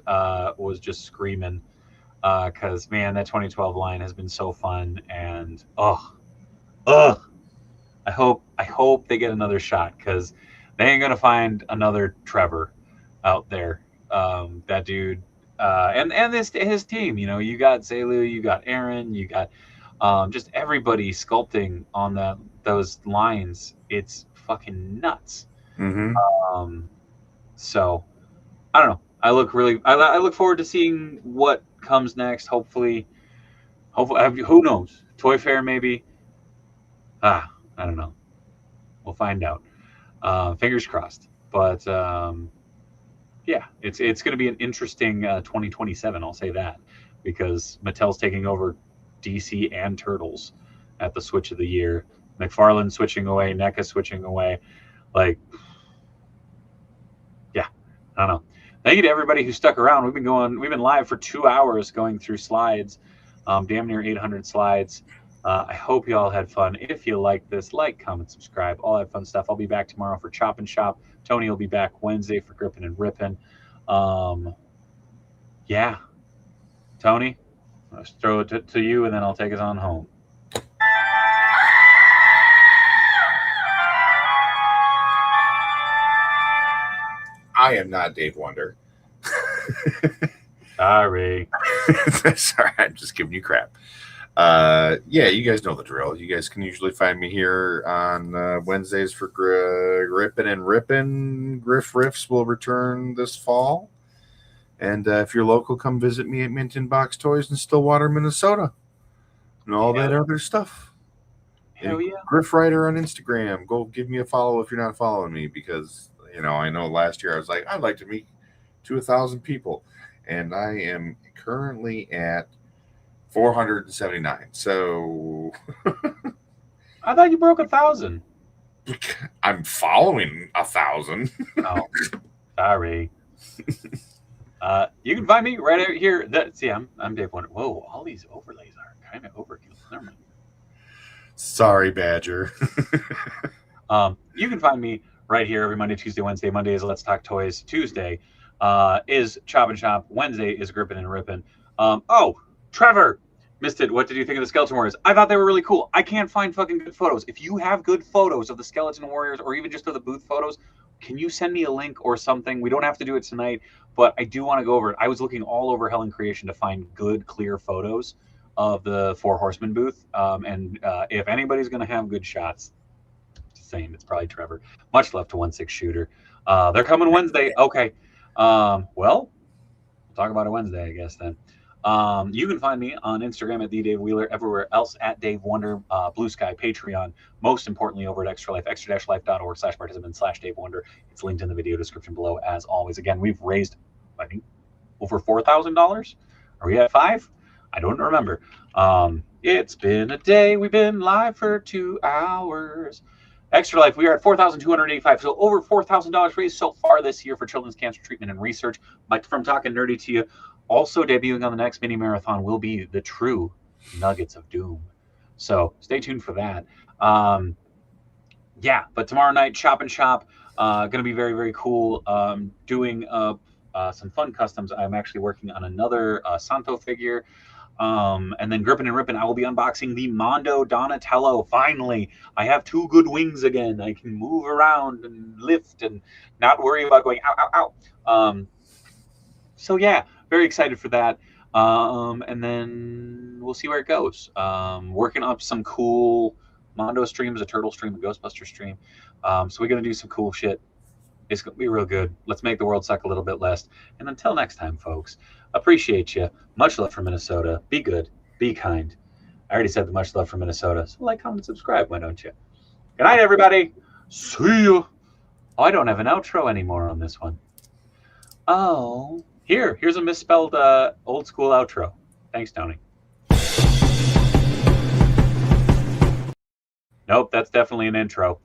was just screaming because, man, that 2012 line has been so fun. And I hope they get another shot, because they ain't gonna find another Trevor out there. That dude and his team. You got Zelu, you got Aaron, you got Just everybody sculpting on those lines. It's fucking nuts. So I don't know. I look forward to seeing what comes next. Hopefully, who knows? Toy Fair maybe. I don't know. We'll find out. Fingers crossed. But yeah, it's going to be an interesting 2027. I'll say that, because Mattel's taking over DC and Turtles at the switch of the year. McFarlane switching away, NECA switching away. Like, yeah, I don't know. Thank you to everybody who stuck around. We've been live for 2 hours going through slides, damn near 800 slides. I hope you all had fun. If you like this, like, comment, subscribe, all that fun stuff. I'll be back tomorrow for Chop and Shop. Tony will be back Wednesday for Grippin' and Rippin'. Yeah, Tony, I'll just throw it to you, and then I'll take us on home. I am not Dave Wonder. Sorry. Sorry, I'm just giving you crap. Yeah, you guys know the drill. You guys can usually find me here on Wednesdays for Grippin' and Rippin'. Griff Riffs will return this fall. And if you're local, come visit me at Mint in Box Toys in Stillwater, Minnesota. And all that other stuff. Hell yeah. Griff Writer on Instagram. Go give me a follow if you're not following me, because I know last year I was like, I'd like to meet to 1,000 people. And I am currently at 479. So I thought you broke 1,000. I'm following 1,000. Oh, sorry. You can find me right out here. I'm Dave Wonder. Whoa, all these overlays are kind of overkill. Never mind. Sorry, Badger. You can find me right here every Monday, Tuesday, Wednesday. Monday is Let's Talk Toys. Tuesday is Chop and Shop. Wednesday is Grippin' and Rippin'. Oh, Trevor, missed it. What did you think of the Skeleton Warriors? I thought they were really cool. I can't find fucking good photos. If you have good photos of the Skeleton Warriors, or even just of the booth photos, can you send me a link or something? We don't have to do it tonight, but I do want to go over it. I was looking all over Helen Creation to find good, clear photos of the Four Horsemen booth. And if anybody's going to have good shots, just saying, it's probably Trevor. Much love to 1/6 Shooter. They're coming Wednesday. Okay. Well, we'll talk about it Wednesday, I guess, then. You can find me on Instagram at @DaveWheeler, everywhere else at Dave Wonder, Blue Sky, Patreon, most importantly over at Extra Life, extra-life.org/participant/Dave Wonder. It's linked in the video description below, as always. Again, we've raised, I think, over $4,000. Are we at 5? I don't remember. It's been a day. We've been live for 2 hours. Extra Life, we are at $4,285. So over $4,000 raised so far this year for children's cancer treatment and research. But from talking nerdy to you, also debuting on the next mini marathon will be the true Nuggets of Doom. So stay tuned for that. Yeah, but tomorrow night, Chop and Shop, going to be very, very cool. Doing some fun customs. I'm actually working on another Santo figure. And then Grippin' and Rippin', I will be unboxing the Mondo Donatello. Finally, I have 2 good wings again. I can move around and lift and not worry about going ow, ow, ow. So yeah, very excited for that. And then we'll see where it goes. Working up some cool Mondo streams, a Turtle stream, a Ghostbuster stream. So we're going to do some cool shit. It's going to be real good. Let's make the world suck a little bit less. And until next time, folks, appreciate you. Much love from Minnesota. Be good. Be kind. I already said the much love from Minnesota. So like, comment, subscribe. Why don't you? Good night, everybody. See you. Oh, I don't have an outro anymore on this one. Oh. Here's a misspelled old school outro. Thanks, Tony. Nope, that's definitely an intro.